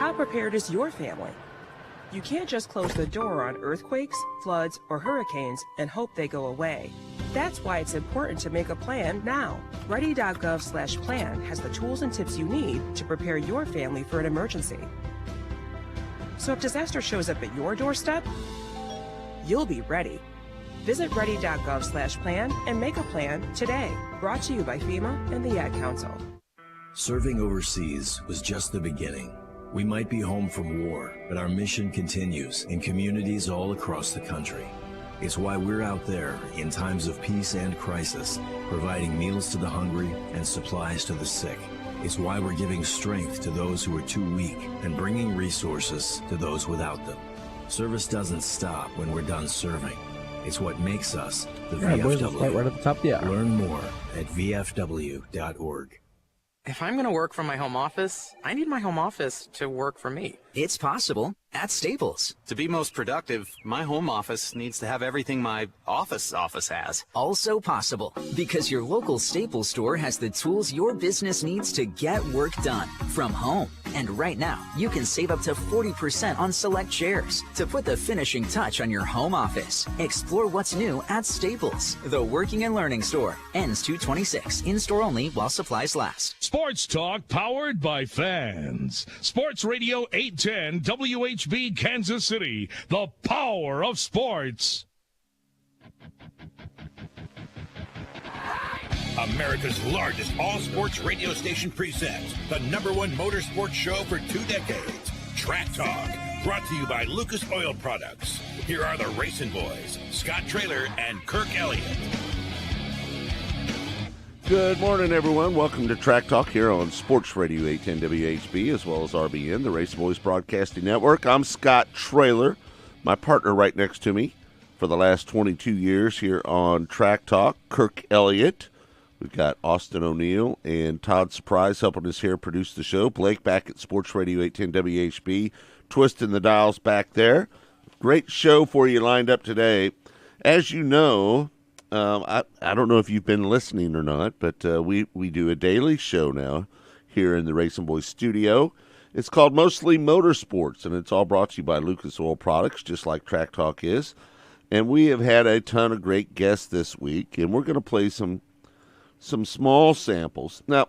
how prepared is your family? You can't just close the door on earthquakes, floods, or hurricanes and hope they go away. That's why it's important to make a plan now. Ready.gov/plan has the tools and tips you need to prepare your family for an emergency. So if disaster shows up at your doorstep, you'll be ready. Visit ready.gov/plan and make a plan today. Brought to you by FEMA and the Ad Council. Serving overseas was just the beginning. We might be home from war, but our mission continues in communities all across the country. It's why we're out there in times of peace and crisis, providing meals to the hungry and supplies to the sick. It's why we're giving strength to those who are too weak and bringing resources to those without them. Service doesn't stop when we're done serving. It's what makes us the VFW. Right at the top of the hour. Learn more at vfw.org. If I'm going to work from my home office, I need my home office to work for me. It's possible at Staples. To be most productive, my home office needs to have everything my office has. Also possible because your local Staples store has the tools your business needs to get work done from home. And right now, you can save up to 40% on select chairs to put the finishing touch on your home office. Explore what's new at Staples, the working and learning store. Ends 2/26. In-store only while supplies last. Sports Talk powered by fans. Sports Radio 810 WHB Kansas City. The power of sports. America's largest all-sports radio station presents the #1 motorsports show for 2 decades, Track Talk, brought to you by Lucas Oil Products. Here are the Racing Boys, Scott Traylor and Kirk Elliott. Good morning, everyone. Welcome to Track Talk here on Sports Radio 810 WHB, as well as RBN, the Racing Boys Broadcasting Network. I'm Scott Traylor, my partner right next to me for the last 22 years here on Track Talk, Kirk Elliott. We've got Austin O'Neill and Todd Surprise helping us here produce the show. Blake back at Sports Radio 810 WHB, twisting the dials back there. Great show for you lined up today. As you know, I don't know if you've been listening or not, but we do a daily show now here in the Racing Boys studio. It's called Mostly Motorsports, and it's all brought to you by Lucas Oil Products, just like Track Talk is. And we have had a ton of great guests this week, and we're going to play some small samples. Now,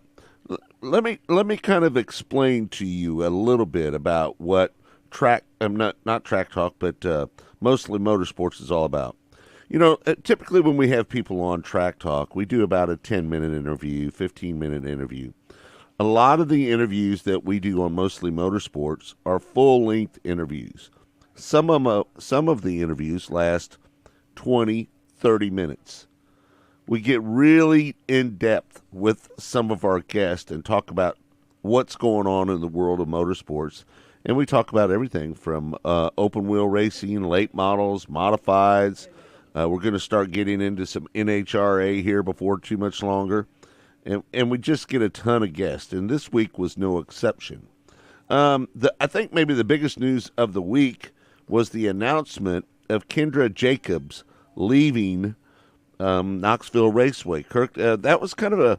let me kind of explain to you a little bit about what not Track Talk, but Mostly Motorsports is all about. You know, typically when we have people on Track Talk, we do about a 10-minute interview, 15-minute interview. A lot of the interviews that we do on Mostly Motorsports are full-length interviews. Some of the interviews last 20, 30 minutes. We get really in-depth with some of our guests and talk about what's going on in the world of motorsports. And we talk about everything from open-wheel racing, late models, modifieds. We're going to start getting into some NHRA here before too much longer. And we just get a ton of guests. And this week was no exception. I think maybe the biggest news of the week was the announcement of Kendra Jacobs leaving Knoxville Raceway. Kirk, that was kind of a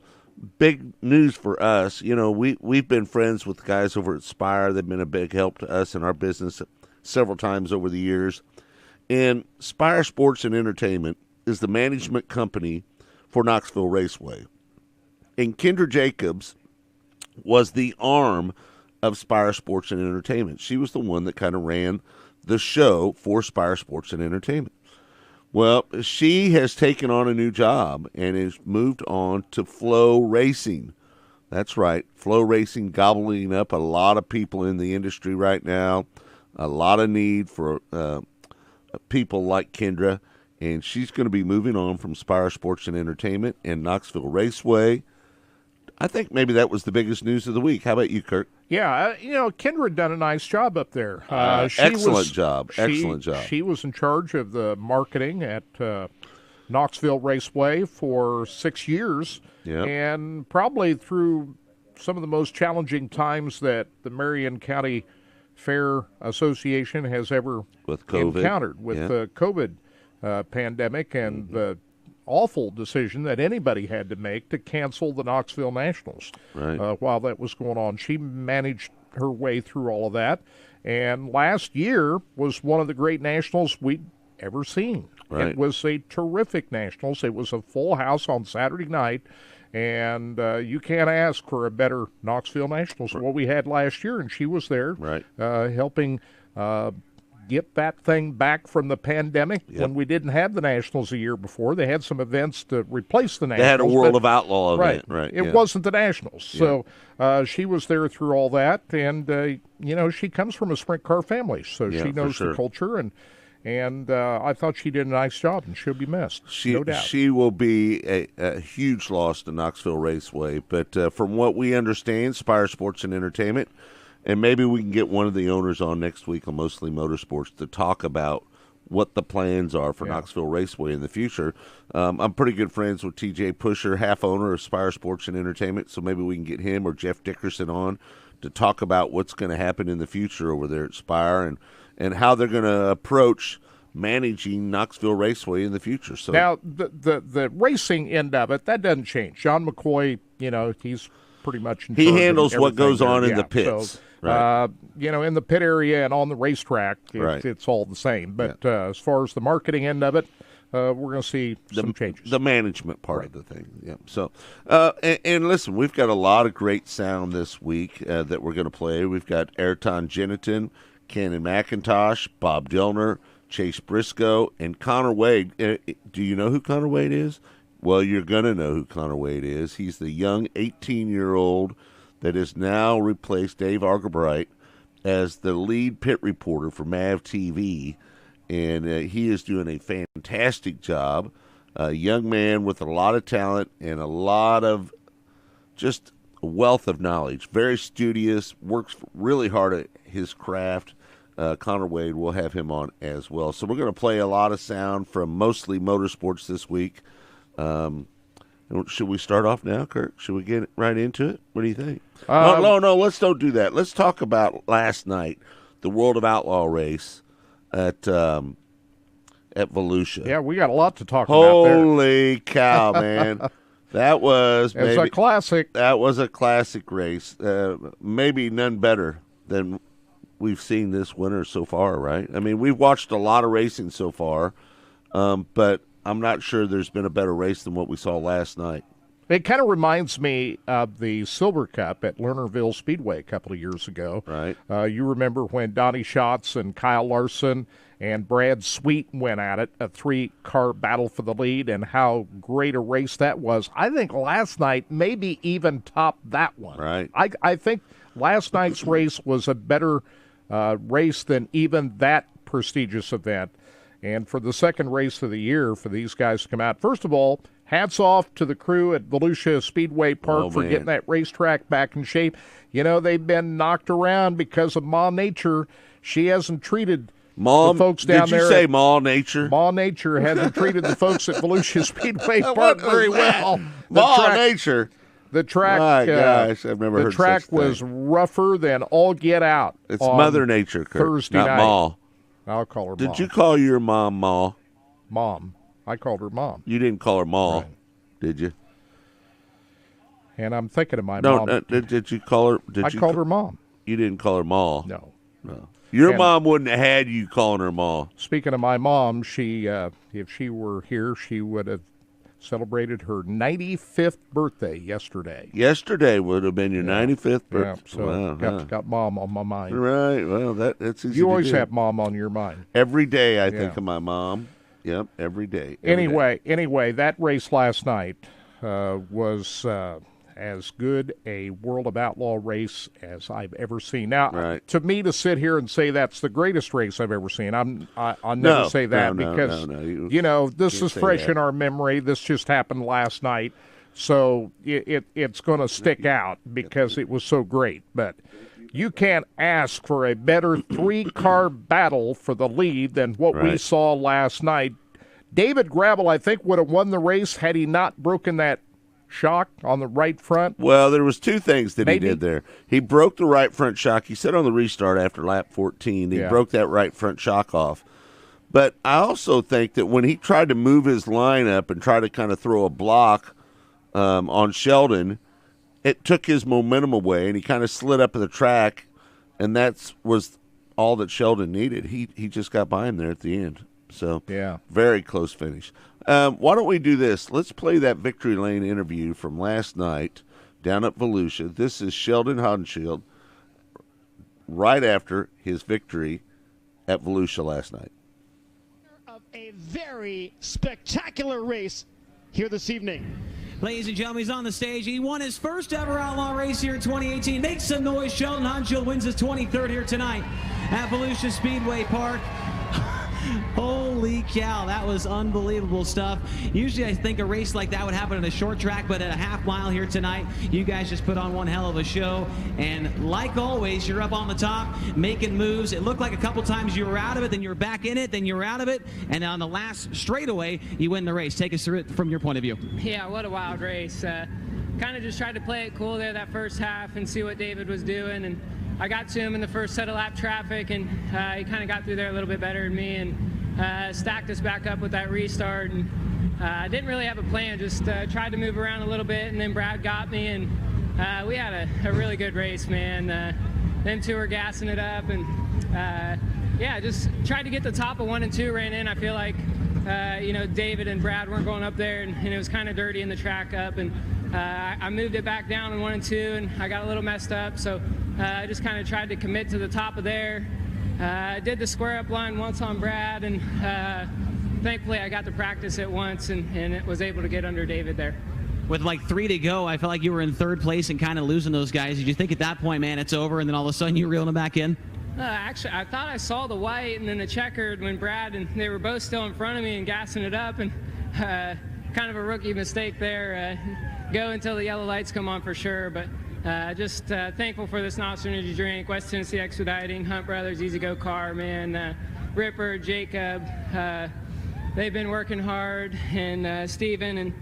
big news for us. You know, we've been friends with the guys over at Spire. They've been a big help to us in our business several times over the years. And Spire Sports and Entertainment is the management company for Knoxville Raceway. And Kendra Jacobs was the arm of Spire Sports and Entertainment. She was the one that kind of ran the show for Spire Sports and Entertainment. Well, she has taken on a new job and has moved on to Flow Racing. That's right, Flow Racing gobbling up a lot of people in the industry right now, a lot of need for people like Kendra, and she's going to be moving on from Spire Sports and Entertainment and Knoxville Raceway. I think maybe that was the biggest news of the week. How about you, Kirk? Yeah, Kendra done a nice job up there. Excellent job. She was in charge of the marketing at Knoxville Raceway for 6 years, and probably through some of the most challenging times that the Marion County Fair Association has ever encountered with the COVID pandemic and the awful decision that anybody had to make to cancel the Knoxville Nationals while that was going on. She managed her way through all of that. And last year was one of the great nationals we'd ever seen. Right. It was a terrific nationals. It was a full house on Saturday night, and you can't ask for a better Knoxville Nationals than what we had last year, and she was there helping get that thing back from the pandemic when we didn't have the Nationals a year before. They had some events to replace the Nationals. They had a World of Outlaw event, right? It wasn't the Nationals. So she was there through all that, and, she comes from a sprint car family, so she knows the culture, and I thought she did a nice job, and she'll be missed, no doubt. She will be a huge loss to Knoxville Raceway, but from what we understand, Spire Sports and Entertainment, and maybe we can get one of the owners on next week on Mostly Motorsports to talk about what the plans are for Knoxville Raceway in the future. I'm pretty good friends with TJ Pusher, half owner of Spire Sports and Entertainment, so maybe we can get him or Jeff Dickerson on to talk about what's going to happen in the future over there at Spire and how they're going to approach managing Knoxville Raceway in the future. So now, the racing end of it, that doesn't change. John McCoy, he's pretty much in charge. He handles what goes on in the pits. So, right. In the pit area and on the racetrack, it's all the same. But as far as the marketing end of it, we're going to see some changes. The management part of the thing. Yeah. So, and listen, we've got a lot of great sound this week that we're going to play. We've got Ayrton Jeniton, Cannon McIntosh, Bob Dillner, Chase Briscoe, and Connor Wade. Do you know who Connor Wade is? Well, you're going to know who Connor Wade is. He's the young 18-year-old that has now replaced Dave Argabright as the lead pit reporter for MAV TV, and he is doing a fantastic job. A young man with a lot of talent and a lot of just a wealth of knowledge. Very studious, works really hard at his craft. Connor Wade, we'll have him on as well. So we're going to play a lot of sound from Mostly Motorsports this week. Should we start off now, Kirk? Should we get right into it? What do you think? No, let's don't do that. Let's talk about last night, the World of Outlaw race at Volusia. Yeah, we got a lot to talk about there. Holy cow, man. That was a classic. That was a classic race. Maybe none better than we've seen this winter so far, right? I mean, we've watched a lot of racing so far, but I'm not sure there's been a better race than what we saw last night. It kind of reminds me of the Silver Cup at Lernerville Speedway a couple of years ago. Right. You remember when Donnie Schatz and Kyle Larson and Brad Sweet went at it, a three-car battle for the lead, and how great a race that was. I think last night maybe even topped that one. Right. I think last night's race was a better race than even that prestigious event. And for the second race of the year for these guys to come out, first of all, hats off to the crew at Volusia Speedway Park for getting that racetrack back in shape. They've been knocked around because of Ma Nature. She hasn't treated the folks down there. Did you say Ma Nature? Ma Nature hasn't treated the folks at Volusia Speedway Park very well. Nature. The track, my gosh, I've never heard the track such was thing. Rougher than all get out. It's Mother Nature, Kurt, Thursday not night. Ma. I'll call her Mom. Did you call your mom Ma? Mom. I called her Mom. You didn't call her Ma, right. Did you? And I'm thinking of my mom. No, did you call her? I called her Mom. You didn't call her Ma? No. Your mom wouldn't have had you calling her Ma. Speaking of my mom, she, if she were here, she would have celebrated her 95th birthday yesterday. Yesterday would have been your 95th birthday. Yeah, so got Mom on my mind. Right. Well, that's easy. You always have Mom on your mind. Every day I think of my mom. Yep, every day. Anyway, that race last night was as good a World of Outlaw race as I've ever seen. Now, to me, to sit here and say that's the greatest race I've ever seen, I'll never say that because this is fresh in our memory. This just happened last night, so it's going to stick out because it was so great. But you can't ask for a better three-car battle for the lead than what we saw last night. David Gravel, I think, would have won the race had he not broken that shock on the right front. Well, there was two things that he did there. He broke the right front shock. He said on the restart after lap 14, he broke that right front shock off. But I also think that when he tried to move his line up and try to kind of throw a block on Sheldon, it took his momentum away, and he kind of slid up the track and that was all that Sheldon needed. He just got by him there at the end. So yeah, very close finish. Why don't we do this? Let's play that Victory Lane interview from last night down at Volusia. This is Sheldon Hodenshield right after his victory at Volusia last night. Of a very spectacular race here this evening. Ladies and gentlemen, he's on the stage. He won his first ever Outlaw race here in 2018. Make some noise. Sheldon Hodenshield wins his 23rd here tonight at Volusia Speedway Park. Holy cow, that was unbelievable stuff. Usually I think a race like that would happen in a short track, but at a half mile here tonight, you guys just put on one hell of a show. And like always, you're up on the top, making moves. It looked like a couple times you were out of it, then you were back in it, then you were out of it. And on the last straightaway, you win the race. Take us through it from your point of view. Yeah, what a wild race. Kind of just tried to play it cool there that first half and see what David was doing. And I got to him in the first set of lap traffic, and he kind of got through there a little bit better than me and stacked us back up with that restart. And I didn't really have a plan, just tried to move around a little bit, and then Brad got me, and we had a really good race, man. Them two were gassing it up, and yeah, just tried to get the top of 1 and 2, ran in. I feel like, David and Brad weren't going up there, and it was kind of dirty in the track up, and I moved it back down in 1 and 2, and I got a little messed up, so I just kind of tried to commit to the top of there. I did the square up line once on Brad, and thankfully I got to practice it once and was able to get under David there. With like 3 to go, I felt like you were in third place and kind of losing those guys. Did you think at that point, man, it's over, and then all of a sudden you reeled them back in? Actually, I thought I saw the white and then the checkered when Brad and they were both still in front of me and gassing it up, and kind of a rookie mistake there. Go until the yellow lights come on for sure, but just thankful for this Knoxville Energy drink, West Tennessee Expediting, Hunt Brothers, Easy Go Car, man, Ripper, Jacob, they've been working hard, and Steven, and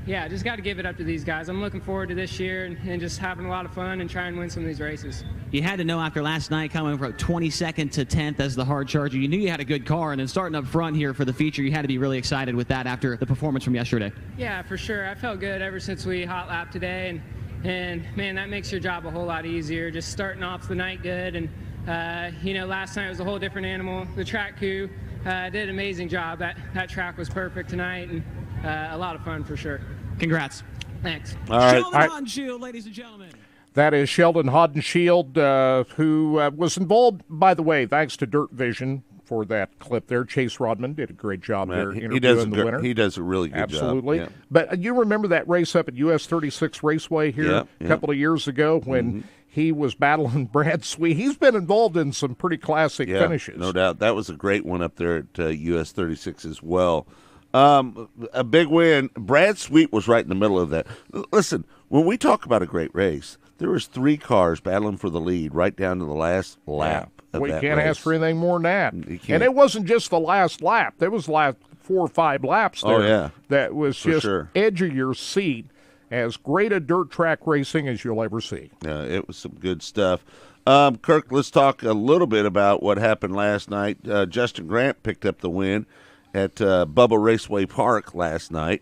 yeah, just got to give it up to these guys. I'm looking forward to this year and just having a lot of fun and try and win some of these races. You had to know after last night coming from 22nd to 10th as the hard charger, you knew you had a good car, and then starting up front here for the feature, you had to be really excited with that after the performance from yesterday. Yeah, for sure. I felt good ever since we hot lapped today, and man, that makes your job a whole lot easier, just starting off the night good. And last night was a whole different animal. The track crew did an amazing job. That track was perfect tonight, and a lot of fun for sure. Congrats. Thanks. All right. Sheldon Hodenshield, ladies and gentlemen. That is Sheldon Hodenshield, who was involved, by the way, thanks to Dirt Vision for that clip there. Chase Rodman did a great job there interviewing the winner. He does a really good job. Absolutely. Yeah. But you remember that race up at US 36 Raceway here a couple of years ago when he was battling Brad Sweet. He's been involved in some pretty classic finishes. No doubt. That was a great one up there at US 36 as well. A big win. Brad Sweet was right in the middle of that. Listen, when we talk about a great race, there was 3 cars battling for the lead right down to the last lap. We can't ask for anything more than that. And it wasn't just the last lap. There was last 4 or 5 laps there that was just edge of your seat. As great a dirt track racing as you'll ever see. It was some good stuff. Kirk, let's talk a little bit about what happened last night. Justin Grant picked up the win at Bubba Raceway Park last night.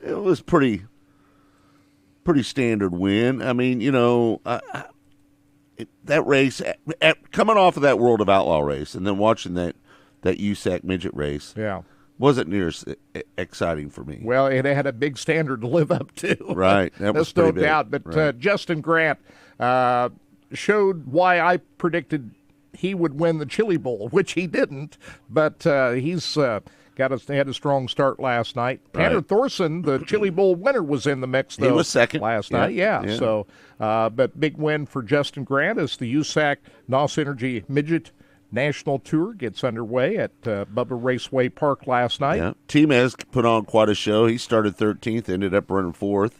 It was pretty standard win. I mean, that race, coming off of that World of Outlaw race and then watching that USAC midget race, wasn't near as exciting for me. Well, it had a big standard to live up to. Right. That was no pretty doubt. big. But Justin Grant showed why I predicted he would win the Chili Bowl, which he didn't. But he's had a strong start last night. Tanner Thorson, the Chili Bowl winner, was in the mix, though. He was second last night. Yeah. So, but big win for Justin Grant as the USAC NOS Energy Midget National Tour gets underway at Bubba Raceway Park last night. Yeah. Timez put on quite a show. He started 13th, ended up running 4th.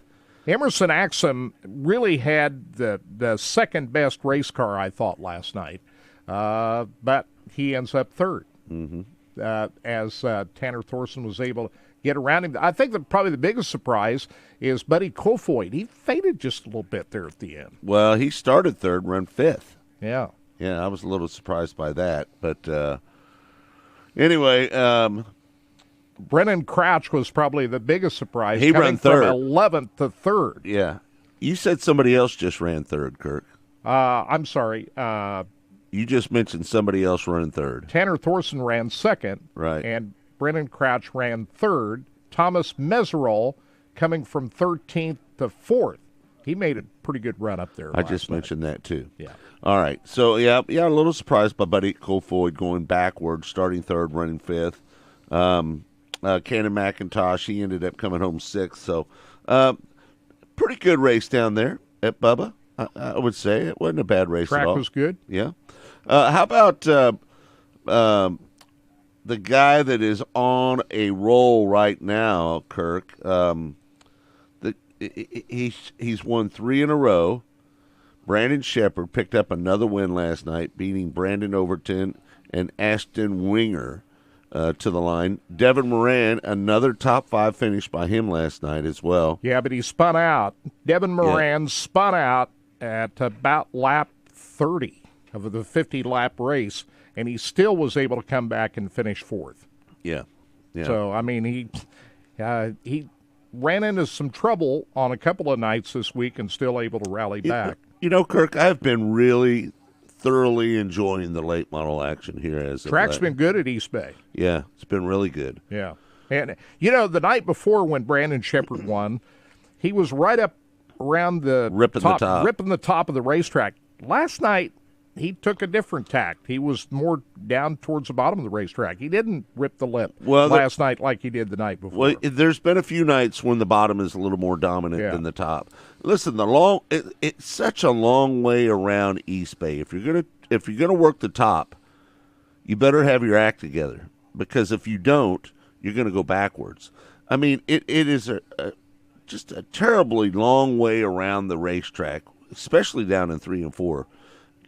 Emerson Axum really had the second best race car, I thought, last night. But he ends up third. As Tanner Thorson was able to get around him. I think that probably the biggest surprise is Buddy Kofoid. He faded just a little bit there at the end. Well, he started third, ran 5th. Yeah. Yeah, I was a little surprised by that. But anyway. Brennan Crouch was probably the biggest surprise. He ran third. From 11th to 3rd. Yeah. You said somebody else just ran 3rd, Kirk. I'm sorry. You just mentioned somebody else running third. Tanner Thorson ran second. Right. And Brennan Crouch ran third. Thomas Meserol coming from 13th to 4th. He made a pretty good run up there. I just mentioned that too. Yeah. All right. So, yeah, a little surprised by Buddy Colfoyd going backwards, starting third, running fifth. Cannon McIntosh, he ended up coming home sixth. So, pretty good race down there at Bubba, I would say. It wasn't a bad race Track at all. was good. Yeah. How about the guy that is on a roll right now, Kirk? He's won 3 in a row. Brandon Shepard picked up another win last night, beating Brandon Overton and Ashton Winger to the line. Devin Moran, another top 5 finish by him last night as well. Yeah, but he spun out. Devin Moran spun out at about lap 30 of the 50-lap race, and he still was able to come back and finish 4th. Yeah. So, I mean, he ran into some trouble on a couple of nights this week and still able to rally back. You know, Kirk, I've been really thoroughly enjoying the late model action here. Track's been good at East Bay. Yeah, it's been really good. Yeah. And, the night before when Brandon Shepard won, he was right up around the ripping the top of the racetrack. Last night, he took a different tact. He was more down towards the bottom of the racetrack. He didn't rip the lip last night like he did the night before. Well, there's been a few nights when the bottom is a little more dominant than the top. Listen, it's such a long way around East Bay. If you're gonna work the top, you better have your act together, because if you don't, you're gonna go backwards. I mean, it is just a terribly long way around the racetrack, especially down in 3 and 4.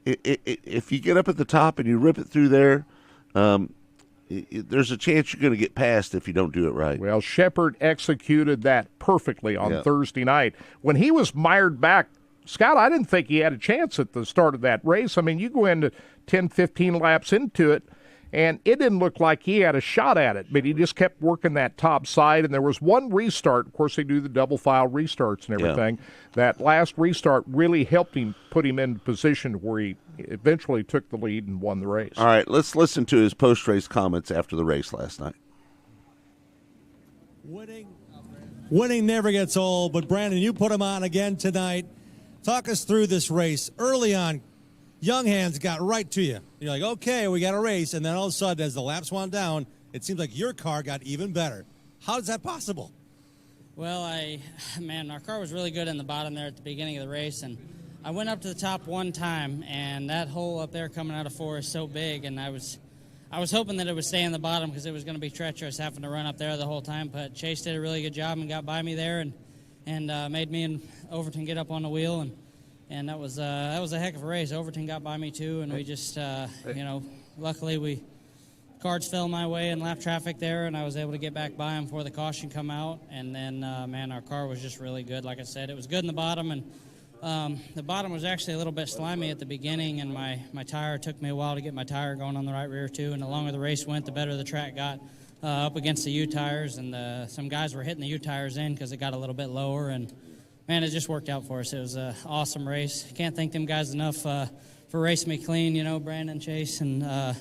If you get up at the top and you rip it through there, there's a chance you're going to get past if you don't do it right. Well, Shepard executed that perfectly on Thursday night. When he was mired back, Scott, I didn't think he had a chance at the start of that race. I mean, you go into 10, 15 laps into it, and it didn't look like he had a shot at it, but he just kept working that top side, and there was one restart. Of course, they do the double file restarts and everything. That last restart really helped him, put him in position where he eventually took the lead and won the race. All right, let's listen to his post-race comments after the race last night. Winning never gets old, but Brandon, you put him on again tonight. Talk us through this race. Early on, young hands got right to you. You're like, okay, we got a race, and then all of a sudden, as the laps wound down, it seems like your car got even better. How is that possible? Well, our car was really good in the bottom there at the beginning of the race, and I went up to the top one time, and that hole up there coming out of 4 is so big, and I was hoping that it would stay in the bottom because it was going to be treacherous having to run up there the whole time, but Chase did a really good job and got by me there and made me and Overton get up on the wheel, and that was a heck of a race. Overton got by me too, and we just, luckily cards fell my way in lap traffic there, and I was able to get back by him before the caution come out. And then, our car was just really good. Like I said, it was good in the bottom, and the bottom was actually a little bit slimy at the beginning, and my tire took me a while to get my tire going on the right rear too. And the longer the race went, the better the track got up against the U tires, and some guys were hitting the U tires in because it got a little bit lower, and man, it just worked out for us. It was an awesome race. Can't thank them guys enough for racing me clean. Brandon, Chase, and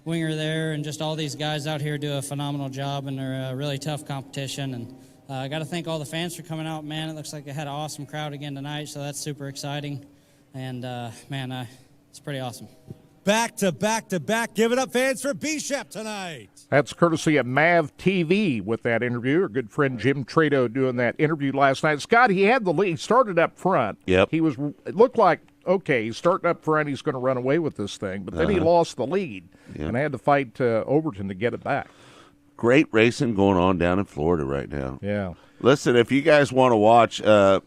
Winger there, and just all these guys out here do a phenomenal job, and they're a really tough competition. And I got to thank all the fans for coming out. Man, it looks like they had an awesome crowd again tonight, so that's super exciting. And, it's pretty awesome. Back to back to back. Give it up, fans, for B-Shep tonight. That's courtesy of MAV TV with that interview. Our good friend Jim Trado doing that interview last night. Scott, he had the lead. He started up front. Yep. It looked like, okay, he's starting up front. He's going to run away with this thing. But then he lost the lead and had to fight Overton to get it back. Great racing going on down in Florida right now. Yeah. Listen, if you guys want to watch,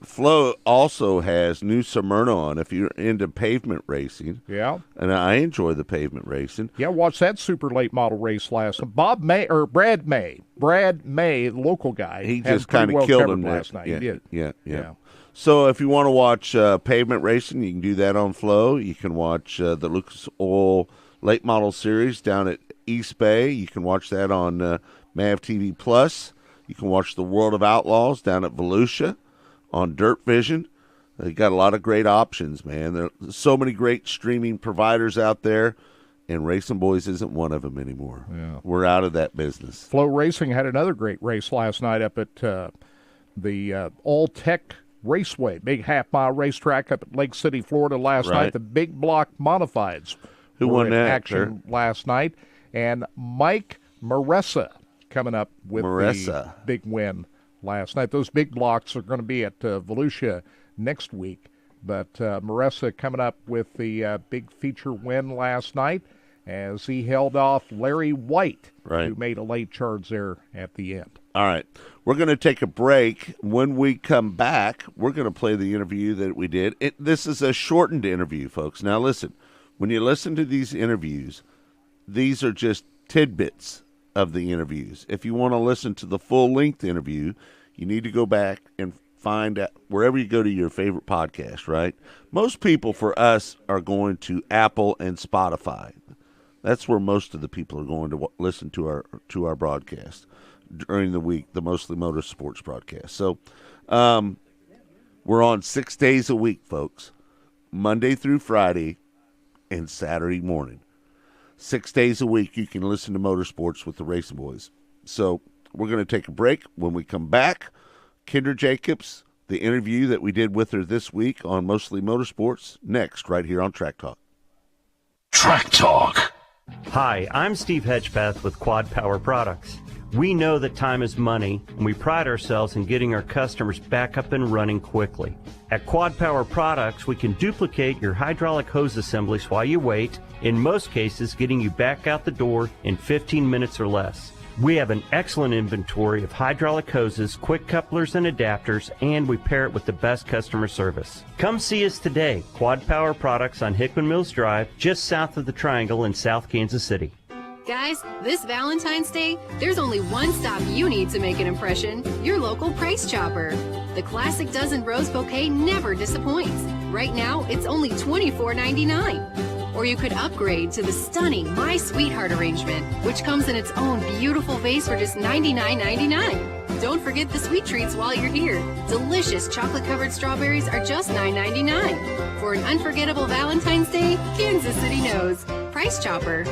Flo also has New Smyrna on if you're into pavement racing. Yeah. And I enjoy the pavement racing. Yeah, watch that super late model race last night. Brad May, the local guy. He just kind of killed him last night. Yeah, He did. Yeah. So if you want to watch pavement racing, you can do that on Flo. You can watch the Lucas Oil Late Model Series down at East Bay. You can watch that on MAV TV Plus. You can watch the World of Outlaws down at Volusia on Dirt Vision. They got a lot of great options, man. There's so many great streaming providers out there, and Racing Boys isn't one of them anymore. Yeah. We're out of that business. Flow Racing had another great race last night up at the All-Tech Raceway, big half-mile racetrack up at Lake City, Florida last night. The big block modifieds Who were won in that, action last night. And Mike Maressa coming up with the big win last night. Those big blocks are going to be at Volusia next week. But Maressa coming up with the big feature win last night as he held off Larry White, who made a late charge there at the end. All right. We're going to take a break. When we come back, we're going to play the interview that we did. This is a shortened interview, folks. Now, listen. When you listen to these interviews, these are just tidbits of the interviews. If you want to listen to the full-length interview, you need to go back and find out wherever you go to your favorite podcast, right? Most people, for us, are going to Apple and Spotify. That's where most of the people are going to listen to our broadcast during the week, the Mostly Motorsports broadcast. So we're on 6 days a week, folks, Monday through Friday and Saturday morning. 6 days a week you can listen to Motorsports with the Racing Boys. So we're going to take a break. When we come back, Kendra Jacobs, the interview that we did with her this week on Mostly Motorsports, next right here on Track Talk. Track Talk. Hi, I'm Steve Hedgepath with Quad Power Products. We know that time is money, and we pride ourselves in getting our customers back up and running quickly. At Quad Power Products, we can duplicate your hydraulic hose assemblies while you wait, in most cases getting you back out the door in 15 minutes or less. We have an excellent inventory of hydraulic hoses, quick couplers, and adapters, and we pair it with the best customer service. Come see us today, Quad Power Products on Hickman Mills Drive, just south of the Triangle in South Kansas City. Guys, this Valentine's Day, there's only one stop you need to make an impression, your local Price Chopper. The classic dozen rose bouquet never disappoints. Right now, it's only $24.99. Or you could upgrade to the stunning My Sweetheart arrangement, which comes in its own beautiful vase for just $99.99. Don't forget the sweet treats while you're here. Delicious chocolate-covered strawberries are just $9.99. For an unforgettable Valentine's Day, Kansas City knows. Price Chopper.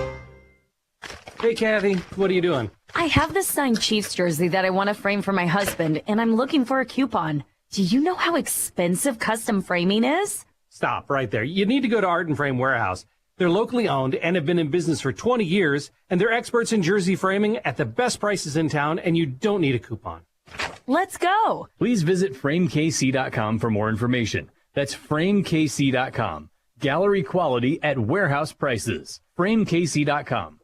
Hey, Kathy, what are you doing? I have this signed Chiefs jersey that I want to frame for my husband, and I'm looking for a coupon. Do you know how expensive custom framing is? Stop right there. You need to go to Art and Frame Warehouse. They're locally owned and have been in business for 20 years, and they're experts in jersey framing at the best prices in town, and you don't need a coupon. Let's go. Please visit framekc.com for more information. That's framekc.com. Gallery quality at warehouse prices. framekc.com.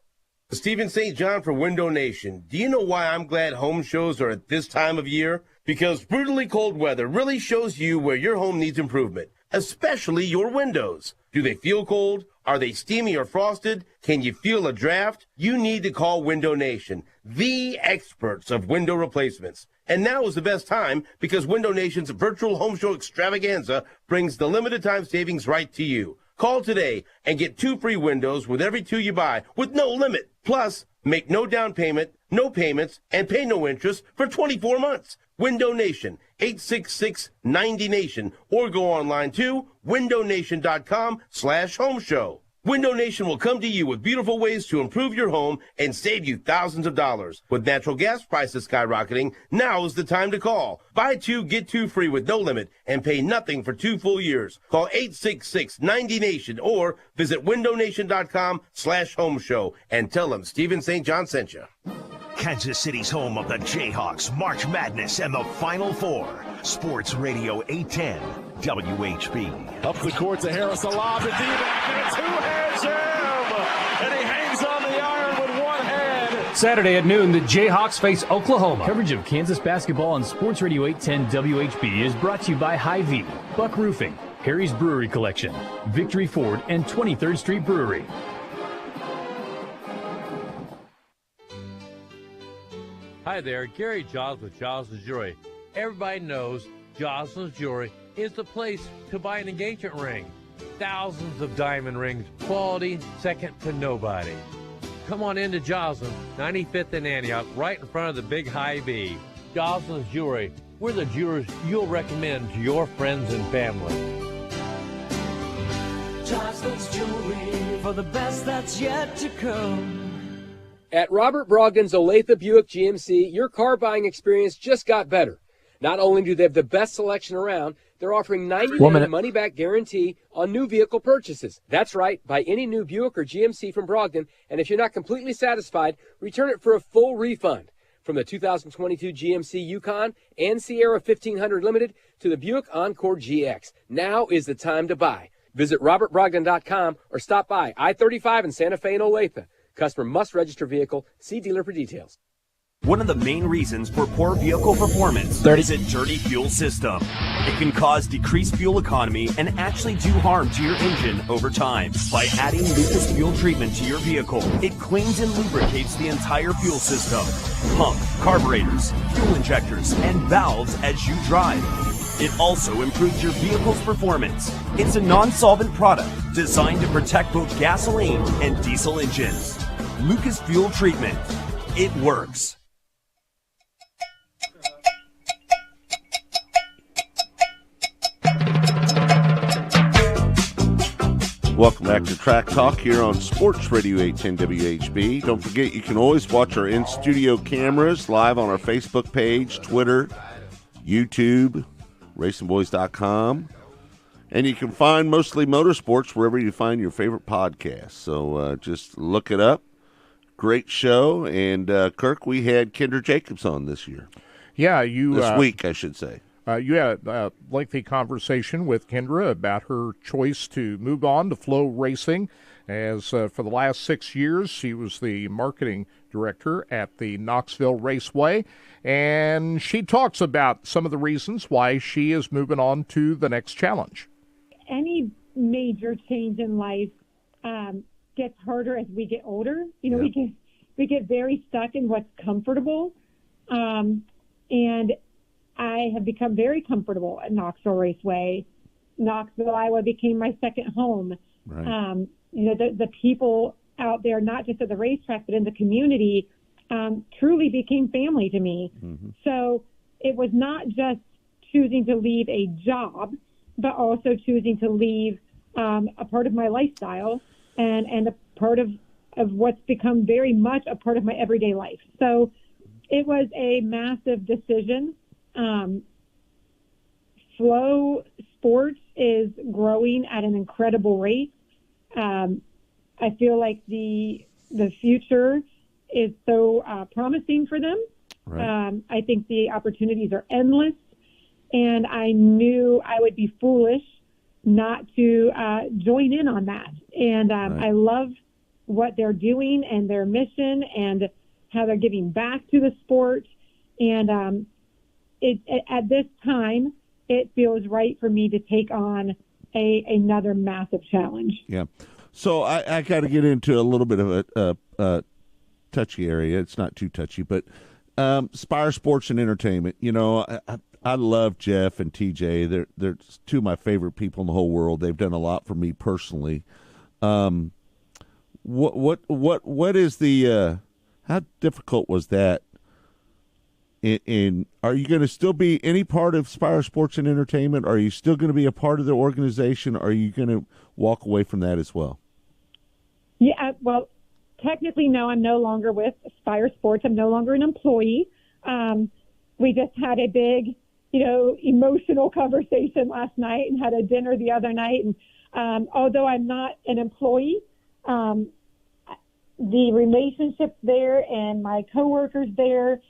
Stephen St. John for Window Nation. Do you know why I'm glad home shows are at this time of year? Because brutally cold weather really shows you where your home needs improvement, especially your windows. Do they feel cold? Are they steamy or frosted? Can you feel a draft? You need to call Window Nation, the experts of window replacements. And now is the best time because Window Nation's virtual home show extravaganza brings the limited time savings right to you. Call today and get 2 free windows with every 2 you buy with no limit. Plus, make no down payment, no payments, and pay no interest for 24 months. Window Nation, 866-90-NATION, or go online to windownation.com/home show. Window Nation will come to you with beautiful ways to improve your home and save you thousands of dollars. With natural gas prices skyrocketing, now is the time to call. Buy 2, get 2 free with no limit and pay nothing for 2 full years. Call 866-90-NATION or visit windownation.com/home show and tell them Stephen St. John sent you. Kansas City's home of the Jayhawks, March Madness, and the Final Four. Sports Radio 810, WHB. Up the court to Harris, a lob to D-back, and a two-hand jam! And he hangs on the iron with one hand. Saturday at noon, the Jayhawks face Oklahoma. Coverage of Kansas basketball on Sports Radio 810 WHB is brought to you by Hy-Vee, Buck Roofing, Harry's Brewery Collection, Victory Ford, and 23rd Street Brewery. Hi there, Gary Giles with Giles & Jewelry. Everybody knows Giles & Jewelry is the place to buy an engagement ring. Thousands of diamond rings, quality second to nobody. Come on into Giles, 95th and Antioch, right in front of the big Hy-Vee. Giles & Jewelry, We're the jewelers you'll recommend to your friends and family. Jocelyn's Jewelry for the best that's yet to come. At Robert Brogdon's Olathe Buick GMC, your car buying experience just got better. Not only do they have the best selection around, they're offering 90-day money-back guarantee on new vehicle purchases. That's right, buy any new Buick or GMC from Brogdon, and if you're not completely satisfied, return it for a full refund. From the 2022 GMC Yukon and Sierra 1500 Limited to the Buick Encore GX, now is the time to buy. Visit robertbrogdon.com or stop by I-35 in Santa Fe and Olathe. Customer must register vehicle. See dealer for details. One of the main reasons for poor vehicle performance is a dirty fuel system. It can cause decreased fuel economy and actually do harm to your engine over time. By adding Lucas Fuel Treatment to your vehicle, it cleans and lubricates the entire fuel system. Pump, carburetors, fuel injectors, and valves as you drive. It also improves your vehicle's performance. It's a non-solvent product designed to protect both gasoline and diesel engines. Lucas Fuel Treatment. It works. Welcome back to Track Talk here on Sports Radio 810 WHB. Don't forget, you can always watch our in-studio cameras live on our Facebook page, Twitter, YouTube, racingboys.com. And you can find Mostly Motorsports wherever you find your favorite podcast. So just look it up. Great show. And, Kirk, we had Kendra Jacobs on this year. Yeah, this week, I should say. You had a lengthy conversation with Kendra about her choice to move on to Flow Racing, as for the last 6 years she was the marketing director at the Knoxville Raceway, and she talks about some of the reasons why she is moving on to the next challenge. Any major change in life gets harder as we get older. You know, we get very stuck in what's comfortable, and I have become very comfortable at Knoxville Raceway. Knoxville, Iowa became my second home. Right. You know, the people out there, not just at the racetrack, but in the community, truly became family to me. Mm-hmm. So it was not just choosing to leave a job, but also choosing to leave a part of my lifestyle and a part of what's become very much a part of my everyday life. So it was a massive decision. Flow Sports is growing at an incredible rate. I feel like the future is so promising for them. Right. I think the opportunities are endless, and I knew I would be foolish not to join in on that. And right. I love what they're doing and their mission and how they're giving back to the sport. And at this time, it feels right for me to take on another massive challenge. Yeah. So I got to get into a little bit of a touchy area. It's not too touchy, but Spire Sports and Entertainment. You know, I love Jeff and TJ. They're two of my favorite people in the whole world. They've done a lot for me personally. What is the how difficult was that? Are you going to still be any part of Spire Sports and Entertainment? Are you still going to be a part of the organization? Or are you going to walk away from that as well? Yeah, well, technically, no, I'm no longer with Spire Sports. I'm no longer an employee. We just had a big, emotional conversation last night and had a dinner the other night. And although I'm not an employee, the relationships there and my coworkers there,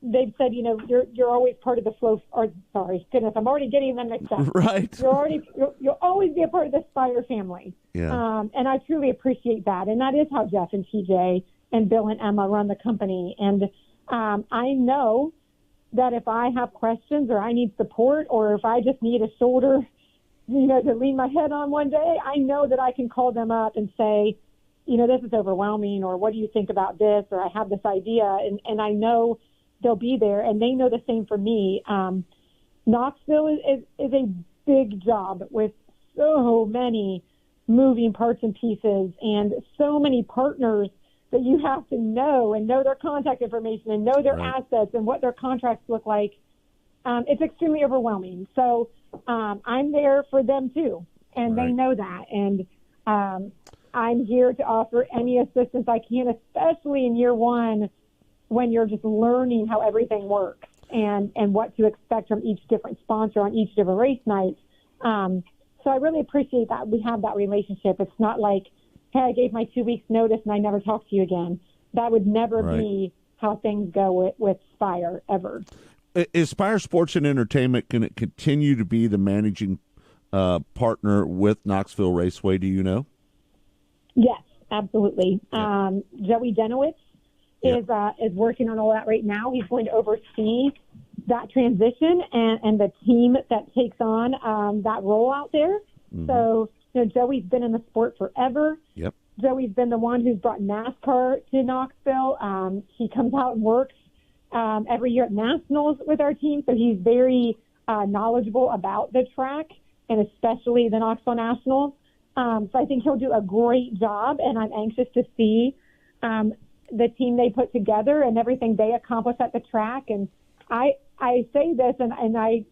they've said, you're always part of the Flow. Or sorry, goodness, I'm already getting them mixed up. Right. You'll always be a part of the Spire family. Yeah. And I truly appreciate that. And that is how Jeff and TJ and Bill and Emma run the company. And I know that if I have questions or I need support or if I just need a shoulder, to lean my head on one day, I know that I can call them up and say, this is overwhelming, or what do you think about this, or I have this idea, and I know they'll be there, and they know the same for me. Knoxville is a big job with so many moving parts and pieces and so many partners that you have to know and know their contact information and know their assets and what their contracts look like. it's extremely overwhelming. So I'm there for them too, and they know that. And I'm here to offer any assistance I can, especially in year one when you're just learning how everything works and what to expect from each different sponsor on each different race night. So I really appreciate that we have that relationship. It's not like, hey, I gave my 2 weeks notice and I never talk to you again. That would never be how things go with Spire ever. Is Spire Sports and Entertainment going to continue to be the managing partner with Knoxville Raceway? Do you know? Yes, absolutely. Joey Denowitz is working on all that right now. He's going to oversee that transition and the team that takes on that role out there. So, Joey's been in the sport forever. Yep. Joey's been the one who's brought NASCAR to Knoxville. He comes out and works every year at Nationals with our team, so he's very knowledgeable about the track and especially the Knoxville Nationals. So I think he'll do a great job, and I'm anxious to see the team they put together and everything they accomplish at the track. And I say this, and I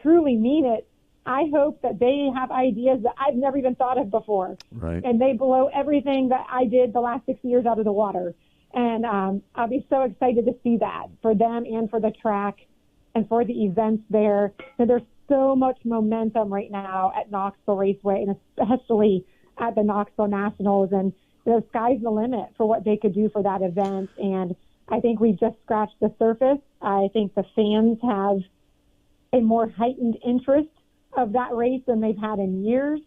truly mean it. I hope that they have ideas that I've never even thought of before. Right. And they blow everything that I did the last 6 years out of the water. And I'll be so excited to see that for them and for the track and for the events there. So there's so much momentum right now at Knoxville Raceway and especially at the Knoxville Nationals. And the sky's the limit for what they could do for that event. And I think we've just scratched the surface. I think the fans have a more heightened interest of that race than they've had in years,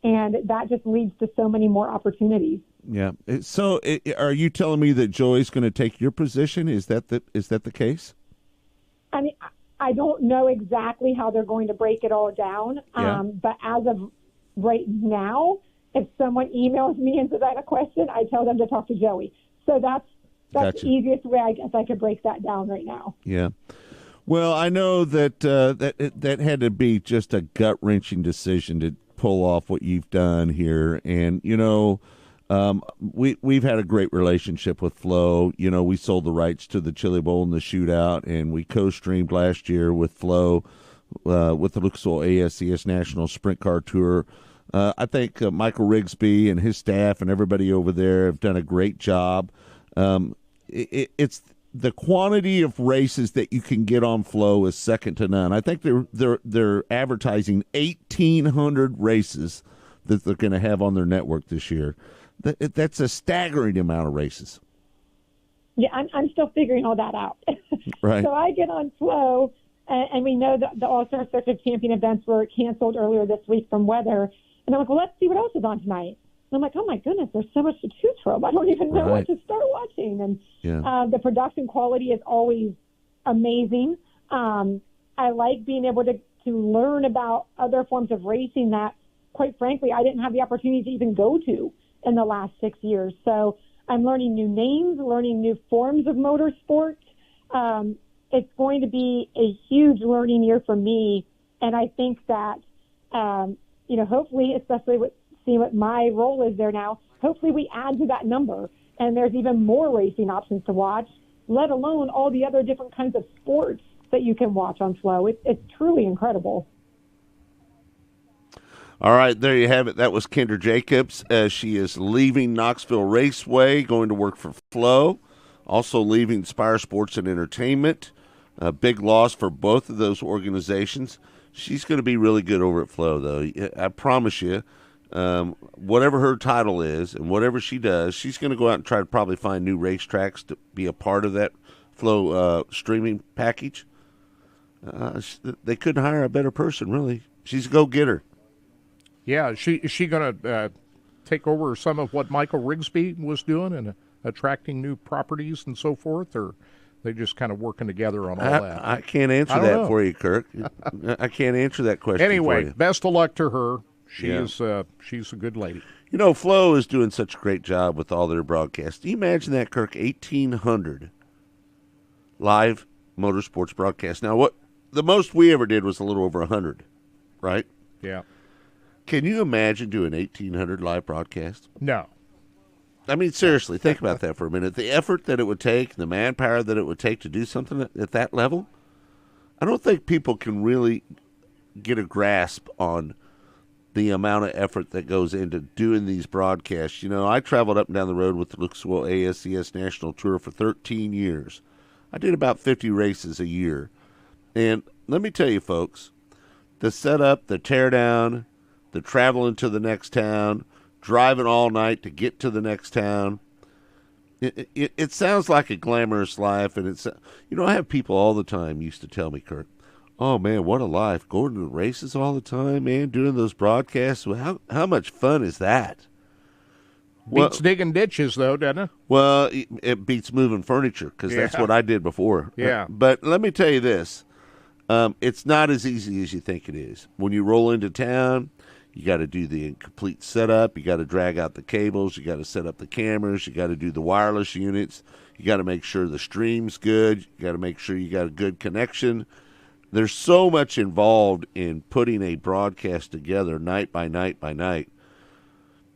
and that just leads to so many more opportunities. Yeah. So, are you telling me that Joey's going to take your position? Is that the case? I mean, I don't know exactly how they're going to break it all down, but as of right now, if someone emails me and says I have a question, I tell them to talk to Joey. So that's Gotcha. the easiest way I guess I could break that down right now. Yeah. Well, I know that that had to be just a gut-wrenching decision to pull off what you've done here. And, we've had a great relationship with Flo. We sold the rights to the Chili Bowl and the Shootout, and we co-streamed last year with Flo with the Lucasville ASCS National Sprint Car Tour. I think Michael Rigsby and his staff and everybody over there have done a great job. It's the quantity of races that you can get on Flo is second to none. I think they're advertising 1,800 races that they're going to have on their network this year. That's a staggering amount of races. Yeah, I'm still figuring all that out. Right. So I get on Flo, and we know that the All-Star Circuit Champion events were canceled earlier this week from weather. And I'm like, well, let's see what else is on tonight. And I'm like, oh, my goodness, there's so much to choose from. I don't even know what to start watching. And the production quality is always amazing. I like being able to learn about other forms of racing that, quite frankly, I didn't have the opportunity to even go to in the last 6 years. So I'm learning new names, learning new forms of motorsport. It's going to be a huge learning year for me. And I think that, hopefully, especially with seeing what my role is there now, hopefully we add to that number and there's even more racing options to watch, let alone all the other different kinds of sports that you can watch on Flo. It's truly incredible. All right, there you have it. That was Kendra Jacobs. She is leaving Knoxville Raceway, going to work for Flo, also leaving Spire Sports and Entertainment. A big loss for both of those organizations. She's going to be really good over at Flo, though. I promise you, whatever her title is and whatever she does, she's going to go out and try to probably find new racetracks to be a part of that Flo streaming package. They couldn't hire a better person, really. She's a go-getter. Yeah, is she going to take over some of what Michael Rigsby was doing and attracting new properties and so forth, or they just kind of working together on all that? I can't answer that for you, Kirk. I can't answer that question anyway, for you. Best of luck to her. She's a good lady. Flo is doing such a great job with all their broadcasts. Do you imagine that, Kirk? 1,800 live motorsports broadcasts. Now, what the most we ever did was a little over 100, right? Yeah. Can you imagine doing 1,800 live broadcasts? No. I mean, seriously, think about that for a minute. The effort that it would take, the manpower that it would take to do something at that level. I don't think people can really get a grasp on the amount of effort that goes into doing these broadcasts. I traveled up and down the road with the Knoxville ASCS National Tour for 13 years. I did about 50 races a year. And let me tell you, folks, the setup, the teardown, the traveling to the next town, driving all night to get to the next town, it sounds like a glamorous life. And I have people all the time used to tell me, Kirk, oh, man, what a life. Going to the races all the time, man, doing those broadcasts. Well, how much fun is that? Beats digging ditches, though, doesn't it? Well, it beats moving furniture because that's what I did before. Yeah. But let me tell you this. It's not as easy as you think it is. When you roll into town, you got to do the complete setup. You got to drag out the cables. You got to set up the cameras. You got to do the wireless units. You got to make sure the stream's good. You got to make sure you got a good connection. There's so much involved in putting a broadcast together night by night by night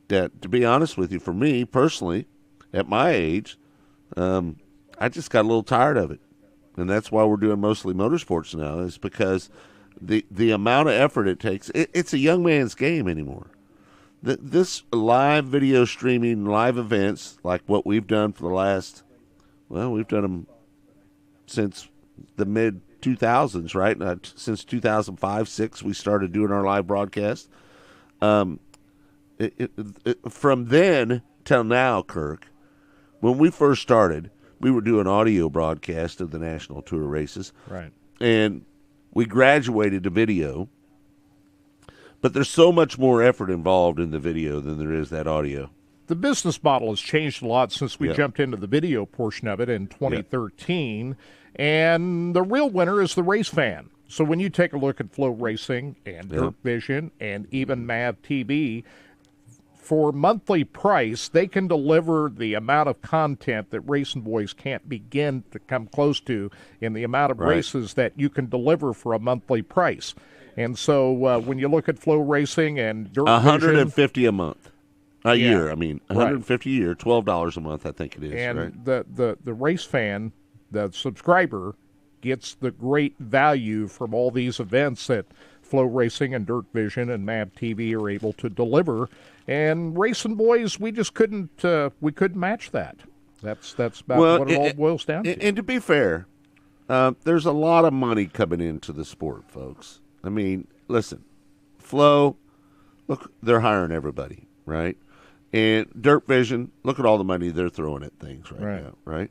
that, to be honest with you, for me personally, at my age, I just got a little tired of it. And that's why we're doing mostly motorsports now, is because the amount of effort it takes, it's a young man's game anymore. This live video streaming, live events, like what we've done for the last, we've done them since the mid-2000s, right? Since 2005, 6, we started doing our live broadcast. From then till now, Kirk, when we first started, we were doing audio broadcast of the National Tour races. Right. And we graduated to video. But there's so much more effort involved in the video than there is that audio. The business model has changed a lot since we jumped into the video portion of it in 2013. And the real winner is the race fan. So when you take a look at Flow Racing and Dirt Vision and even Mav TV, for monthly price, they can deliver the amount of content that Racing Boys can't begin to come close to in the amount of races that you can deliver for a monthly price. And so when you look at Flow Racing and Dirt $150 a month. A year, I mean. $150 a year, $12 a month, I think it is. And right? the race fan, the subscriber, gets the great value from all these events that Flow Racing and Dirt Vision and Mav TV are able to deliver. And Racing Boys, we just couldn't match that. That's about what it all boils down to. And to be fair, there's a lot of money coming into the sport, folks. I mean, listen, Flow, look, they're hiring everybody, right? And Dirt Vision, look at all the money they're throwing at things right now, right?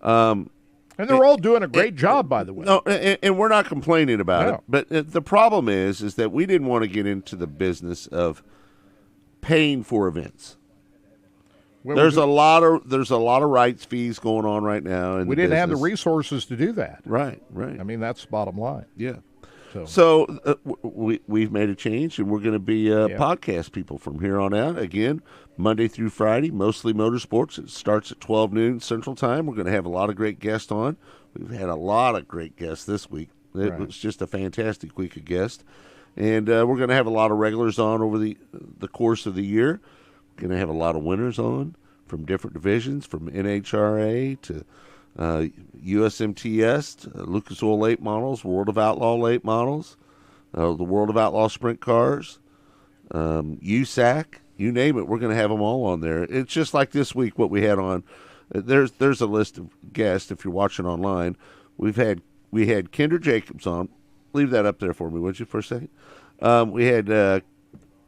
And they're all doing a great job, by the way. No, and we're not complaining about it. But the problem is that we didn't want to get into the business of paying for events. Well, there's a lot of rights fees going on right now. We didn't have the resources to do that. Right. I mean, that's the bottom line. Yeah. So we've made a change, and we're going to be podcast people from here on out. Again, Monday through Friday, mostly motorsports. It starts at 12 noon Central Time. We're going to have a lot of great guests on. We've had a lot of great guests this week. It was just a fantastic week of guests. And we're going to have a lot of regulars on over the course of the year. We're going to have a lot of winners on from different divisions, from NHRA to USMTS, to Lucas Oil late models, World of Outlaw late models, the World of Outlaw sprint cars, USAC, you name it. We're going to have them all on there. It's just like this week what we had on. There's a list of guests if you're watching online. We had Kendra Jacobs on. Leave that up there for me, would you, for a second? We had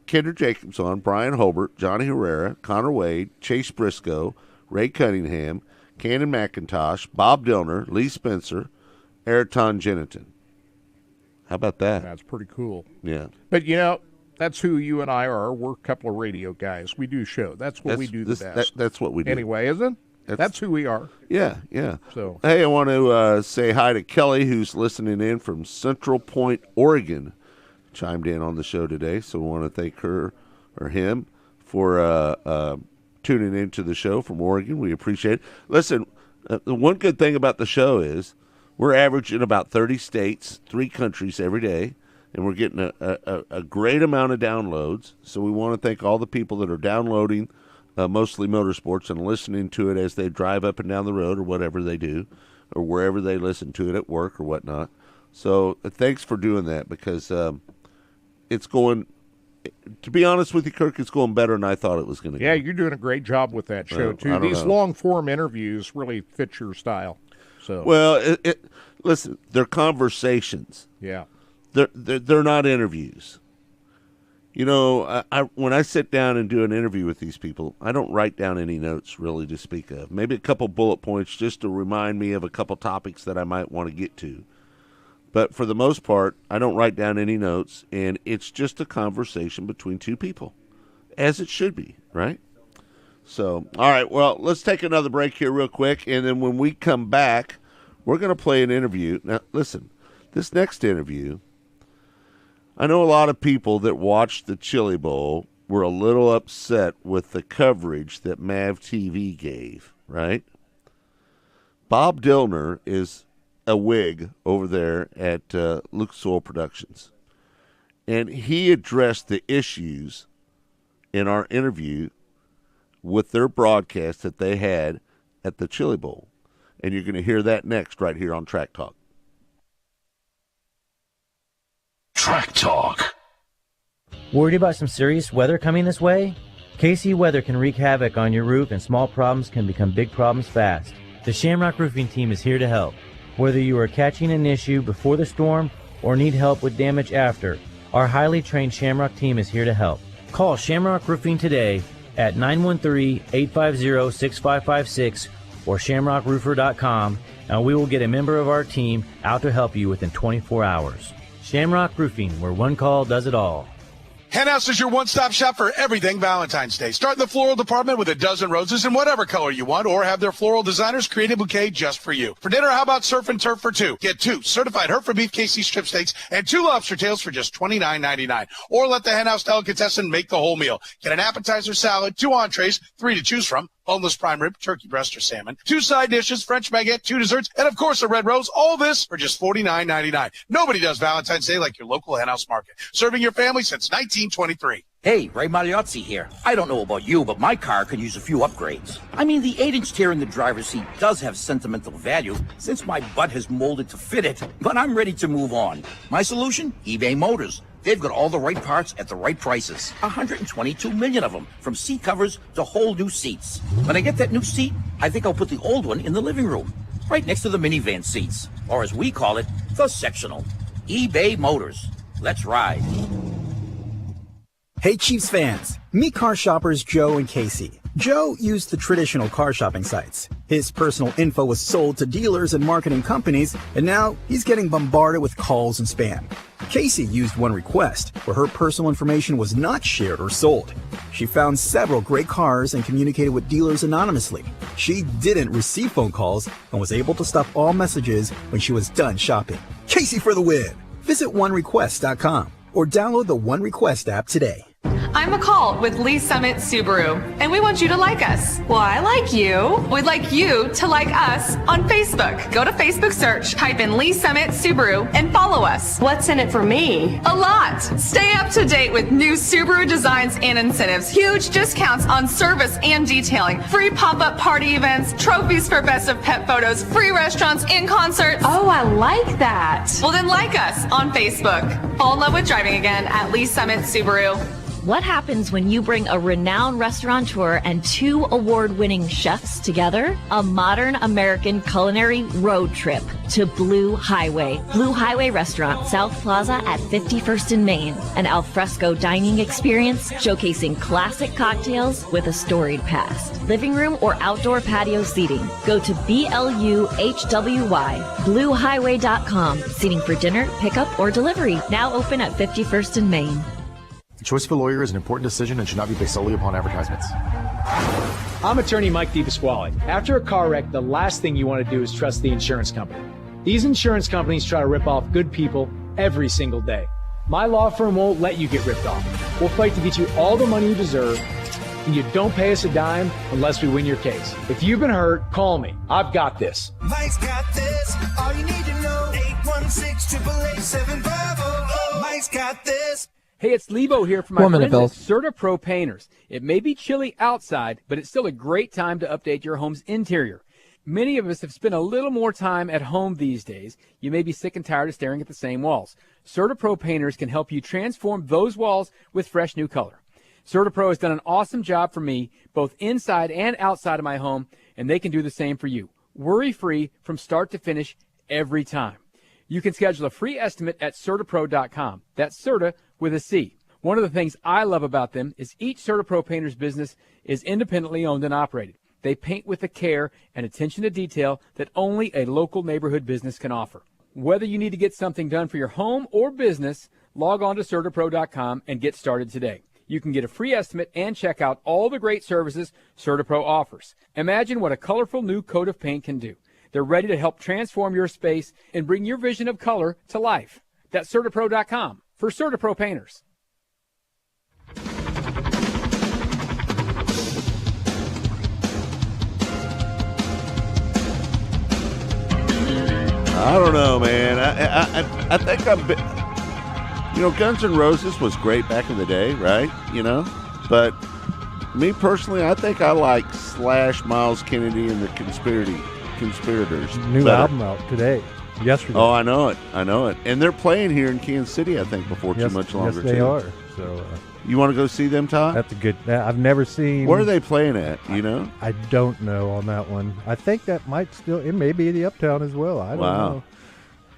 Kendra Jacobs on, Brian Hobart, Johnny Herrera, Connor Wade, Chase Briscoe, Ray Cunningham, Cannon McIntosh, Bob Dillner, Lee Spencer, Ayrton Jennington. How about that? That's pretty cool. Yeah. But, that's who you and I are. We're a couple of radio guys. We do show. That's what we do the best. That's what we do. Anyway, isn't it? That's who we are. Yeah, yeah. So, hey, I want to say hi to Kelly, who's listening in from Central Point, Oregon. Chimed in on the show today, so we want to thank her or him for tuning into the show from Oregon. We appreciate it. Listen, the one good thing about the show is we're averaging about 30 states, 3 countries every day, and we're getting a great amount of downloads. So we want to thank all the people that are downloading Mostly Motorsports and listening to it as they drive up and down the road or whatever they do, or wherever they listen to it at work or whatnot. So thanks for doing that, because it's going, to be honest with you, Kirk, it's going better than I thought it was going to go. Yeah, you're doing a great job with that show, too. These long-form interviews really fit your style. So well, listen, they're conversations. Yeah. They're not interviews. You know, when I sit down and do an interview with these people, I don't write down any notes really to speak of. Maybe a couple bullet points just to remind me of a couple topics that I might want to get to. But for the most part, I don't write down any notes, and it's just a conversation between two people, as it should be, right? So, all right, well, let's take another break here real quick, and then when we come back, we're going to play an interview. Now, listen, this next interview, I know a lot of people that watched the Chili Bowl were a little upset with the coverage that MAV TV gave, right? Bob Dillner is a wig over there at Lucas Oil Productions, and he addressed the issues in our interview with their broadcast that they had at the Chili Bowl, and you're going to hear that next right here on Track Talk. Track Talk. Worried about some serious weather coming this way? KC Weather can wreak havoc on your roof, and small problems can become big problems fast. The Shamrock Roofing team is here to help. Whether you are catching an issue before the storm or need help with damage after, our highly trained Shamrock team is here to help. Call Shamrock Roofing today at 913-850-6556 or shamrockroofer.com, and we will get a member of our team out to help you within 24 hours. Shamrock Roofing, where one call does it all. Hen House is your one-stop shop for everything Valentine's Day. Start in the floral department with a dozen roses in whatever color you want, or have their floral designers create a bouquet just for you. For dinner, how about surf and turf for two? Get 2 certified Hereford beef KC strip steaks and 2 lobster tails for just $29.99. Or let the Hen House delicatessen make the whole meal. Get an appetizer salad, 2 entrees, 3 to choose from, boneless prime rib, turkey breast, or salmon, 2 side dishes, French baguette, 2 desserts, and of course a red rose. All this for just $49.99. Nobody does Valentine's Day like your local Hen House Market. Serving your family since 1923. Hey, Ray Magliozzi here. I don't know about you, but my car could use a few upgrades. I mean, the 8-inch tear in the driver's seat does have sentimental value since my butt has molded to fit it, but I'm ready to move on. My solution? eBay Motors. They've got all the right parts at the right prices. 122 million of them, from seat covers to whole new seats. When I get that new seat, I think I'll put the old one in the living room, right next to the minivan seats, or as we call it, the sectional. eBay Motors. Let's ride. Hey Chiefs fans, meet car shoppers Joe and Casey. Joe used the traditional car shopping sites. His personal info was sold to dealers and marketing companies, and now he's getting bombarded with calls and spam. Casey used OneRequest, where her personal information was not shared or sold. She found several great cars and communicated with dealers anonymously. She didn't receive phone calls and was able to stop all messages when she was done shopping. Casey for the win! Visit OneRequest.com or download the OneRequest app today. I'm McCall with Lee Summit Subaru, and we want you to like us. Well, I like you. We'd like you to like us on Facebook. Go to Facebook search, type in Lee Summit Subaru, and follow us. What's in it for me? A lot. Stay up to date with new Subaru designs and incentives, huge discounts on service and detailing, free pop-up party events, trophies for best of pet photos, free restaurants and concerts. Oh, I like that. Well, then like us on Facebook. Fall in love with driving again at Lee Summit Subaru. What happens when you bring a renowned restaurateur and 2 award-winning chefs together? A modern American culinary road trip to Blue Highway. Blue Highway Restaurant, South Plaza at 51st and Main. An alfresco dining experience showcasing classic cocktails with a storied past. Living room or outdoor patio seating. Go to BLUHWY, BlueHighway.com. Seating for dinner, pickup, or delivery. Now open at 51st and Main. The choice of a lawyer is an important decision and should not be based solely upon advertisements. I'm attorney Mike DePasquale. After a car wreck, the last thing you want to do is trust the insurance company. These insurance companies try to rip off good people every single day. My law firm won't let you get ripped off. We'll fight to get you all the money you deserve, and you don't pay us a dime unless we win your case. If you've been hurt, call me. I've got this. Mike's got this. All you need to know, 816-888-7500. Mike's got this. Hey, it's Lebo here from my friends at CertaPro Painters. It may be chilly outside, but it's still a great time to update your home's interior. Many of us have spent a little more time at home these days. You may be sick and tired of staring at the same walls. CertaPro painters can help you transform those walls with fresh new color. CertaPro has done an awesome job for me, both inside and outside of my home, and they can do the same for you. Worry-free from start to finish every time. You can schedule a free estimate at CertaPro.com. That's Certa with a C. One of the things I love about them is each CertaPro painter's business is independently owned and operated. They paint with the care and attention to detail that only a local neighborhood business can offer. Whether you need to get something done for your home or business, log on to CertaPro.com and get started today. You can get a free estimate and check out all the great services CertaPro offers. Imagine what a colorful new coat of paint can do. They're ready to help transform your space and bring your vision of color to life. That's CertaPro.com for CertaPro painters. I don't know, man. I think Guns N' Roses was great back in the day, right? But me personally, I think I like Slash, Miles Kennedy, and the Conspirators. New album out yesterday. Oh, I know it. And they're playing here in Kansas City, I think, before too much longer. Yes, they are. So you want to go see them, Todd? That's a good. I've never seen. Where are they playing at? I don't know on that one. I think that it may be the Uptown as well. I don't know.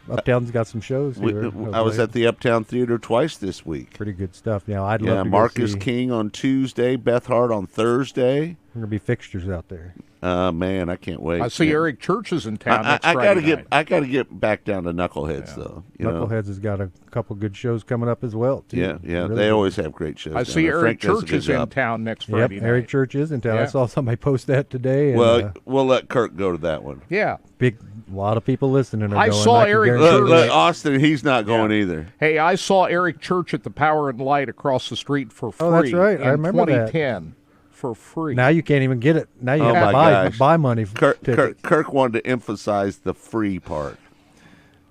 Uptown's got some shows here. I was at the Uptown Theater twice this week. Pretty good stuff. I'd love to Marcus go see. King on Tuesday, Beth Hart on Thursday. There going to be fixtures out there. Man, I can't wait. I see Eric Church is in town next Friday night. I got to get back down to Knuckleheads though. Knuckleheads has got a couple good shows coming up as well too. Yeah, really they always have great shows. I see Eric Church is in town next Friday night. Eric Church is in town. I saw somebody post that today. And, well, we'll let Kirk go to that one. Yeah, a lot of people listening are I going. saw Eric Church. Austin, he's not going either. Hey, I saw Eric Church at the Power and Light across the street for free. Oh, that's right. I remember 2010 for free. Now you can't even get it. Now you have to buy money. Kirk wanted to emphasize the free part.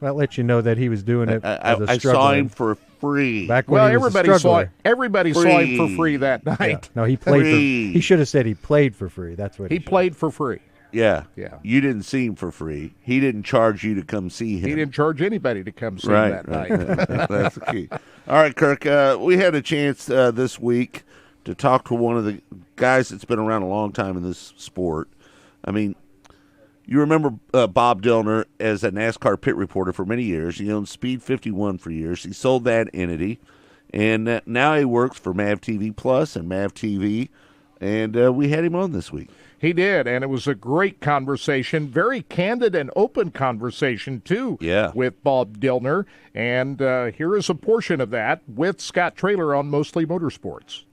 That lets you know that he was doing it as a struggler. I saw him for free. Back when he was a struggler. Everybody saw him for free that night. Yeah. No, he played. He should have said he played for free. That's what he played for free. Yeah. Yeah. You didn't see him for free. He didn't charge you to come see him. He didn't charge anybody to come see him that night. That's the key. All right, Kirk. We had a chance this week to talk to one of the guys that's been around a long time in this sport. I mean, you remember Bob Dillner as a NASCAR pit reporter for many years. He owned Speed 51 for years. He sold that entity, and now he works for MAV TV Plus and MAV TV, and we had him on this week. He did, and it was a great conversation, very candid and open conversation, too, with Bob Dillner. And here is a portion of that with Scott Traylor on Mostly Motorsports.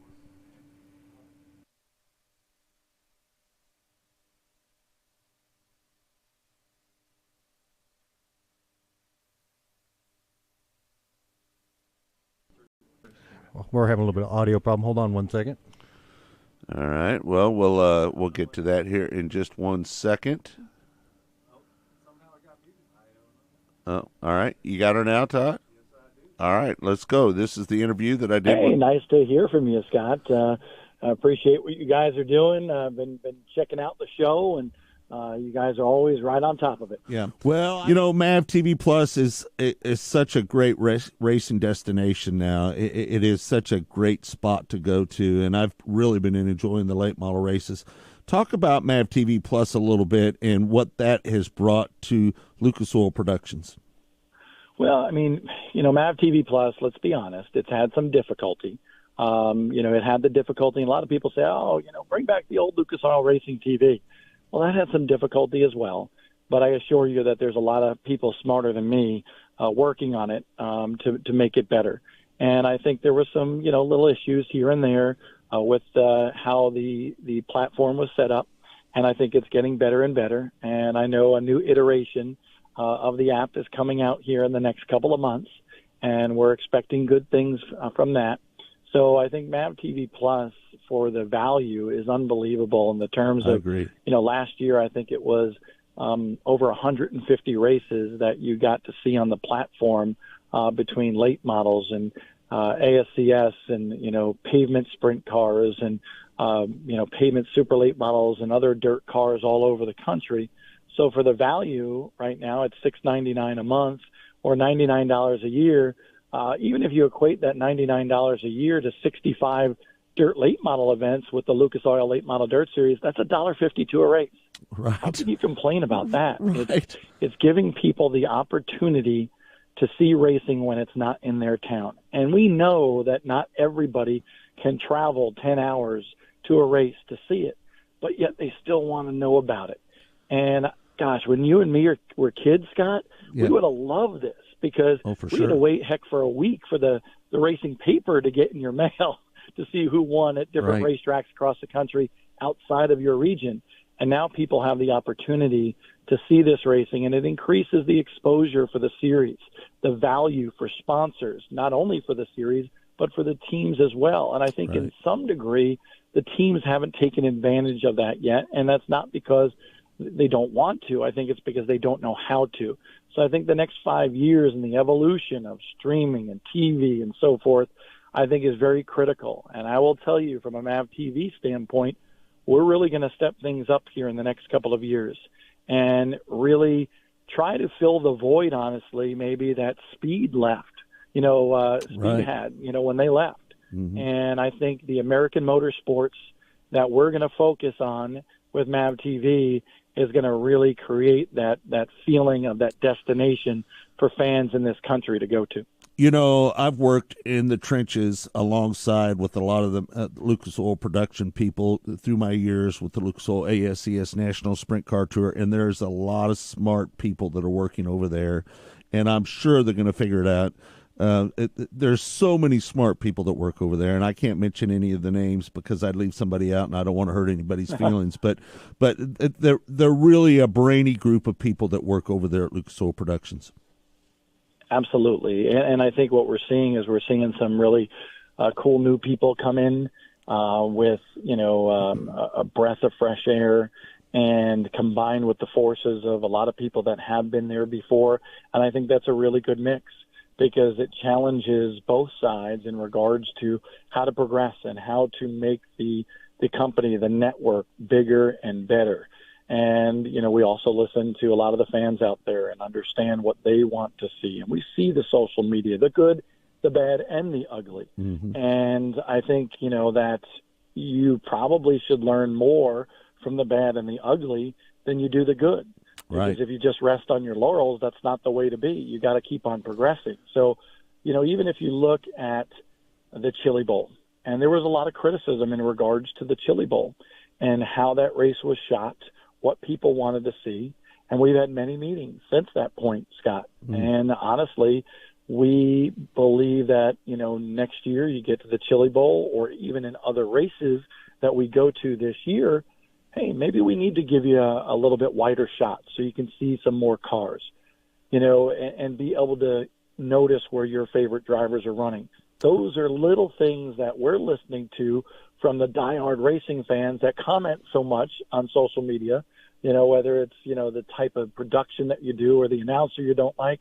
We're having a little bit of audio problem. Hold on one second. All right. Well, we'll get to that here in just 1 second. Oh, all right. You got her now, Todd? All right. Let's go. This is the interview that I did. Hey, nice to hear from you, Scott. I appreciate what you guys are doing. I've been checking out the show, and you guys are always right on top of it. Yeah. Well, MAV TV Plus is such a great racing destination now. It is such a great spot to go to, and I've really been enjoying the late model races. Talk about MAV TV Plus a little bit and what that has brought to Lucas Oil Productions. Well, I mean, MAV TV Plus, let's be honest, it's had some difficulty. It had the difficulty, and a lot of people say, bring back the old Lucas Oil Racing TV. Well, that had some difficulty as well, but I assure you that there's a lot of people smarter than me working on it to make it better. And I think there were some, little issues here and there with how the platform was set up, and I think it's getting better and better. And I know a new iteration of the app is coming out here in the next couple of months, and we're expecting good things from that. So I think MAV TV Plus for the value is unbelievable in the terms of, last year I think it was over 150 races that you got to see on the platform between late models and ASCS and, pavement sprint cars and pavement super late models and other dirt cars all over the country. So for the value right now, it's $6.99 a month or $99 a year. Even if you equate that $99 a year to 65 dirt late model events with the Lucas Oil Late Model Dirt Series, that's $1.52 a race. Right. How can you complain about that? Right. It's giving people the opportunity to see racing when it's not in their town. And we know that not everybody can travel 10 hours to a race to see it, but yet they still want to know about it. And gosh, when you and me were kids, Scott, we would have loved this because we had to wait for a week for the racing paper to get in your mail to see who won at different racetracks across the country outside of your region. And now people have the opportunity to see this racing, and it increases the exposure for the series, the value for sponsors, not only for the series, but for the teams as well. And I think in some degree, the teams haven't taken advantage of that yet, and that's not because they don't want to. I think it's because they don't know how to. So I think the next 5 years and the evolution of streaming and TV and so forth, I think is very critical. And I will tell you from a MAV TV standpoint, we're really going to step things up here in the next couple of years and really try to fill the void, honestly, maybe that Speed left, Speed had, when they left. Mm-hmm. And I think the American motorsports that we're going to focus on with MAV TV is going to really create that feeling of that destination for fans in this country to go to. I've worked in the trenches alongside with a lot of the Lucas Oil production people through my years with the Lucas Oil ASCS National Sprint Car Tour, and there's a lot of smart people that are working over there, and I'm sure they're going to figure it out. There's so many smart people that work over there, and I can't mention any of the names because I'd leave somebody out, and I don't want to hurt anybody's feelings. But they're really a brainy group of people that work over there at Lucas Oil Productions. Absolutely, and I think what we're seeing is we're seeing some really cool new people come in with a breath of fresh air, and combined with the forces of a lot of people that have been there before, and I think that's a really good mix because it challenges both sides in regards to how to progress and how to make the company, the network, bigger and better. And, we also listen to a lot of the fans out there and understand what they want to see. And we see the social media, the good, the bad, and the ugly. Mm-hmm. And I think, that you probably should learn more from the bad and the ugly than you do the good. Right. Because if you just rest on your laurels, that's not the way to be. You got to keep on progressing. So, even if you look at the Chili Bowl, and there was a lot of criticism in regards to the Chili Bowl and how that race was shot, what people wanted to see, and we've had many meetings since that point, Scott. Mm-hmm. And honestly, we believe that, next year you get to the Chili Bowl or even in other races that we go to this year, hey, maybe we need to give you a little bit wider shot so you can see some more cars, and be able to notice where your favorite drivers are running. Those are little things that we're listening to from the diehard racing fans that comment so much on social media, whether it's, the type of production that you do or the announcer you don't like,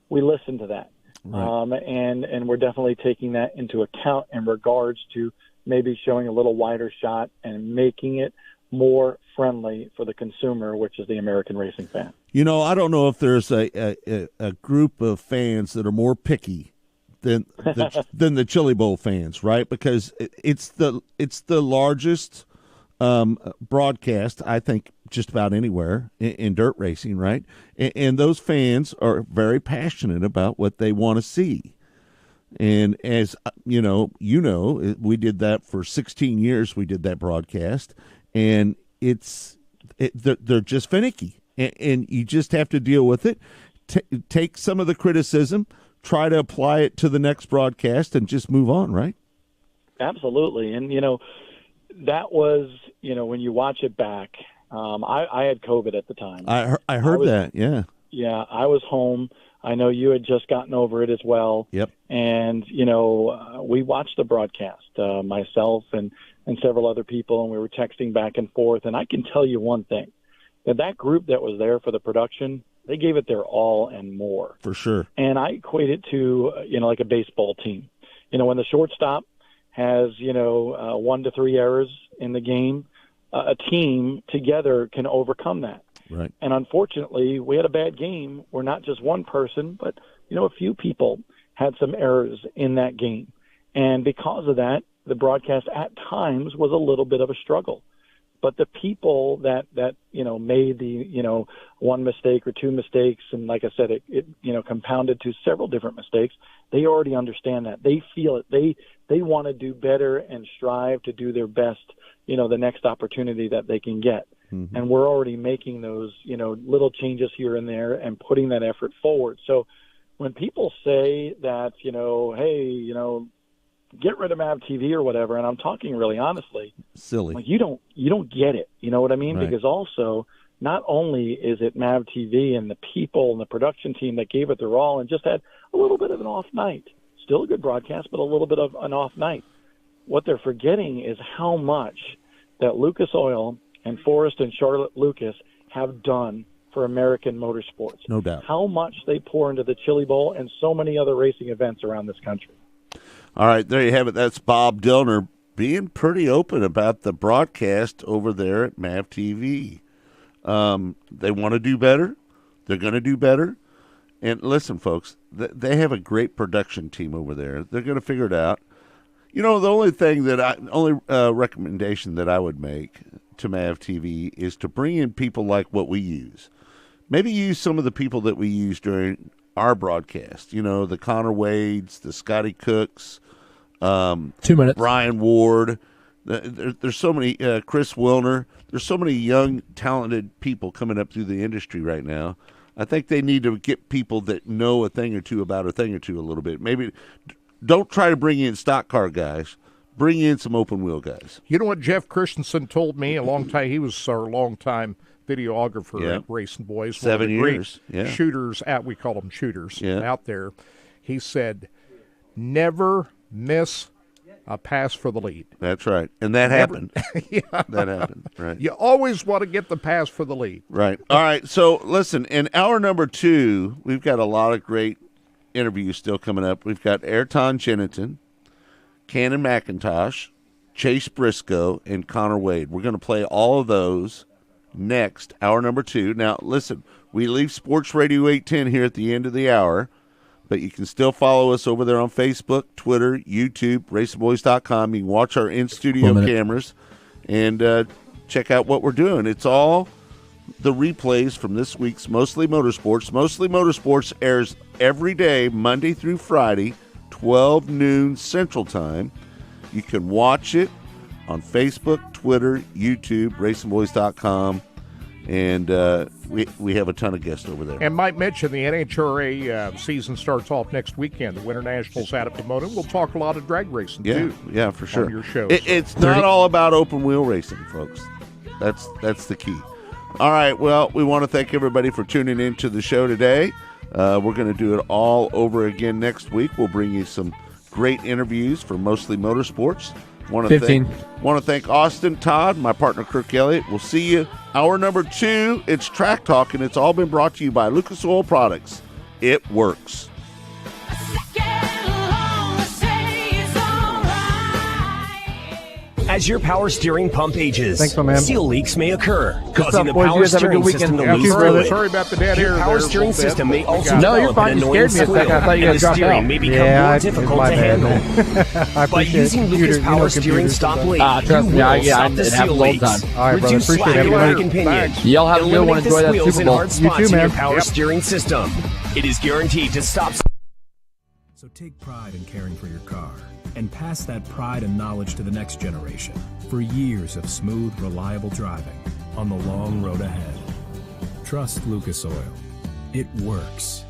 we listen to that. Right. And we're definitely taking that into account in regards to maybe showing a little wider shot and making it more friendly for the consumer, which is the American racing fan. I don't know if there's a group of fans that are more picky than the Chili Bowl fans, right? Because it's the largest broadcast, I think, just about anywhere in dirt racing, right? And those fans are very passionate about what they want to see. And as we did that for 16 years. We did that broadcast, and they're just finicky, and you just have to deal with it. Take some of the criticism, try to apply it to the next broadcast, and just move on, right? Absolutely. And, that was, when you watch it back, I had COVID at the time. I heard that, yeah. Yeah, I was home. I know you had just gotten over it as well. Yep. And, we watched the broadcast, myself and several other people, and we were texting back and forth. And I can tell you one thing, that group that was there for the production, they gave it their all and more. For sure. And I equate it to, like a baseball team. When the shortstop has, 1 to 3 errors, in the game, a team together can overcome that. Right. And unfortunately, we had a bad game where not just one person, but a few people had some errors in that game. And because of that, the broadcast at times was a little bit of a struggle. But the people that made the one mistake or two mistakes, and like I said, it compounded to several different mistakes, they already understand that. They feel it. They want to do better and strive to do their best, the next opportunity that they can get. Mm-hmm. And we're already making those, little changes here and there and putting that effort forward. So when people say that, hey, get rid of MAV TV or whatever, and I'm talking really honestly, silly. Like you don't get it. You know what I mean? Right. Because also, not only is it MAV TV and the people and the production team that gave it their all and just had a little bit of an off night, still a good broadcast, but a little bit of an off night. What they're forgetting is how much that Lucas Oil and Forrest and Charlotte Lucas have done for American motorsports. No doubt. How much they pour into the Chili Bowl and so many other racing events around this country. All right, there you have it. That's Bob Dillner being pretty open about the broadcast over there at MAV TV. They want to do better. They're going to do better. And listen, folks, they have a great production team over there. They're going to figure it out. The only recommendation that I would make to MAV TV is to bring in people like what we use. Maybe use some of the people that we use during our broadcast. The Connor Wades, the Scotty Cooks, 2 minutes. Brian Ward. There's so many, Chris Wilner. There's so many young, talented people coming up through the industry right now. I think they need to get people that know a thing or two about a thing or two a little bit. Maybe don't try to bring in stock car guys. Bring in some open wheel guys. You know what Jeff Christensen told me a long time? He was our longtime videographer at Racing Boys. 7 years. Yeah. Shooters, we call them shooters out there. He said, never miss a pass for the lead. That's right. And that happened. That happened. Right. You always want to get the pass for the lead. Right. All right. So, listen, in hour number 2, we've got a lot of great interviews still coming up. We've got Ayrton Jennington, Cannon McIntosh, Chase Briscoe, and Connor Wade. We're going to play all of those next, hour number 2. Now, listen, we leave Sports Radio 810 here at the end of the hour, but you can still follow us over there on Facebook, Twitter, YouTube, racingboys.com. You can watch our in-studio cameras and check out what we're doing. It's all the replays from this week's Mostly Motorsports. Mostly Motorsports airs every day, Monday through Friday, 12 noon Central Time. You can watch it on Facebook, Twitter, YouTube, racingboys.com, and we have a ton of guests over there. And might mention the NHRA season starts off next weekend. The Winter Nationals out at Pomona. We'll talk a lot of drag racing, too. Yeah, for sure. On your show. It's not all about open wheel racing, folks. That's the key. All right, well, we want to thank everybody for tuning in to the show today. We're going to do it all over again next week. We'll bring you some great interviews for Mostly Motorsports. Want to thank Austin Todd, my partner Kirk Elliott. We'll see you hour number 2. It's Track Talk, and it's all been brought to you by Lucas Oil Products. It works. As your power steering pump ages, Thanks, my man. seal leaks may occur, causing the boys? You power guys have a good steering system to weekend. lose fluid. Sorry about the dead air. Your power there. steering system may also No, you're develop fine. an You annoying scared me a second. I thought you squeal, guys and the dropped steering out. may become Yeah, more it's difficult my to bad, handle. I By using Lucas Power Steering Stop Leak, Trust you me, will stop the it seal happens all the leaks, time. All right, brother, reduce appreciate slack it. in Have a rack good and pinion, night. Y'all have a good one. eliminate the Enjoy that squeals Super and Bowl. hard You spots too, in your man. power Yep. steering system. It is guaranteed to stop. So take pride in caring for your car and pass that pride and knowledge to the next generation for years of smooth, reliable driving on the long road ahead. Trust Lucas Oil. It works.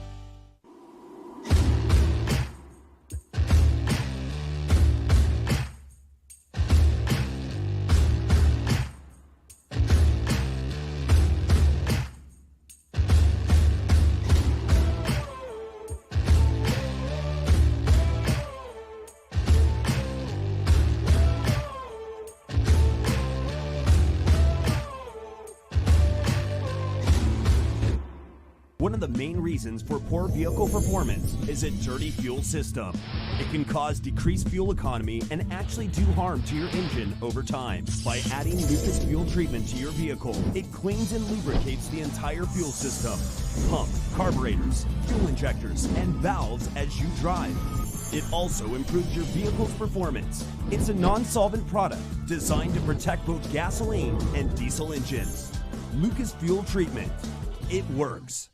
one of the main reasons for poor vehicle performance is a dirty fuel system. It can cause decreased fuel economy and actually do harm to your engine over time. By adding Lucas Fuel Treatment to your vehicle, it cleans and lubricates the entire fuel system, pump, carburetors, fuel injectors, and valves as you drive. It also improves your vehicle's performance. It's a non-solvent product designed to protect both gasoline and diesel engines. Lucas Fuel Treatment. It works.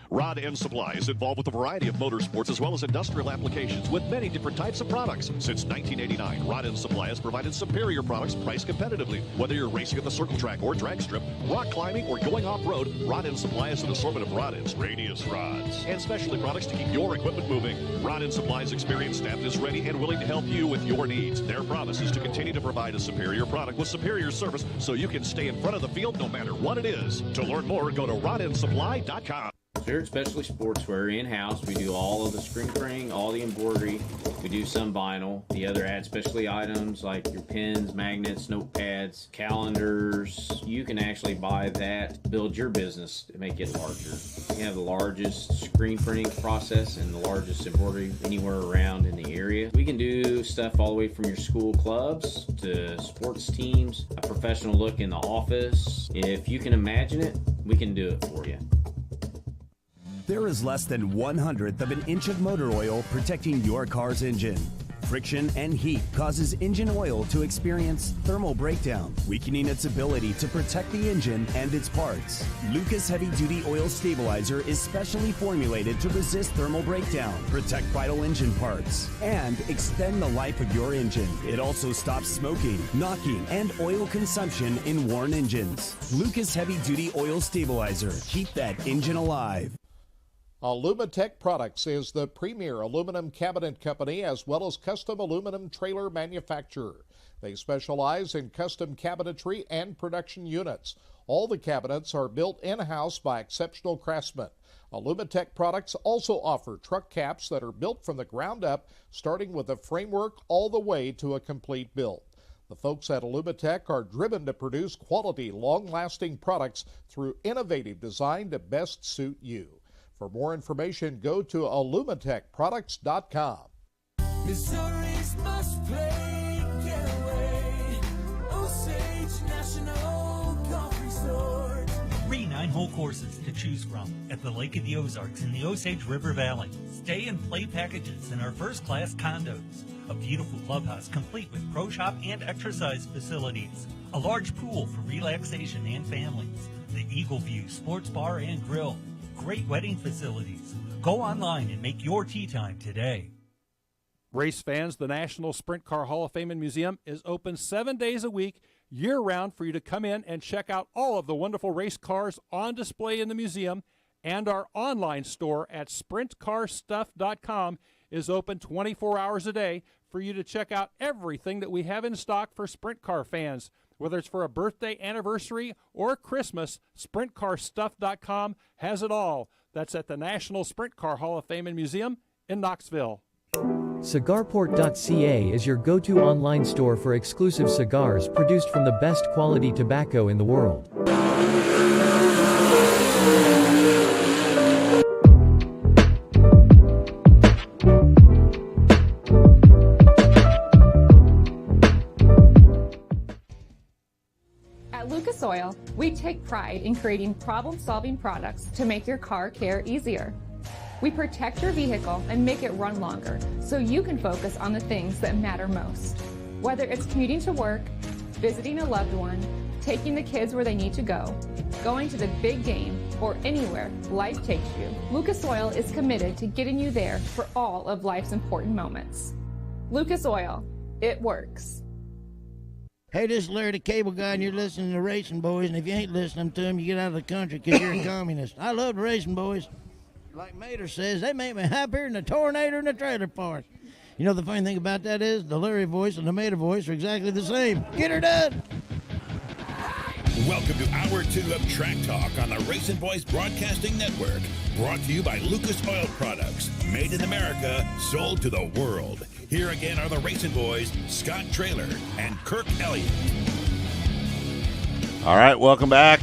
Rod End Supply is involved with a variety of motorsports as well as industrial applications with many different types of products. Since 1989, Rod End Supply has provided superior products priced competitively. Whether you're racing at the circle track or drag strip, rock climbing, or going off-road, Rod End Supply has an assortment of rod ends, radius rods, and specialty products to keep your equipment moving. Rod End Supply's experienced staff is ready and willing to help you with your needs. Their promise is to continue to provide a superior product with superior service so you can stay in front of the field no matter what it is. To learn more, go to rodendsupply.com. Spirit Specialty Sportswear in-house. We do all of the screen printing, all the embroidery. We do some vinyl. The other add specialty items like your pens, magnets, notepads, calendars. You can actually buy that, build your business to make it larger. We have the largest screen printing process and the largest embroidery anywhere around in the area. We can do stuff all the way from your school clubs to sports teams, a professional look in the office. If you can imagine it, we can do it for you. There is less than 1/100th of an inch of motor oil protecting your car's engine. Friction and heat causes engine oil to experience thermal breakdown, weakening its ability to protect the engine and its parts. Lucas Heavy Duty Oil Stabilizer is specially formulated to resist thermal breakdown, protect vital engine parts, and extend the life of your engine. It also stops smoking, knocking, and oil consumption in worn engines. Lucas Heavy Duty Oil Stabilizer. Keep that engine alive. Alumatech Products is the premier aluminum cabinet company as well as custom aluminum trailer manufacturer. They specialize in custom cabinetry and production units. All the cabinets are built in-house by exceptional craftsmen. Alumatech Products also offer truck caps that are built from the ground up, starting with a framework all the way to a complete build. The folks at Alumatech are driven to produce quality, long-lasting products through innovative design to best suit you. For more information, go to alumatechproducts.com. Missouri's must play getaway. Osage National Golf Resort. 3 9-hole courses to choose from at the Lake of the Ozarks in the Osage River Valley. Stay and play packages in our first-class condos. A beautiful clubhouse complete with pro shop and exercise facilities. A large pool for relaxation and families. The Eagle View Sports Bar and Grill. Great wedding facilities. Go online and make your tee time today. Race fans, the National Sprint Car Hall of Fame and Museum is open 7 days a week, year-round, for you to come in and check out all of the wonderful race cars on display in the museum, and our online store at sprintcarstuff.com is open 24 hours a day for you to check out everything that we have in stock for sprint car fans. Whether it's for a birthday, anniversary, or Christmas, SprintCarStuff.com has it all. That's at the National Sprint Car Hall of Fame and Museum in Knoxville. Cigarport.ca is your go-to online store for exclusive cigars produced from the best quality tobacco in the world. At Lucas Oil, we take pride in creating problem-solving products to make your car care easier. We protect your vehicle and make it run longer so you can focus on the things that matter most. Whether it's commuting to work, visiting a loved one, taking the kids where they need to go, going to the big game, or anywhere life takes you, Lucas Oil is committed to getting you there for all of life's important moments. Lucas Oil, it works. Hey, this is Larry the Cable Guy, and you're listening to Racing Boys, and if you ain't listening to them, you get out of the country because you're a communist. I love the Racing Boys. Like Mater says, they make me happier than a tornado in a trailer park. You know, the funny thing about that is the Larry voice and the Mater voice are exactly the same. Get her done! Welcome to Hour 2 of Track Talk on the Racing Boys Broadcasting Network. Brought to you by Lucas Oil Products. Made in America, sold to the world. Here again are the Racing Boys, Scott Traylor and Kirk Elliott. All right, welcome back.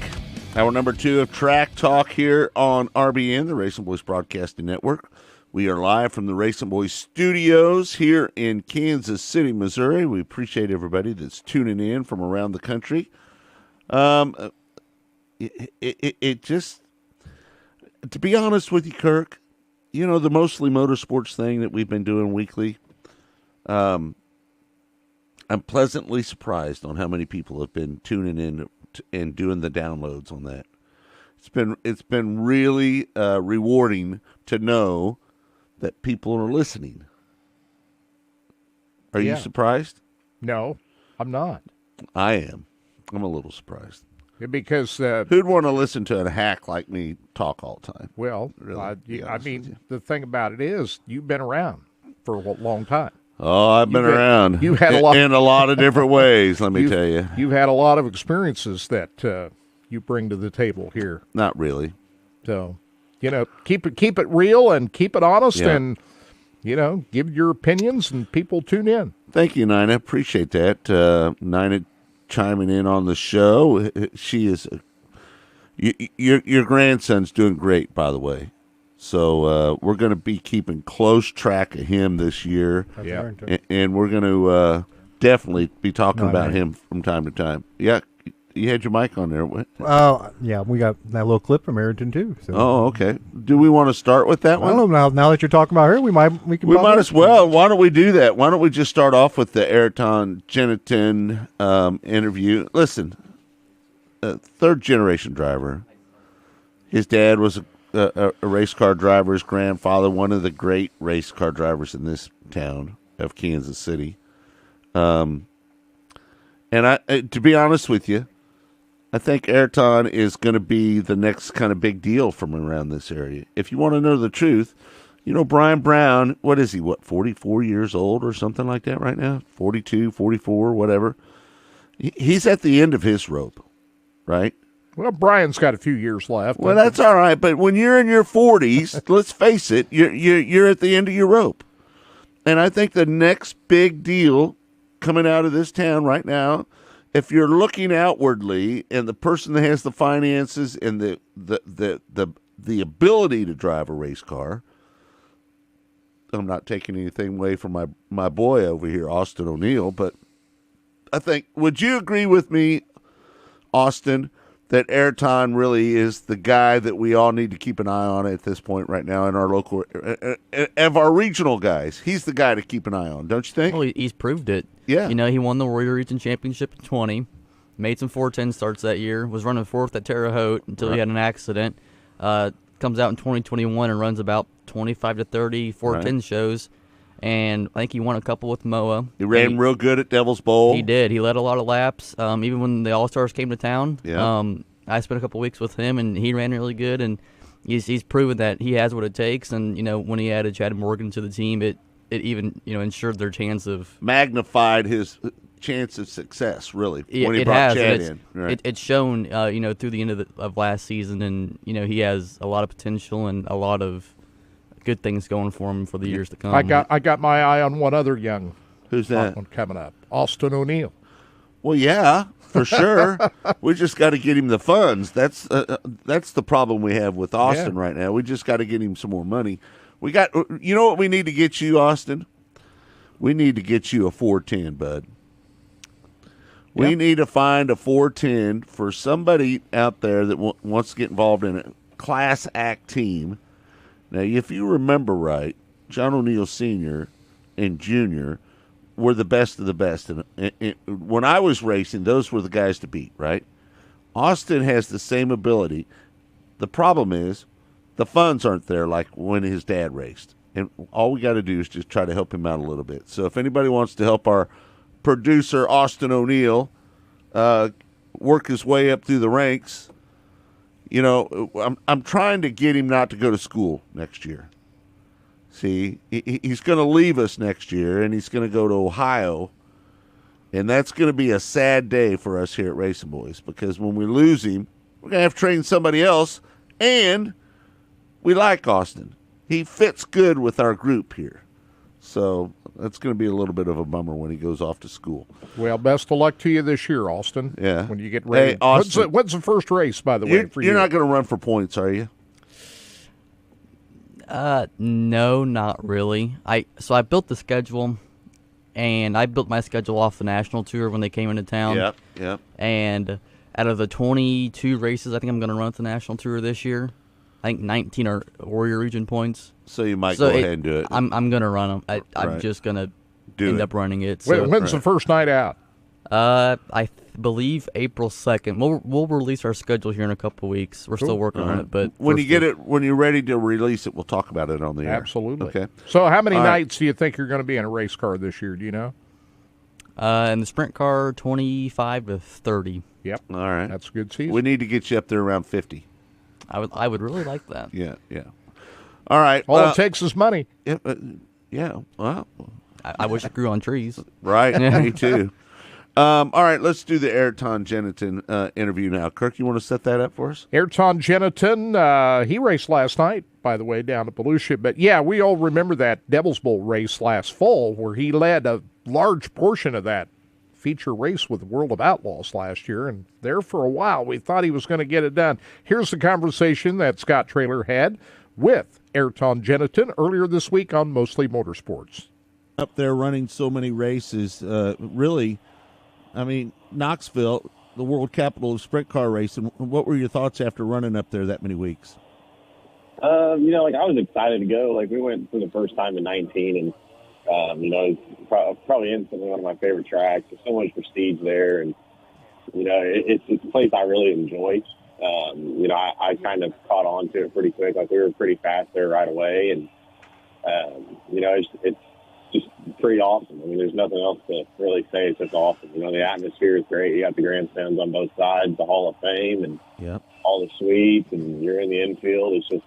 Hour number 2 of Track Talk here on RBN, the Racing Boys Broadcasting Network. We are live from the Racing Boys studios here in Kansas City, Missouri. We appreciate everybody that's tuning in from around the country. It just, to be honest with you, Kirk, you know, the Mostly Motorsports thing that we've been doing weekly, I'm pleasantly surprised on how many people have been tuning in and doing the downloads on that. It's been really rewarding to know that people are listening. Are you surprised? No, I'm not. I am. I'm a little surprised. Because who'd want to listen to a hack like me talk all the time? Well, really, I mean, the thing about it is, you've been around for a long time. Oh, I've been around. You've had a lot in a lot of different ways. Let me tell you, you've had a lot of experiences that you bring to the table here. Not really. So, you know, keep it real and keep it honest, and you know, give your opinions, and people tune in. Thank you, Nina. Appreciate that. Nina chiming in on the show. She is your grandson's doing great, by the way. So we're going to be keeping close track of him this year. Yeah. And we're going to definitely be talking about him from time to time. Yeah, you had your mic on there. What? Yeah, we got that little clip from Arrington too. So. Oh, okay. Do we want to start with that one? I don't know. Now that you're talking about her, we might as well. Why don't we do that? Why don't we just start off with the Ayrton Genitin interview? Listen, third generation driver. His dad was a race car driver. His grandfather, one of the great race car drivers in this town of Kansas City. And to be honest with you, I think Ayrton is going to be the next kind of big deal from around this area. If you want to know the truth, you know, Brian Brown, what is he, 44 years old or something like that right now? 42, 44, whatever. He's at the end of his rope, right? Well, Brian's got a few years left. Well, that's all right, but when you're in your 40s, let's face it, you're at the end of your rope. And I think the next big deal coming out of this town right now, if you're looking outwardly, and the person that has the finances and the ability to drive a race car, I'm not taking anything away from my boy over here, Austin O'Neill, but I think, would you agree with me, Austin, that Ayrton really is the guy that we all need to keep an eye on at this point right now in our local, of our regional guys? He's the guy to keep an eye on, don't you think? Well, he's proved it. Yeah. You know, he won the Royal Region Championship in 20, made some 410 starts that year, was running fourth at Terre Haute until he had an accident. Comes out in 2021 and runs about 25 to 30 410 shows. And I think he won a couple with MOA. He ran real good at Devil's Bowl. He did. He led a lot of laps. Even when the All-Stars came to town, I spent a couple weeks with him, and he ran really good. And he's proven that he has what it takes. And, you know, when he added Chad Morgan to the team, it even, you know, ensured their chance of... magnified his chance of success, really, when he it brought has. Chad in. Right. It's shown, you know, through the end of last season. And, you know, he has a lot of potential and a lot of good things going for him for the years to come. I got my eye on one other young. Who's that? One coming up, Austin O'Neill. Well, yeah, for sure. We just got to get him the funds. That's the problem we have with Austin right now. We just got to get him some more money. We got. You know what we need to get you, Austin? We need to get you a 410, bud. We need to find a 410 for somebody out there that wants to get involved in a class act team. Now, if you remember right, John O'Neill Sr. and Jr. were the best of the best. And when I was racing, those were the guys to beat, right? Austin has the same ability. The problem is the funds aren't there like when his dad raced. And all we got to do is just try to help him out a little bit. So if anybody wants to help our producer, Austin O'Neill, work his way up through the ranks. You know, I'm trying to get him not to go to school next year. See, he's going to leave us next year, and he's going to go to Ohio, and that's going to be a sad day for us here at Racing Boys, because when we lose him, we're going to have to train somebody else, and we like Austin. He fits good with our group here. So that's going to be a little bit of a bummer when he goes off to school. Well, best of luck to you this year, Austin. Yeah. When you get ready. Hey, Austin, when's the first race, by the way, for you? You're not going to run for points, are you? No, not really. So I built the schedule, and I built my schedule off the national tour when they came into town. Yep. And out of the 22 races I think I'm going to run at the national tour this year, I think 19 are Warrior Region points. So you might go ahead and do it. I'm going to run them. I'm just going to end up running it. So. When's the first night out? I believe April 2nd. We'll release our schedule here in a couple of weeks. We're still working on it, but when you're ready to release it, we'll talk about it on the air. Absolutely. Okay. So how many nights do you think you're going to be in a race car this year? Do you know? In the sprint car, 25 to 30. Yep. All right. That's a good season. We need to get you up there around 50. I would really like that. Yeah. All right. All it takes is money. Yeah. Well, I wish it grew on trees. Right. Me too. All right, let's do the Ayrton Geniton interview now. Kirk, you want to set that up for us? Ayrton Geniton, he raced last night, by the way, down at Volusia. But, yeah, we all remember that Devil's Bowl race last fall where he led a large portion of that feature race with the World of Outlaws last year. And there for a while, we thought he was going to get it done. Here's the conversation that Scott Traylor had with Ayrton Geniton earlier this week on Mostly Motorsports. Up there running so many races, really – I mean, Knoxville, the world capital of sprint car racing. What were your thoughts after running up there that many weeks? I was excited to go. Like, we went for the first time in 19, and, it's probably instantly one of my favorite tracks. There's so much prestige there, and, it's a place I really enjoy. I kind of caught on to it pretty quick. Like, we were pretty fast there right away, and, it's just pretty awesome. I mean, there's nothing else to really say. It's just awesome. The atmosphere is great. You got the grandstands on both sides, the Hall of Fame, and all the suites, and you're in the infield. It's just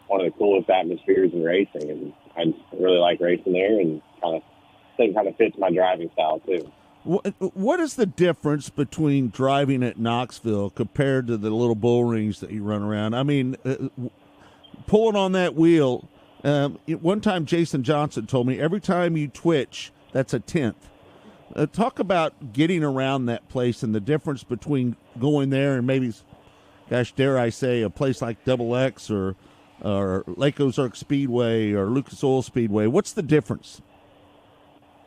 one of the coolest atmospheres in racing, and I just really like racing there, and kind of fits my driving style too. What is the difference between driving at Knoxville compared to the little bull rings that you run around? I mean, pulling on that wheel. One time Jason Johnson told me every time you twitch, that's a tenth. Talk about getting around that place and the difference between going there and maybe, gosh, dare I say, a place like Double X or Lake Ozark Speedway or Lucas Oil Speedway. What's the difference?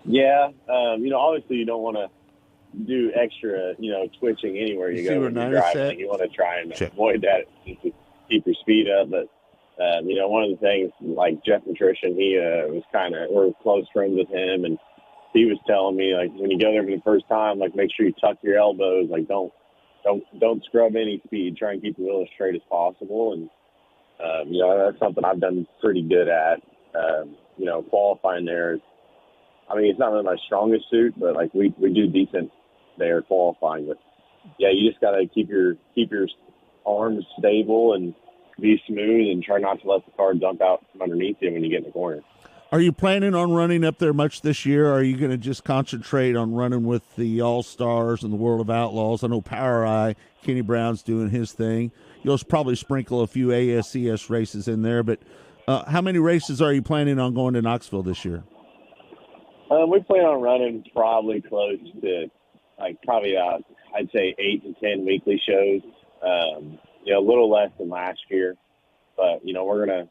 Yeah, obviously you don't want to do extra, twitching anywhere you go when you're driving. You want to try and avoid that just to keep your speed up, but one of the things, like Jeff Nutrition, he we're close friends with him, and he was telling me, like, when you go there for the first time, like, make sure you tuck your elbows, like, don't scrub any speed, try and keep the wheel as straight as possible, and that's something I've done pretty good at. Qualifying there, it's not really my strongest suit, but like we do decent there qualifying, but yeah, you just gotta keep your arms stable and be smooth and try not to let the car dump out from underneath you when you get in the corner. Are you planning on running up there much this year, or are you going to just concentrate on running with the All-Stars and the World of Outlaws? I know Power Eye, Kenny Brown's doing his thing. You'll probably sprinkle a few ASCS races in there, but how many races are you planning on going to Knoxville this year? We plan on running probably close to, I'd say 8 to 10 weekly shows. A little less than last year, but we're gonna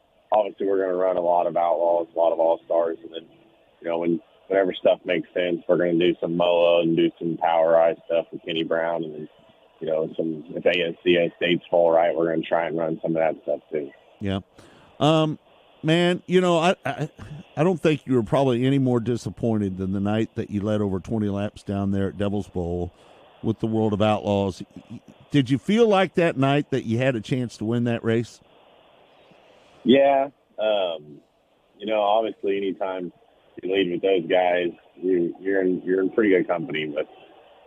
run a lot of Outlaws, a lot of All-Stars, and then whenever stuff makes sense, we're gonna do some MOA and do some Power Eye stuff with Kenny Brown, and then if ASCS dates fall right, we're gonna try and run some of that stuff too. Yeah, man, I don't think you were probably any more disappointed than the night that you led over 20 laps down there at Devil's Bowl with the World of Outlaws. Did you feel like that night that you had a chance to win that race? Yeah. Obviously anytime you lead with those guys, you're in pretty good company, but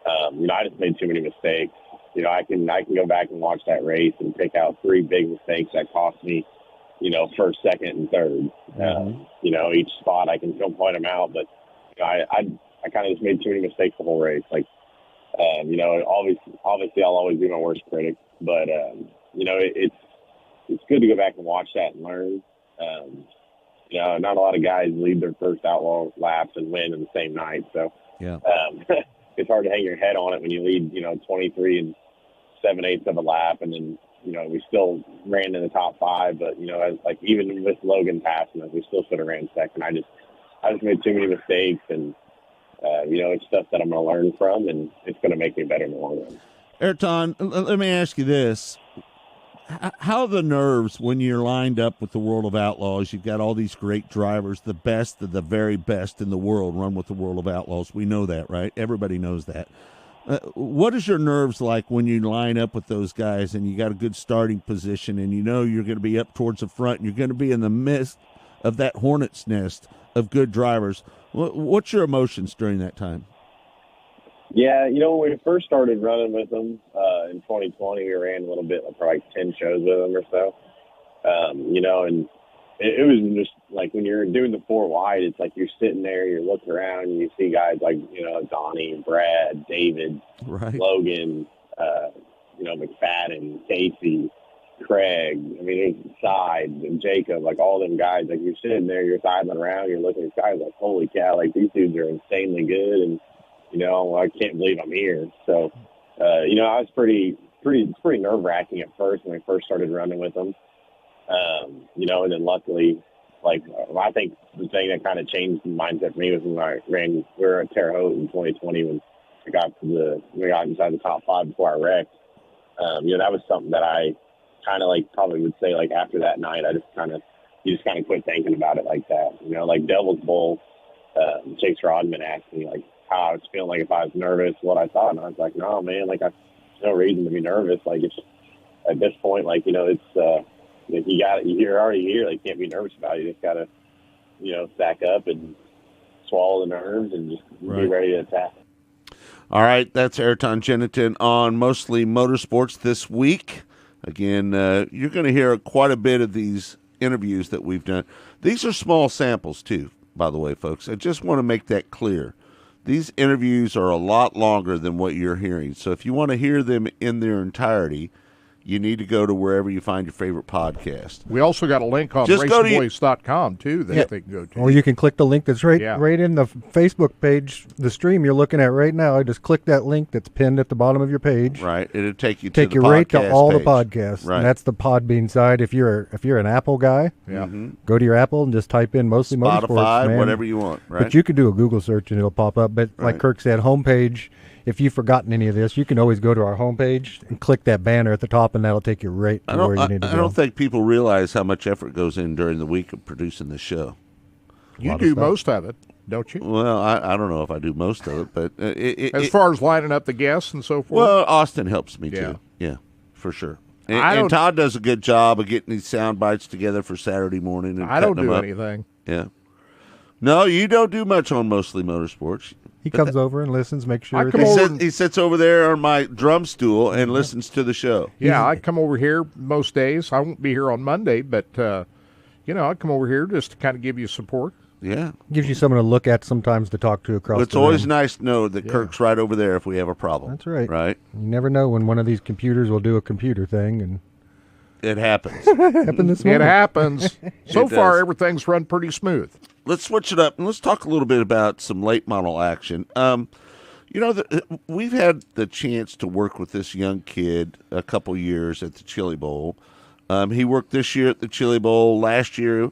I just made too many mistakes. I can go back and watch that race and pick out 3 big mistakes that cost me, first, second, and third. Each spot I can still point them out, but I kind of just made too many mistakes the whole race. Like, obviously I'll always be my worst critic, but it's good to go back and watch that and learn. Not a lot of guys lead their first outlaw laps and win in the same night, so it's hard to hang your head on it when you lead 23 7/8 of a lap, and then we still ran in the top 5, but even with Logan passing us, we still should have ran second. I just made too many mistakes, and it's stuff that I'm going to learn from, and it's going to make me better in the long run. Ayrton, let me ask you this. How are the nerves when you're lined up with the World of Outlaws? You've got all these great drivers, the best of the very best in the world run with the World of Outlaws. We know that, right? Everybody knows that. What is your nerves like when you line up with those guys and you got a good starting position and you're going to be up towards the front and you're going to be in the midst of that hornet's nest of good drivers? What's your emotions during that time? Yeah, when we first started running with them in 2020, we ran a little bit, for like 10 shows with them or so. And it was just like when you're doing the 4 wide, it's like you're sitting there, you're looking around, and you see guys like, Donnie, Brad, David, Logan, McFadden, Casey, Craig, there's Side and Jacob, like all them guys. Like you're sitting there, you're sidling around, you're looking at guys like, holy cow, like these dudes are insanely good, and I can't believe I'm here. So, I was pretty nerve-wracking at first when I first started running with them. And then luckily, I think the thing that kind of changed the mindset for me was when we were at Terre Haute in 2020 when we got inside the top 5 before I wrecked. That was something that I kind of probably would say after that night, you just kind of quit thinking about it like that. Like Devil's Bowl, Chase Rodman asked me how I was feeling, if I was nervous, what I thought, and I was like, no, man, there's no reason to be nervous. It's at this point, it's you're already here. You can't be nervous about it. You just gotta, stack up and swallow the nerves and just be ready to attack. All right, that's Ayrton Genitin on Mostly Motorsports this week. Again, you're going to hear quite a bit of these interviews that we've done. These are small samples, too, by the way, folks. I just want to make that clear. These interviews are a lot longer than what you're hearing. So if you want to hear them in their entirety, you need to go to wherever you find your favorite podcast. We also got a link on racingboys.com, too, that they can go to. Or you can click the link that's right in the Facebook page, the stream you're looking at right now. Just click that link that's pinned at the bottom of your page. Right. It'll take you to the right to all page. the podcasts. Right. And that's the Podbean side. If you're an Apple guy, go to your Apple and just type in Mostly Motorsports. Spotify, man. whatever you want. Right. But you could do a Google search and it'll pop up. But like Kirk said, homepage. If you've forgotten any of this, you can always go to our homepage and click that banner at the top, and that'll take you right to where you need to go. I don't think people realize how much effort goes in during the week of producing the show. You do most of it, don't you? Well, I don't know if I do most of it, but as far as lining up the guests and so forth. Well, Austin helps me too. Yeah, for sure. And Todd does a good job of getting these sound bites together for Saturday morning. And I don't do up. anything. Yeah. No, you don't do much on Mostly Motorsports. He comes over and listens, make sure. He sits over there on my drum stool and listens to the show. Yeah, I come over here most days. I won't be here on Monday, but, I come over here just to kind of give you support. Yeah. Gives you someone to look at sometimes to talk to across It's the always room. Nice to know that Kirk's right over there if we have a problem. That's right. Right? You never know when one of these computers will do a computer thing. And it happens. Happened this morning. It happens. So far, everything's run pretty smooth. Let's switch it up and let's talk a little bit about some late model action. We've had the chance to work with this young kid a couple years at the Chili Bowl. He worked this year at the Chili Bowl. Last year,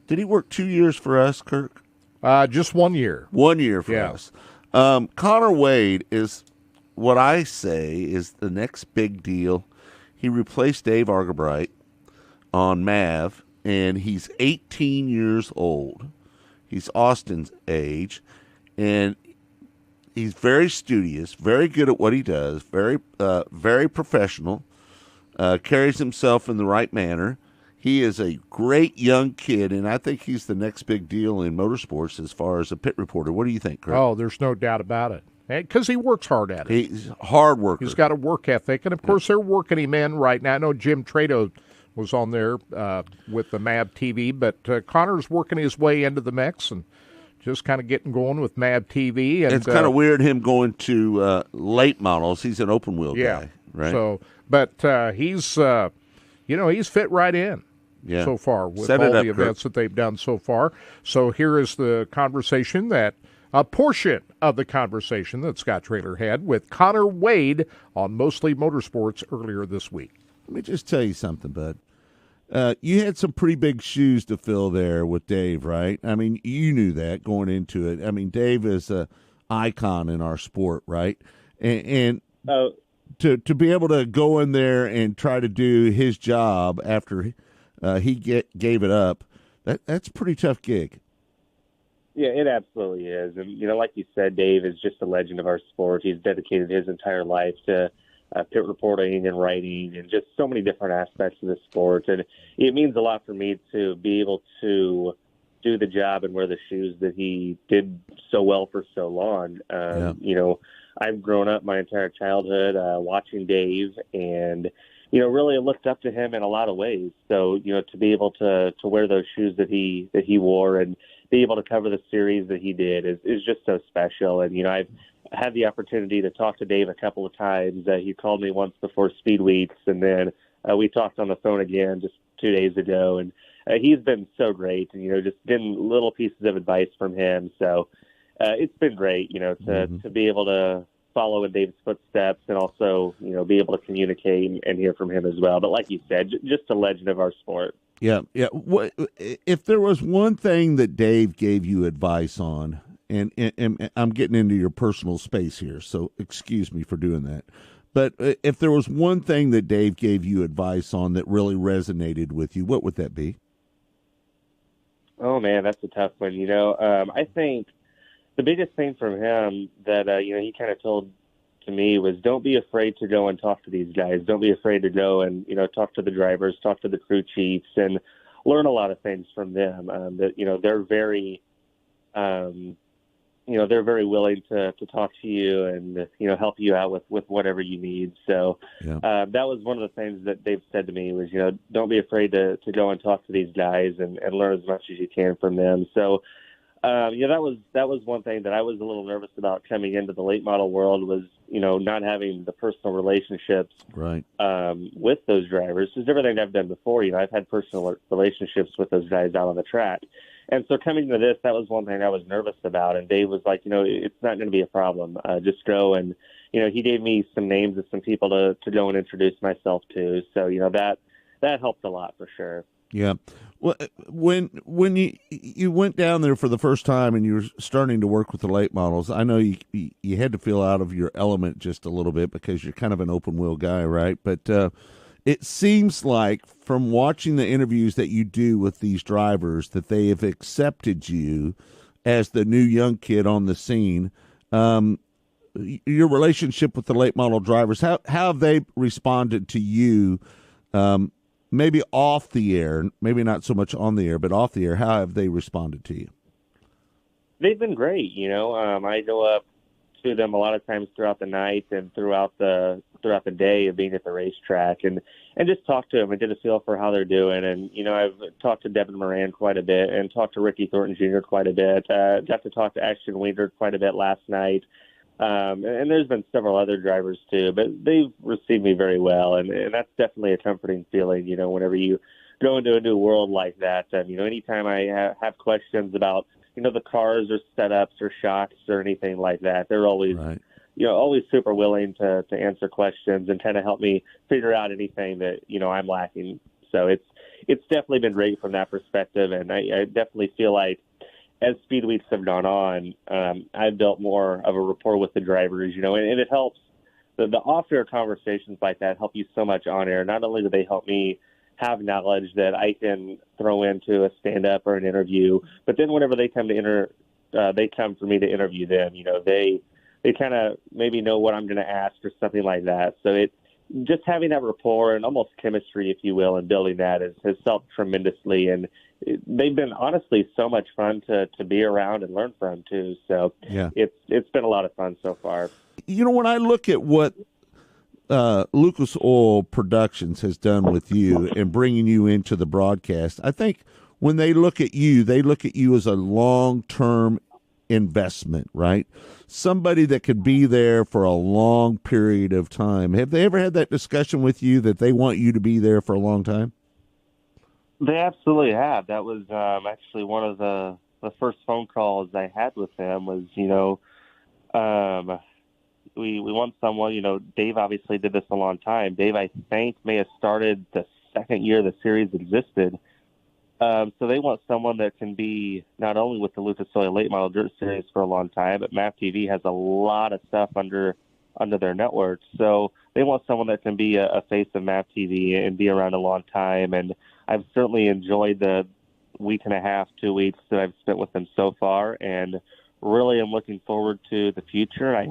did he work 2 years for us, Kirk? Just 1 year. 1 year for us. Connor Wade is what I say is the next big deal. He replaced Dave Argabright on MAV. And he's 18 years old. He's Austin's age. And he's very studious, very good at what he does, very professional, carries himself in the right manner. He is a great young kid, and I think he's the next big deal in motorsports as far as a pit reporter. What do you think, Chris? Oh, there's no doubt about it. Because he works hard at it. He's a hard worker. He's got a work ethic. And, of course, they're working him in right now. I know Jim Trado was on there with the MAV TV, but Connor's working his way into the mix and just kind of getting going with MAV TV. And it's kind of weird him going to late models. He's an open wheel guy, right? So, but he's fit right in so far with all the events that they've done so far. So here is the conversation a portion of the conversation that Scott Traylor had with Connor Wade on Mostly Motorsports earlier this week. Let me just tell you something, bud. You had some pretty big shoes to fill there with Dave, right? I mean, you knew that going into it. I mean, Dave is an icon in our sport, right? And to be able to go in there and try to do his job after he gave it up, that's a pretty tough gig. Yeah, it absolutely is. And, like you said, Dave is just a legend of our sport. He's dedicated his entire life to pit reporting and writing and just so many different aspects of the sport. And it means a lot for me to be able to do the job and wear the shoes that he did so well for so long. I've grown up my entire childhood watching Dave and, really looked up to him in a lot of ways. So, to be able to wear those shoes that he wore and be able to cover the series that he did is just so special. And, I've had the opportunity to talk to Dave a couple of times. He called me once before Speed Weeks, and then we talked on the phone again just 2 days ago. And he's been so great, and, just getting little pieces of advice from him. So it's been great, to be able to follow in Dave's footsteps and also, be able to communicate and hear from him as well. But like you said, just a legend of our sport. Yeah. If there was one thing that Dave gave you advice on, and I'm getting into your personal space here, so excuse me for doing that. But if there was one thing that Dave gave you advice on that really resonated with you, what would that be? Oh, man, that's a tough one. I think the biggest thing from him that, he kind of told to me was don't be afraid to go and talk to these guys. Don't be afraid to go and, talk to the drivers, talk to the crew chiefs, and learn a lot of things from them. They're very, they're very willing to talk to you and, help you out with whatever you need. So that was one of the things that Dave said to me was, don't be afraid to go and talk to these guys and learn as much as you can from them. So, that was one thing that I was a little nervous about coming into the late model world was, not having the personal relationships with those drivers. Because everything I've done before, I've had personal relationships with those guys out on the track. And so coming to this, that was one thing I was nervous about. And Dave was like, it's not going to be a problem. Just go. And, he gave me some names of some people to go and introduce myself to. So, that helped a lot for sure. Yeah. Well, when you went down there for the first time and you were starting to work with the late models, I know you had to feel out of your element just a little bit because you're kind of an open wheel guy, right? But it seems like from watching the interviews that you do with these drivers that they have accepted you as the new young kid on the scene. Your relationship with the late model drivers, how have they responded to you? Maybe off the air, maybe not so much on the air, but off the air, how have they responded to you? They've been great. I go up to them a lot of times throughout the night and throughout the day of being at the racetrack and just talk to them and get a feel for how they're doing. And, I've talked to Devin Moran quite a bit and talked to Ricky Thornton Jr. quite a bit. Got to talk to Ashton Wiener quite a bit last night. And there's been several other drivers too, but they've received me very well. And that's definitely a comforting feeling, whenever you go into a new world like that. Anytime I have questions about, the cars or setups or shocks or anything like that, they're always, always super willing to answer questions and kind of help me figure out anything that, I'm lacking. So it's definitely been great from that perspective. And I definitely feel like, as Speed Weeks have gone on, I've built more of a rapport with the drivers, and it helps. The off-air conversations like that help you so much on air. Not only do they help me have knowledge that I can throw into a stand-up or an interview, but then whenever they come to they come for me to interview them. They kind of maybe know what I'm going to ask or something like that. So just having that rapport and almost chemistry, if you will, and building that has helped tremendously. And they've been honestly so much fun to be around and learn from too. So it's been a lot of fun so far. You know, when I look at what Lucas Oil Productions has done with you and bringing you into the broadcast, I think when they look at you as a long-term investment, right? Somebody that could be there for a long period of time. Have they ever had that discussion with you that they want you to be there for a long time? They absolutely have. That was actually one of the first phone calls I had with them was, we want someone, Dave obviously did this a long time. Dave, I think, may have started the second year the series existed. So they want someone that can be not only with the Lucas Oil Late Model Dirt Series for a long time, but MAV TV has a lot of stuff under their network. So they want someone that can be a face of MAV TV and be around a long time. And I've certainly enjoyed the week and a half, 2 weeks that I've spent with them so far, and really am looking forward to the future. I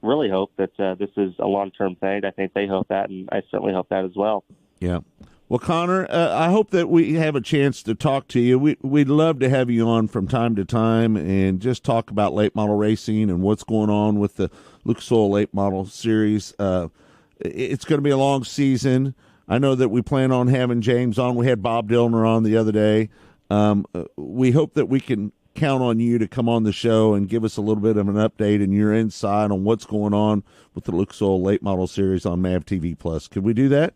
really hope that this is a long-term thing. I think they hope that, and I certainly hope that as well. Yeah. Well, Connor, I hope that we have a chance to talk to you. We'd love to have you on from time to time and just talk about late model racing and what's going on with the Lucas Oil Late Model Series. It's going to be a long season. I know that we plan on having James on. We had Bob Dillner on the other day. We hope that we can count on you to come on the show and give us a little bit of an update and your insight on what's going on with the Lucas Oil Late Model Series on MAV TV Plus. Could we do that?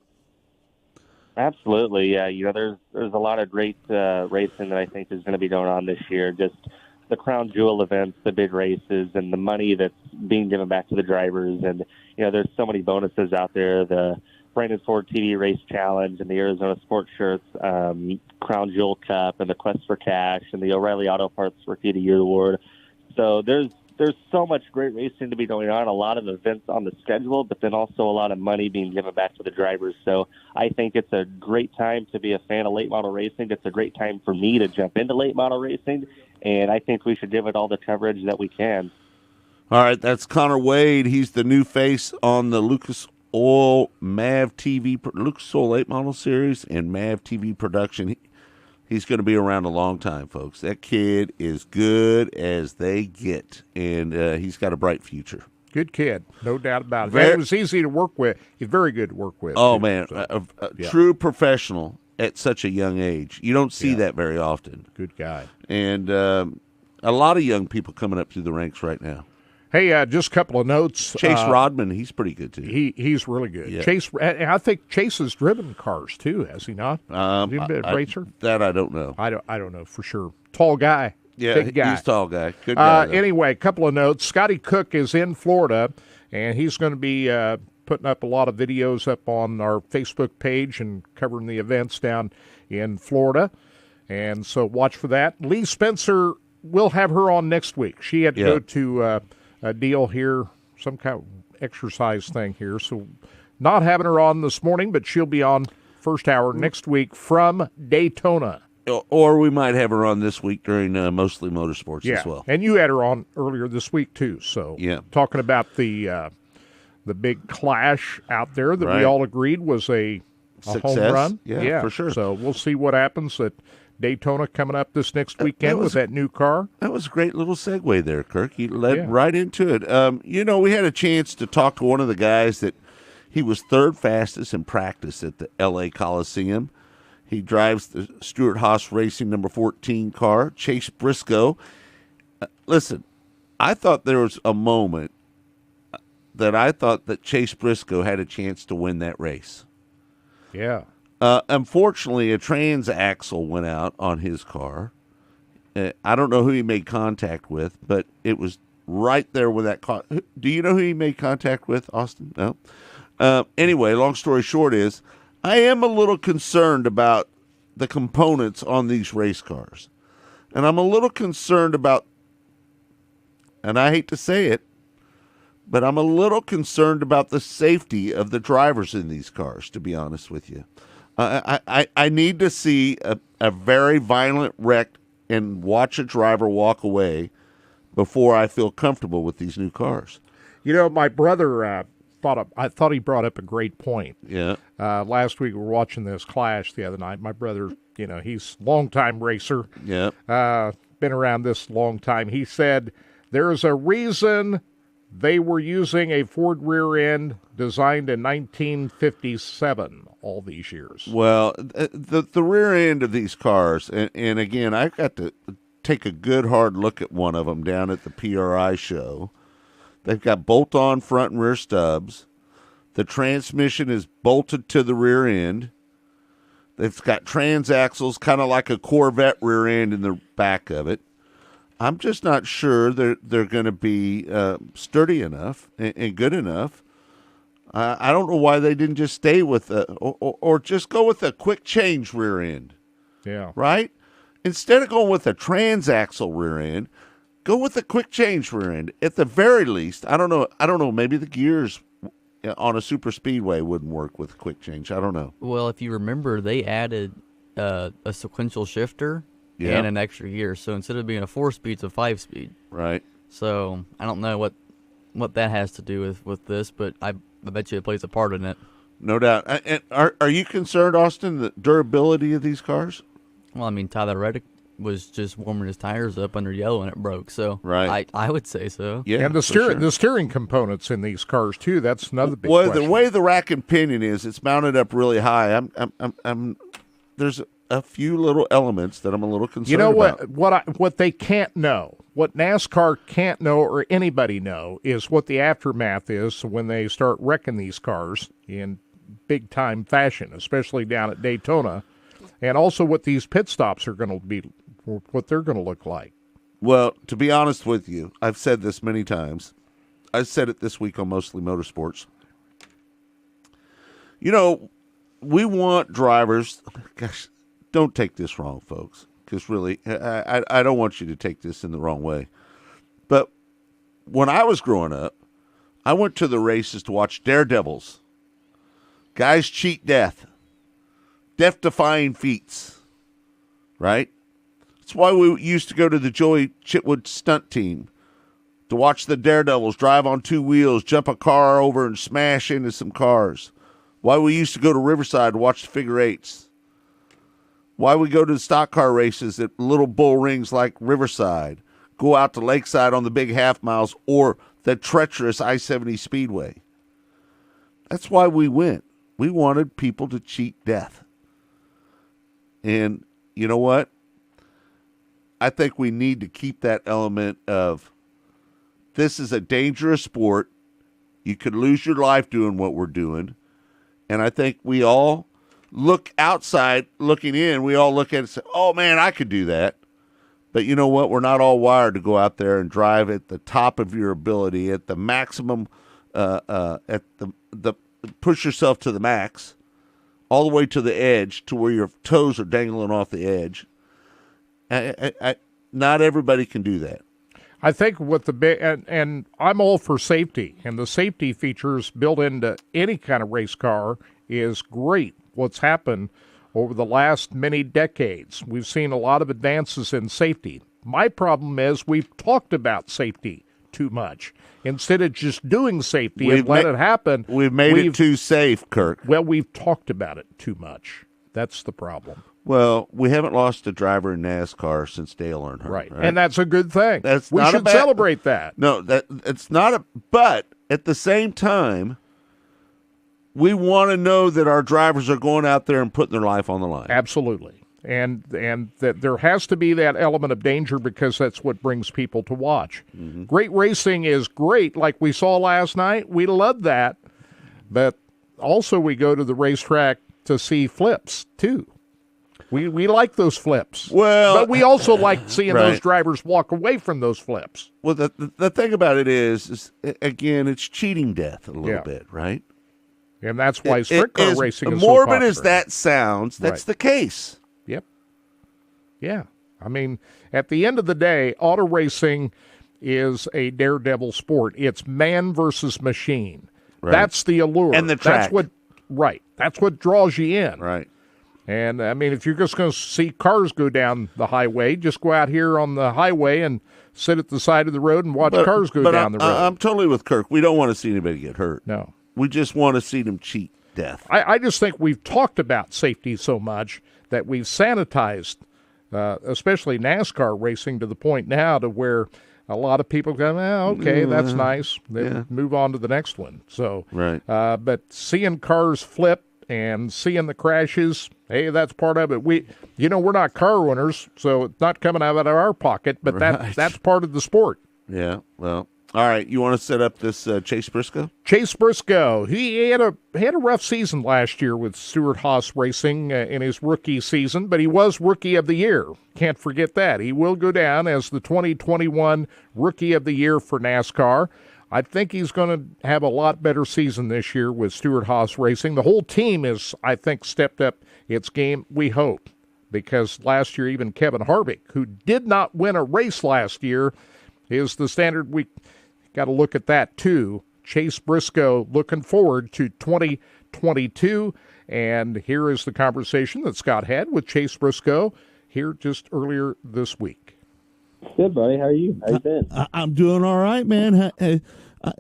Absolutely, yeah. There's a lot of great racing that I think is going to be going on this year. Just the crown jewel events, the big races, and the money that's being given back to the drivers. And there's so many bonuses out there. The Brandon Ford TV Race Challenge and the Arizona Sports Shirts Crown Jewel Cup and the Quest for Cash and the O'Reilly Auto Parts Rookie of the Year Award. So there's so much great racing to be going on, a lot of events on the schedule, but then also a lot of money being given back to the drivers. So I think it's a great time to be a fan of late model racing. It's a great time for me to jump into late model racing, and I think we should give it all the coverage that we can. All right, that's Connor Wade. He's the new face on the Lucas Oil MAV TV, Lucas Oil Late Model Series and MAV TV production. He's going to be around a long time, folks. That kid is good as they get, and he's got a bright future. Good kid, no doubt about it. It was easy to work with. He's very good to work with. Oh, man, a true professional at such a young age. You don't see that very often. Good guy. And a lot of young people coming up through the ranks right now. Hey, just a couple of notes. Chase Rodman, he's pretty good, too. He's really good. Yeah. Chase, and I think Chase has driven cars, too, has he not? Has he been a racer? That I don't know. I don't know for sure. Tall guy. Yeah, big guy. he's a tall guy. Good guy. Anyway, a couple of notes. Scotty Cook is in Florida, and he's going to be putting up a lot of videos up on our Facebook page and covering the events down in Florida. And so watch for that. Lee Spencer, we'll have her on next week. She had to go to a deal here, some kind of exercise thing here. So not having her on this morning, but she'll be on first hour next week from Daytona. Or we might have her on this week during Mostly Motorsports as well. And you had her on earlier this week too. So talking about the big clash out there that we all agreed was a home run. Yeah, for sure. So we'll see what happens at Daytona coming up this next weekend with that new car. That was a great little segue there, Kirk. You led right into it. We had a chance to talk to one of the guys that he was third fastest in practice at the L.A. Coliseum. He drives the Stewart-Haas Racing number 14 car, Chase Briscoe. Listen, I thought there was a moment that I thought that Chase Briscoe had a chance to win that race. Yeah. Unfortunately, a transaxle went out on his car. I don't know who he made contact with, but it was right there with that car. Do you know who he made contact with, Austin? No? Anyway, long story short is, I am a little concerned about the components on these race cars. And I'm a little concerned about, and I hate to say it, but I'm a little concerned about the safety of the drivers in these cars, to be honest with you. I need to see a very violent wreck and watch a driver walk away before I feel comfortable with these new cars. My brother I thought he brought up a great point. Yeah. Last week we were watching this clash the other night. My brother, he's a longtime racer. Yeah. Been around this long time. He said there's a reason they were using a Ford rear end designed in 1957 all these years. Well, the rear end of these cars, and again, I got to take a good hard look at one of them down at the PRI show. They've got bolt-on front and rear stubs. The transmission is bolted to the rear end. They've got transaxles, kind of like a Corvette rear end in the back of it. I'm just not sure they're going to be sturdy enough and good enough. I don't know why they didn't just stay with or just go with a quick change rear end. Yeah. Right? Instead of going with a transaxle rear end, go with a quick change rear end. At the very least, I don't know. Maybe the gears on a super speedway wouldn't work with quick change. I don't know. Well, if you remember, they added a sequential shifter and an extra gear. So instead of being a 4-speed, it's a 5-speed. Right. So I don't know what that has to do with this, but I bet you it plays a part in it. No doubt. And are you concerned, Austin, the durability of these cars? Well, I mean, Tyler Reddick was just warming his tires up under yellow and it broke. So right. I would say so. Yeah, and the steering components in these cars too. That's another big question. The way the rack and pinion is, it's mounted up really high. There's a few little elements that I'm a little concerned about. What they can't know, what NASCAR can't know or anybody know, is what the aftermath is when they start wrecking these cars in big time fashion, especially down at Daytona, and also what these pit stops are going to be, what they're going to look like. Well, to be honest with you, I've said this many times. I said it this week on Mostly Motorsports. We want drivers. Gosh, don't take this wrong, folks, because really, I don't want you to take this in the wrong way. But when I was growing up, I went to the races to watch daredevils. Guys cheat death. Death-defying feats. Right? That's why we used to go to the Joey Chitwood stunt team to watch the daredevils drive on 2 wheels, jump a car over, and smash into some cars. Why we used to go to Riverside to watch the figure eights. Why we go to the stock car races at little bull rings like Riverside. Go out to Lakeside on the big half miles or the treacherous I-70 Speedway. That's why we went. We wanted people to cheat death. And you know what? I think we need to keep that element of this is a dangerous sport. You could lose your life doing what we're doing. And I think we all look outside, looking in. We all look at it and say, oh, man, I could do that. But you know what? We're not all wired to go out there and drive at the top of your ability, at the maximum, at the push yourself to the max, all the way to the edge to where your toes are dangling off the edge. Not everybody can do that. I think with the big, and I'm all for safety, and the safety features built into any kind of race car is great. What's happened over the last many decades, we've seen a lot of advances in safety. My problem is we've talked about safety too much. Instead of just doing safety and let it happen, we've made it too safe, Kirk. Well, we've talked about it too much. That's the problem. Well, we haven't lost a driver in NASCAR since Dale Earnhardt. Right. And that's a good thing. We should celebrate that. No, it's not but at the same time, we want to know that our drivers are going out there and putting their life on the line. Absolutely. And that there has to be that element of danger because that's what brings people to watch. Mm-hmm. Great racing is great, like we saw last night. We love that. But also we go to the racetrack to see flips, too. We like those flips. Well, but we also like seeing right. those drivers walk away from those flips. Well, the thing about it is again, it's cheating death a little bit, right? And that's why sprint car racing is so popular. Morbid as that sounds, that's the case. Yep. Yeah. I mean, at the end of the day, auto racing is a daredevil sport. It's man versus machine. Right. That's the allure. And the track. That's what draws you in. Right. And, I mean, if you're just going to see cars go down the highway, just go out here on the highway and sit at the side of the road and watch cars go down the road. I'm totally with Kirk. We don't want to see anybody get hurt. No. We just want to see them cheat death. I just think we've talked about safety so much that we've sanitized, especially NASCAR racing, to the point now to where a lot of people go, okay, that's nice. They move on to the next one. So, right. But seeing cars flip and seeing the crashes, hey, that's part of it. We're not car owners, so it's not coming out of our pocket, but that's part of the sport. Yeah, well. All right, you want to set up this Chase Briscoe? Chase Briscoe, he had a rough season last year with Stewart-Haas Racing in his rookie season, but he was Rookie of the Year. Can't forget that. He will go down as the 2021 Rookie of the Year for NASCAR. I think he's going to have a lot better season this year with Stewart-Haas Racing. The whole team is, I think, stepped up its game, we hope, because last year even Kevin Harvick, who did not win a race last year, is the standard. We got to look at that too. Chase Briscoe looking forward to 2022. And here is the conversation that Scott had with Chase Briscoe here just earlier this week. Good, buddy. How are you? How you been? I'm doing all right, man.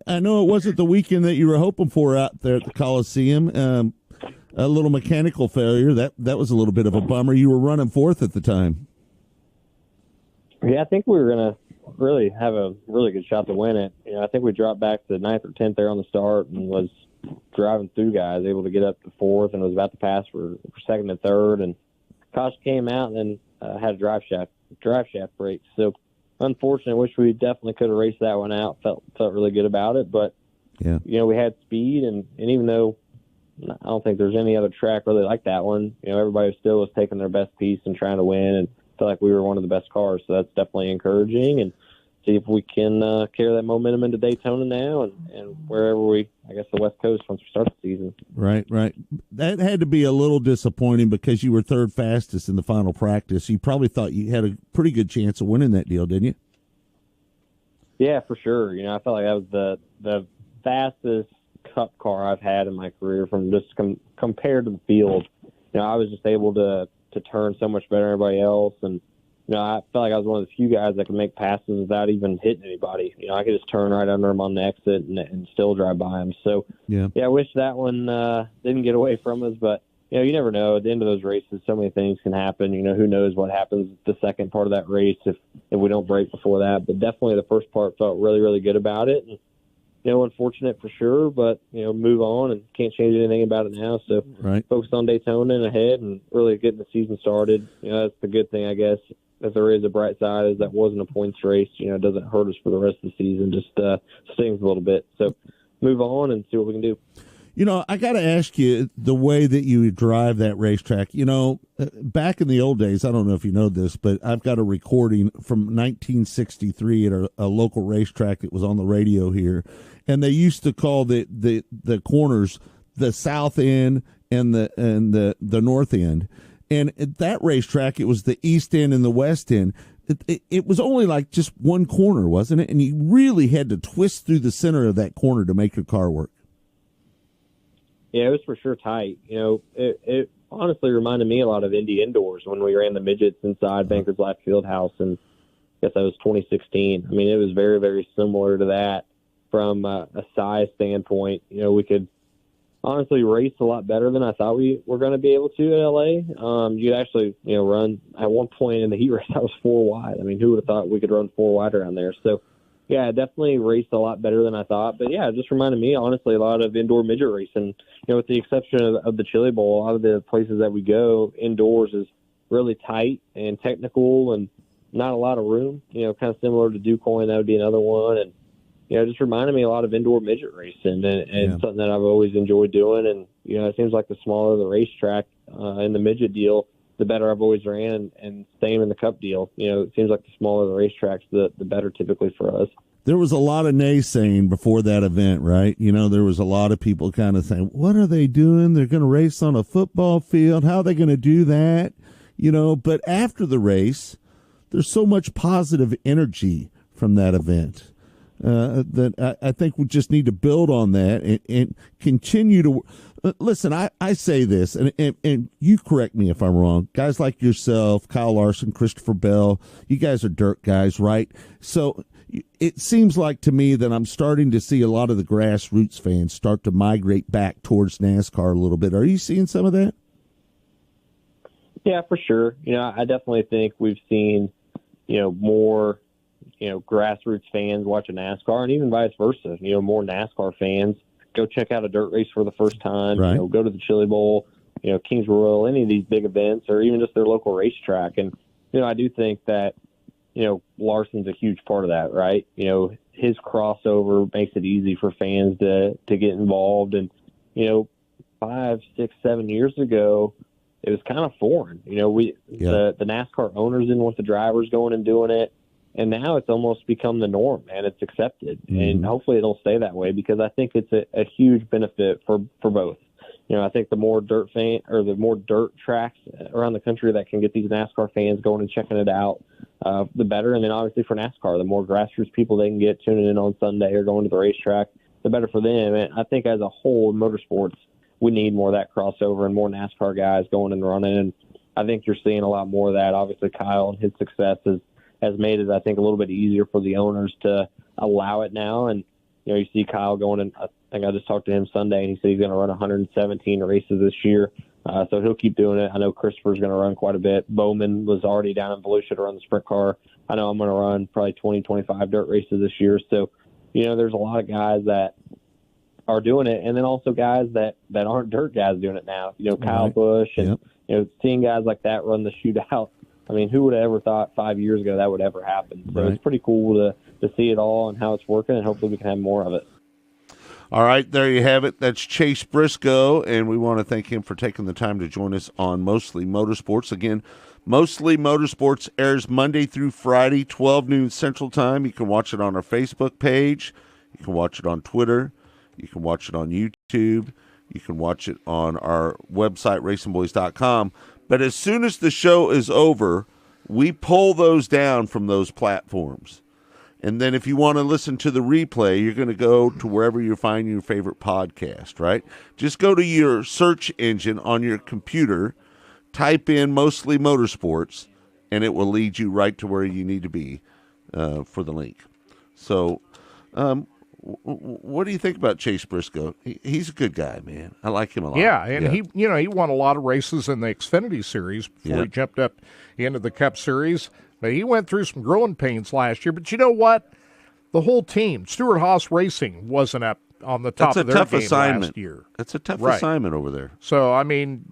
I know it wasn't the weekend that you were hoping for out there at the Coliseum. A little mechanical failure. That was a little bit of a bummer. You were running fourth at the time. Yeah, I think we were going to really have a really good shot to win it. I think we dropped back to 9th or 10th there on the start and was driving through guys, able to get up to 4th, and was about to pass for 2nd and 3rd. And caution came out and then had a drive shaft break. So unfortunate. Wish we definitely could have raced that one out. Felt really good about it, but we had speed, and even though I don't think there's any other track really like that one, everybody still was taking their best piece and trying to win, and felt like we were one of the best cars. So that's definitely encouraging, and see if we can carry that momentum into Daytona now and wherever the West Coast once we start the season. Right. That had to be a little disappointing because you were third fastest in the final practice. You probably thought you had a pretty good chance of winning that deal, didn't you? Yeah, for sure. I felt like that was the fastest Cup car I've had in my career from just compared to the field. I was just able to turn so much better than everybody else, and I felt like I was one of the few guys that could make passes without even hitting anybody. I could just turn right under them on the exit and still drive by them. So I wish that one didn't get away from us, but you never know. At the end of those races, so many things can happen. Who knows what happens the second part of that race if we don't break before that. But definitely the first part felt really, really good about it. And, unfortunate for sure, but, move on and can't change anything about it now. So focus on Daytona and ahead and really getting the season started. That's the good thing, I guess, if there is a bright side, is that wasn't a points race. It doesn't hurt us for the rest of the season, just stings a little bit. So move on and see what we can do. I got to ask you, the way that you drive that racetrack, back in the old days, I don't know if you know this, but I've got a recording from 1963 at a local racetrack that was on the radio here, and they used to call the corners the south end and the north end. And at that racetrack, it was the east end and the west end. It was only like just one corner, wasn't it? And you really had to twist through the center of that corner to make your car work. Yeah, it was for sure tight. It honestly reminded me a lot of Indy Indoors when we ran the midgets inside Bankers Life Fieldhouse, and I guess that was 2016. I mean, it was very, very similar to that from a size standpoint. We could honestly race a lot better than I thought we were going to be able to at LA. You'd actually, run at one point in the heat race, I was 4 wide. I mean, who would have thought we could run 4 wide around there? So, yeah, definitely raced a lot better than I thought. But, yeah, it just reminded me, honestly, a lot of indoor midget racing. With the exception of the Chili Bowl, a lot of the places that we go indoors is really tight and technical and not a lot of room, kind of similar to DuQuoin. That would be another one. And, it just reminded me a lot of indoor midget racing and something that I've always enjoyed doing. And, it seems like the smaller the racetrack in the midget deal, the better I've always ran, and same in the Cup deal. It seems like the smaller the racetracks, the better typically for us. There was a lot of naysaying before that event, right? There was a lot of people kind of saying, what are they doing? They're going to race on a football field. How are they going to do that? But after the race, there's so much positive energy from that event that I think we just need to build on that and continue to listen. I say this, and you correct me if I'm wrong. Guys like yourself, Kyle Larson, Christopher Bell, you guys are dirt guys, right? So it seems like to me that I'm starting to see a lot of the grassroots fans start to migrate back towards NASCAR a little bit. Are you seeing some of that? Yeah, for sure. I definitely think we've seen, more, grassroots fans watching NASCAR, and even vice versa. More NASCAR fans go check out a dirt race for the first time. Right. Go to the Chili Bowl, Kings Royal, any of these big events, or even just their local racetrack. And I do think that Larson's a huge part of that, right? His crossover makes it easy for fans to get involved. And 5, 6, 7 years ago, it was kind of foreign. The NASCAR owners didn't want the drivers going and doing it. And now it's almost become the norm, and it's accepted. Mm-hmm. And hopefully it'll stay that way, because I think it's a huge benefit for both. I think the more dirt tracks around the country that can get these NASCAR fans going and checking it out, the better. And then obviously for NASCAR, the more grassroots people they can get tuning in on Sunday or going to the racetrack, the better for them. And I think as a whole in motorsports, we need more of that crossover and more NASCAR guys going and running. And I think you're seeing a lot more of that. Obviously, Kyle and his success has made it, I think, a little bit easier for the owners to allow it now. And, you see Kyle going, and I think I just talked to him Sunday, and he said he's going to run 117 races this year. So he'll keep doing it. I know Christopher's going to run quite a bit. Bowman was already down in Volusia to run the sprint car. I know I'm going to run probably 20, 25 dirt races this year. So, there's a lot of guys that are doing it, and then also guys that aren't dirt guys doing it now. Kyle Busch and seeing guys like that run the shootout. I mean, who would have ever thought 5 years ago that would ever happen? So It's pretty cool to see it all and how it's working, and hopefully we can have more of it. All right, there you have it. That's Chase Briscoe, and we want to thank him for taking the time to join us on Mostly Motorsports. Again, Mostly Motorsports airs Monday through Friday, 12 noon Central Time. You can watch it on our Facebook page. You can watch it on Twitter. You can watch it on YouTube. You can watch it on our website, racingboys.com. But as soon as the show is over, we pull those down from those platforms. And then if you want to listen to the replay, you're going to go to wherever you find your favorite podcast, right? Just go to your search engine on your computer, type in Mostly Motorsports, and it will lead you right to where you need to be for the link. So what do you think about Chase Briscoe? He's a good guy, man. I like him a lot. Yeah, and he won a lot of races in the Xfinity Series before he jumped up into the Cup Series. But he went through some growing pains last year. But you know what? The whole team, Stewart-Haas Racing, wasn't up on the top of their game last year. That's a tough assignment over there. So I mean,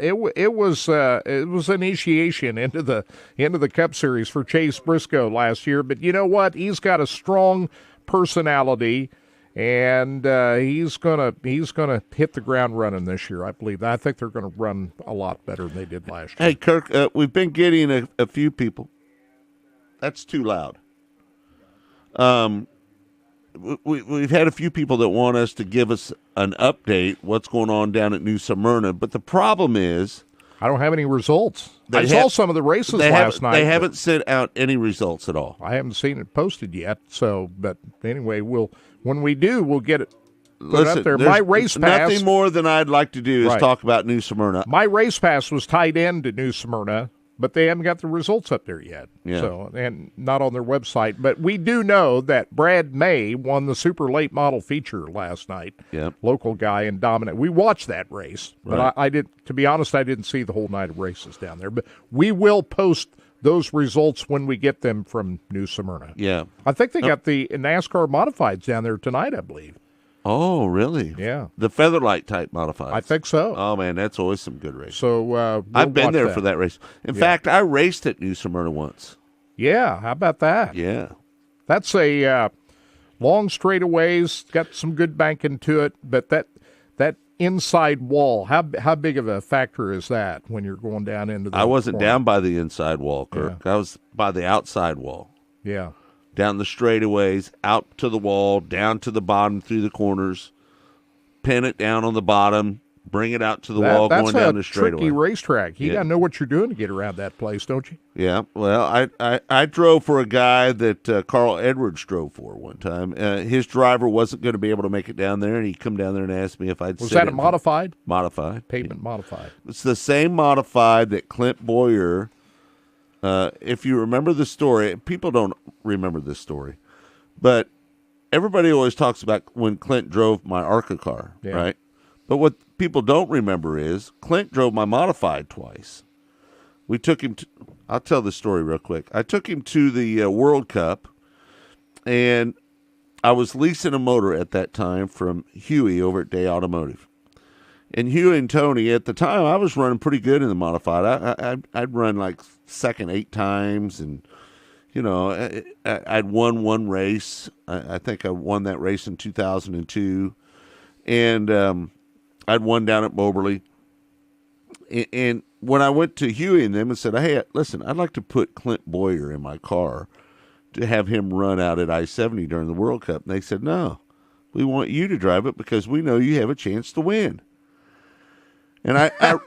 it was initiation into the Cup Series for Chase Briscoe last year. But you know what? He's got a strong personality, and he's gonna hit the ground running this year. I believe. I think they're going to run a lot better than they did last year. Hey, Kirk, we've been getting a few people. That's too loud. We've had a few people that want us to give us an update what's going on down at New Smyrna, but the problem is I don't have any results. I saw some of the races last night. They haven't sent out any results at all. I haven't seen it posted yet. So, but anyway, when we do, we'll get it put up there. My race pass. Nothing more than I'd like to do is talk about New Smyrna. My race pass was tied into New Smyrna, but they haven't got the results up there yet. Yeah. So, and not on their website. But we do know that Brad May won the super late model feature last night. Yeah. Local guy and dominant. We watched that race, but I did. To be honest, I didn't see the whole night of races down there. But we will post those results when we get them from New Smyrna. Yeah. I think they got the NASCAR modifieds down there tonight, I believe. Oh, really? Yeah. The Featherlight type modified. I think so. Oh, man, that's always some good racing. So I've been there for that race. In fact, I raced at New Smyrna once. Yeah, how about that? Yeah. That's a long straightaways, got some good banking to it, but that inside wall, how big of a factor is that when you're going down into the I wasn't corner? down by the inside wall, Kirk. Yeah. I was by the outside wall. Yeah. Down the straightaways, out to the wall, down to the bottom through the corners, pin it down on the bottom, bring it out to the wall, going down the straightaway. That's a tricky racetrack. You got to know what you're doing to get around that place, don't you? Yeah. Well, I drove for a guy that Carl Edwards drove for one time. His driver wasn't going to be able to make it down there, and he come down there and asked me if I'd Was that a modified? Modified. Pavement modified. It's the same modified that Clint Boyer if you remember the story, people don't remember this story, but everybody always talks about when Clint drove my ARCA car, right? But what people don't remember is Clint drove my modified twice. We took him to, I'll tell the story real quick. I took him to the World Cup, and I was leasing a motor at that time from Huey over at Day Automotive. And Huey and Tony, at the time, I was running pretty good in the modified. I'd run like second 8 times, and, you know, I'd won one race. I think I won that race in 2002. And I'd won down at Moberly. And when I went to Huey and them and said, hey, listen, I'd like to put Clint Boyer in my car to have him run out at I-70 during the World Cup. And they said, no, we want you to drive it because we know you have a chance to win. And how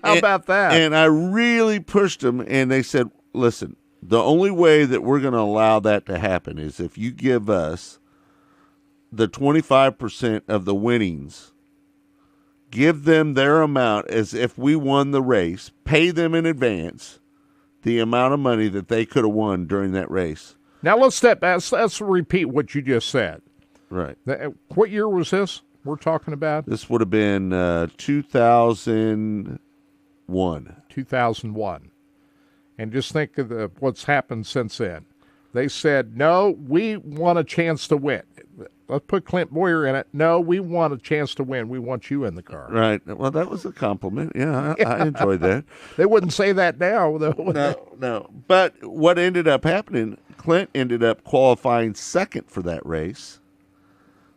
about that? And I really pushed them, and they said, listen, the only way that we're going to allow that to happen is if you give us the 25% of the winnings, give them their amount as if we won the race, pay them in advance the amount of money that they could have won during that race. Now let's repeat what you just said. Right. What year was this we're talking about? This would have been 2001. 2001. And just think of what's happened since then. They said, no, we want a chance to win. Let's put Clint Boyer in it. No, we want a chance to win. We want you in the car. Right. Well, that was a compliment. Yeah, I enjoyed that. They wouldn't say that now, though. No. But what ended up happening, Clint ended up qualifying second for that race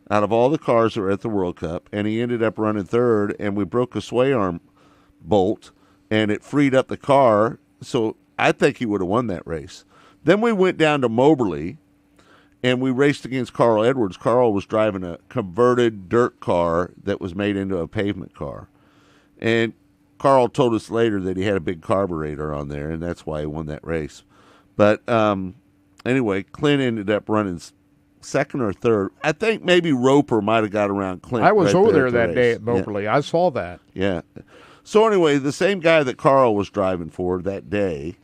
out of all the cars that were at the World Cup, and he ended up running third, and we broke a sway arm bolt, and it freed up the car, so I think he would have won that race. Then we went down to Moberly, and we raced against Carl Edwards. Carl was driving a converted dirt car that was made into a pavement car. And Carl told us later that he had a big carburetor on there, and that's why he won that race. But anyway, Clint ended up running second or third. I think maybe Roper might have got around Clint. I was over there at the that race. day at Moberly. Yeah. I saw that. Yeah. So anyway, the same guy that Carl was driving for that day,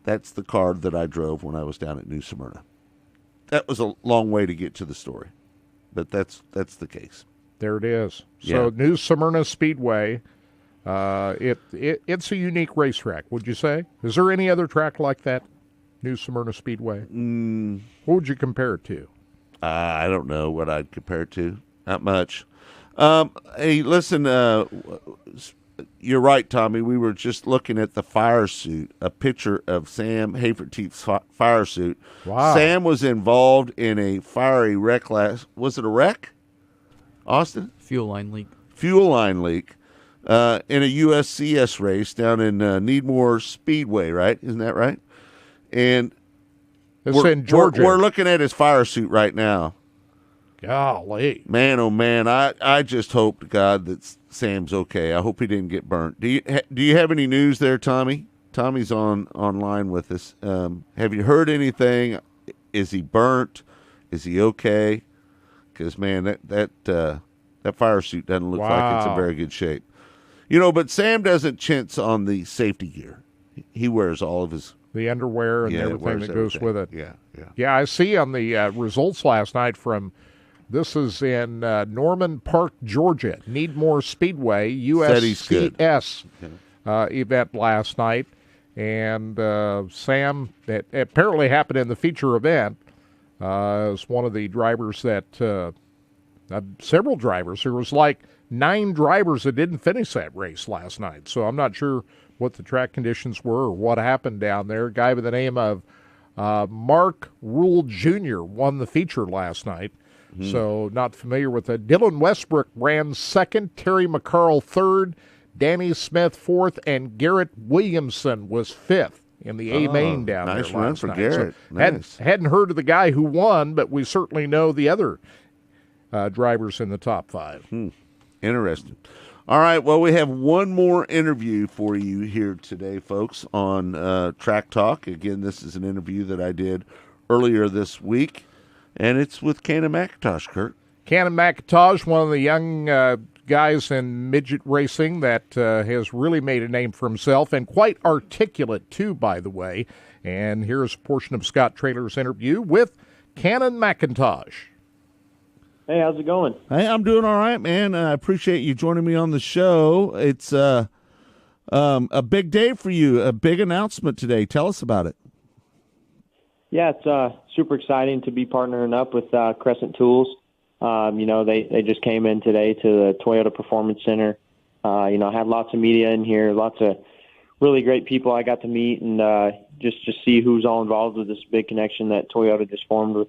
that's the car that I drove when I was down at New Smyrna. That was a long way to get to the story, but that's the case. There it is. So New Smyrna Speedway, it's a unique racetrack, would you say? Is there any other track like that, New Smyrna Speedway? What would you compare it to? I don't know what I'd compare it to. Not much. Hey, listen, you're right, Tommy. We were just looking at the fire suit, a picture of Sam Haferteef's fire suit. Wow. Sam was involved in a fiery wreck was it a wreck, Austin? Fuel line leak. Fuel line leak in a USCS race down in Needmore Speedway, right? Isn't that right? And it's in Georgia. We're looking at his fire suit right now. Golly. Man, oh man, I just hope to God that Sam's okay. I hope he didn't get burnt. Do you have any news there, Tommy? Tommy's online with us. Have you heard anything? Is he burnt? Is he okay? Because man, that fire suit doesn't look like it's in very good shape. You know, but Sam doesn't chintz on the safety gear. He wears all of the underwear and everything that goes with it. Yeah. Yeah, I see on the results last night from. This is in Norman Park, Georgia, Needmore Speedway, USCS event last night. And Sam, it apparently happened in the feature event, is one of the drivers that, several drivers. There was like 9 drivers that didn't finish that race last night. So I'm not sure what the track conditions were or what happened down there. A guy by the name of Mark Rule Jr. won the feature last night. So not familiar with it. Dylan Westbrook ran second, Terry McCarl third, Danny Smith fourth, and Garrett Williamson was fifth in the A-main down there last night. Nice run for Garrett. So nice. Hadn't heard of the guy who won, but we certainly know the other drivers in the top 5. Interesting. All right, well, we have one more interview for you here today, folks, on Track Talk. Again, this is an interview that I did earlier this week. And it's with Cannon McIntosh, Kurt. Cannon McIntosh, one of the young guys in midget racing that has really made a name for himself, and quite articulate, too, by the way. And here's a portion of Scott Traylor's interview with Cannon McIntosh. Hey, how's it going? Hey, I'm doing all right, man. I appreciate you joining me on the show. It's a big day for you, a big announcement today. Tell us about it. Yeah, it's super exciting to be partnering up with Crescent Tools. They just came in today to the Toyota Performance Center. I had lots of media in here, lots of really great people I got to meet, and just see who's all involved with this big connection that Toyota just formed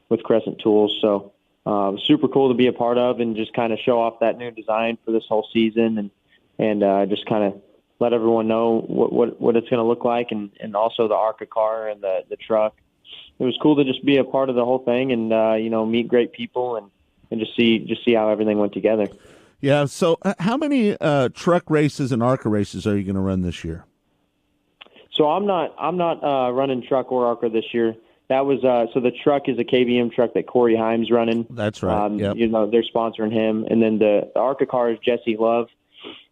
with Crescent Tools. So super cool to be a part of, and just kind of show off that new design for this whole season, and just kind of let everyone know what it's going to look like, and also the ARCA car and the truck. It was cool to just be a part of the whole thing, and meet great people, and just see how everything went together. Yeah. So how many truck races and ARCA races are you going to run this year? So I'm not running truck or ARCA this year. That was so the truck is a KBM truck that Corey Himes running. That's right. Yep. They're sponsoring him, and then the ARCA car is Jesse Love,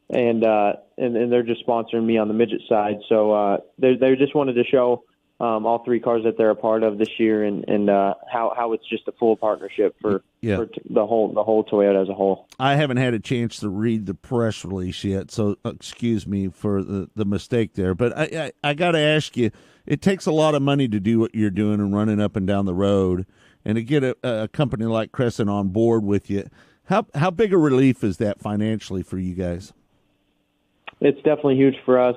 and they're just sponsoring me on the midget side. So they just wanted to show all three cars that they're a part of this year, and how it's just a full partnership for the whole Toyota as a whole. I haven't had a chance to read the press release yet, so excuse me for the mistake there. But I got to ask you, it takes a lot of money to do what you're doing and running up and down the road, and to get a company like Crescent on board with you. How big a relief is that financially for you guys? It's definitely huge for us.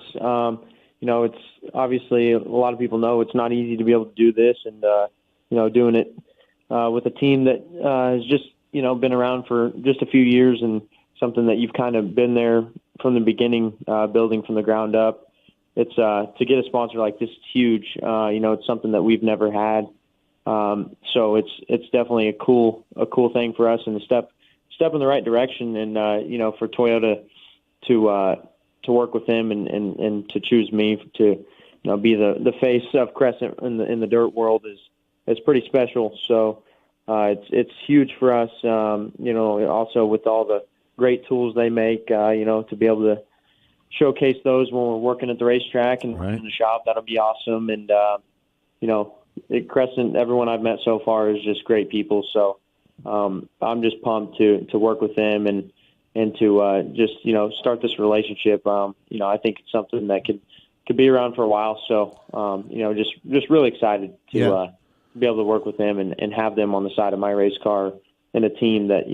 It's obviously a lot of people know it's not easy to be able to do this, and doing it with a team that has just been around for just a few years, and something that you've kind of been there from the beginning, building from the ground up. It's to get a sponsor like this, it's huge. It's something that we've never had, so it's definitely a cool thing for us, and a step in the right direction, and for Toyota to work with them and to choose me to be the face of Crescent in the dirt world is pretty special. So it's huge for us. Also with all the great tools they make, to be able to showcase those when we're working at the racetrack and in the shop, that'll be awesome. And at Crescent, everyone I've met so far is just great people. So I'm just pumped to work with them and to just start this relationship. I think it's something that could be around for a while. So just really excited to be able to work with them and have them on the side of my race car, and a team that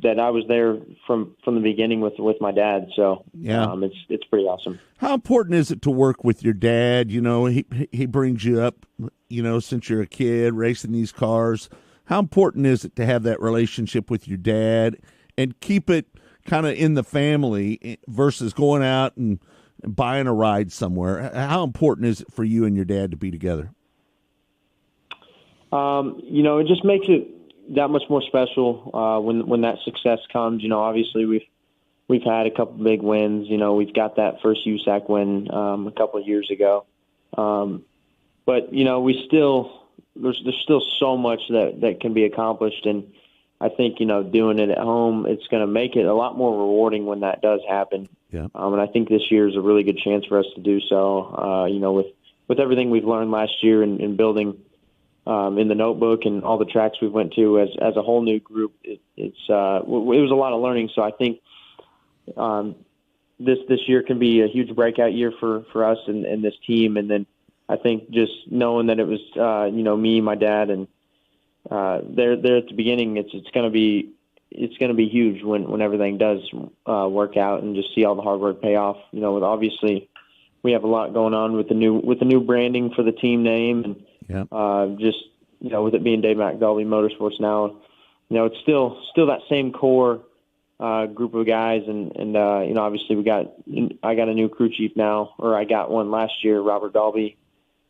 that I was there from the beginning with my dad. So it's pretty awesome. How important is it to work with your dad? He brings you up, since you're a kid racing these cars. How important is it to have that relationship with your dad and keep it kind of in the family versus going out and buying a ride somewhere? How important is it for you and your dad to be together? It just makes it that much more special when that success comes. Obviously we've had a couple big wins. We've got that first USAC win a couple of years ago, but there's still so much that can be accomplished, and I think doing it at home, it's going to make it a lot more rewarding when that does happen. Yeah. And I think this year is a really good chance for us to do so. With everything we've learned last year and building in the notebook and all the tracks we went to as a whole new group, it was a lot of learning. So I think this year can be a huge breakout year for us and this team. And then I think just knowing that it was me, my dad, and there at the beginning, it's going to be huge when everything does work out, and just see all the hard work pay off. Obviously we have a lot going on with the new branding for the team name, and with it being Dave McDolby Motorsports now, it's still that same core group of guys, and obviously I got a new crew chief now, or I got one last year, Robert Dalby,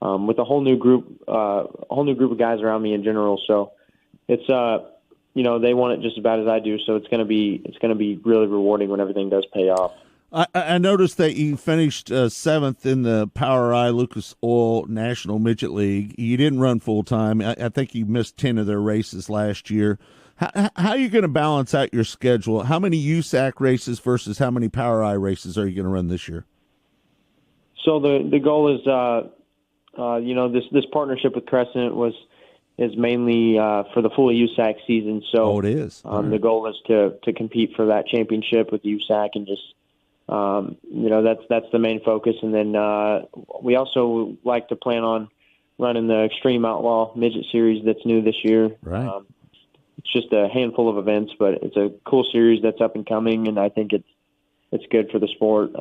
with a whole new group of guys around me in general. So it's they want it just as bad as I do. So it's gonna be really rewarding when everything does pay off. I noticed that you finished 7th in the Power I Lucas Oil National Midget League. You didn't run full time. I think you missed 10 of their races last year. How are you going to balance out your schedule? How many USAC races versus how many Power I races are you going to run this year? So the goal is, this partnership with Crescent is mainly for the full USAC season. So it is. The goal is to compete for that championship with USAC and just that's the main focus. And then we also like to plan on running the Extreme Outlaw Midget Series that's new this year. Right. It's just a handful of events, but it's a cool series that's up and coming, and I think it's good for the sport.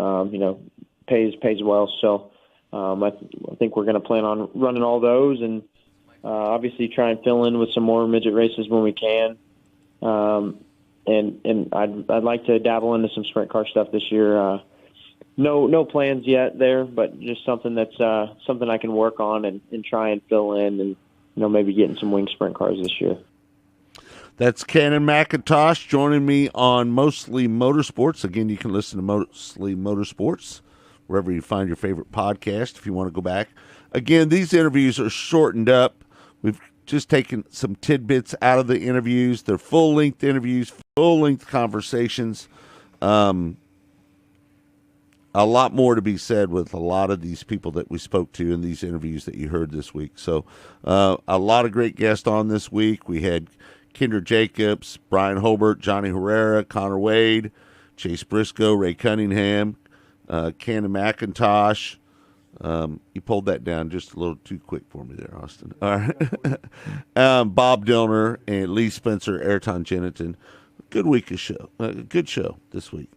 Pays well. So I think we're going to plan on running all those, and obviously try and fill in with some more midget races when we can. And I'd like to dabble into some sprint car stuff this year. No plans yet there, but just something that's something I can work on and try and fill in, and maybe getting some wing sprint cars this year. That's Cannon McIntosh joining me on Mostly Motorsports. Again, you can listen to Mostly Motorsports wherever you find your favorite podcast if you want to go back. Again, these interviews are shortened up. We've just taken some tidbits out of the interviews. They're full-length interviews, full-length conversations. A lot more to be said with a lot of these people that we spoke to in these interviews that you heard this week. So a lot of great guests on this week. We had Kinder Jacobs, Brian Hobart, Johnny Herrera, Connor Wade, Chase Briscoe, Ray Cunningham, Cannon McIntosh. You pulled that down just a little too quick for me there, Austin. All right. Bob Dillner and Lee Spencer, Ayrton Jennington. Good week of show. Good show this week.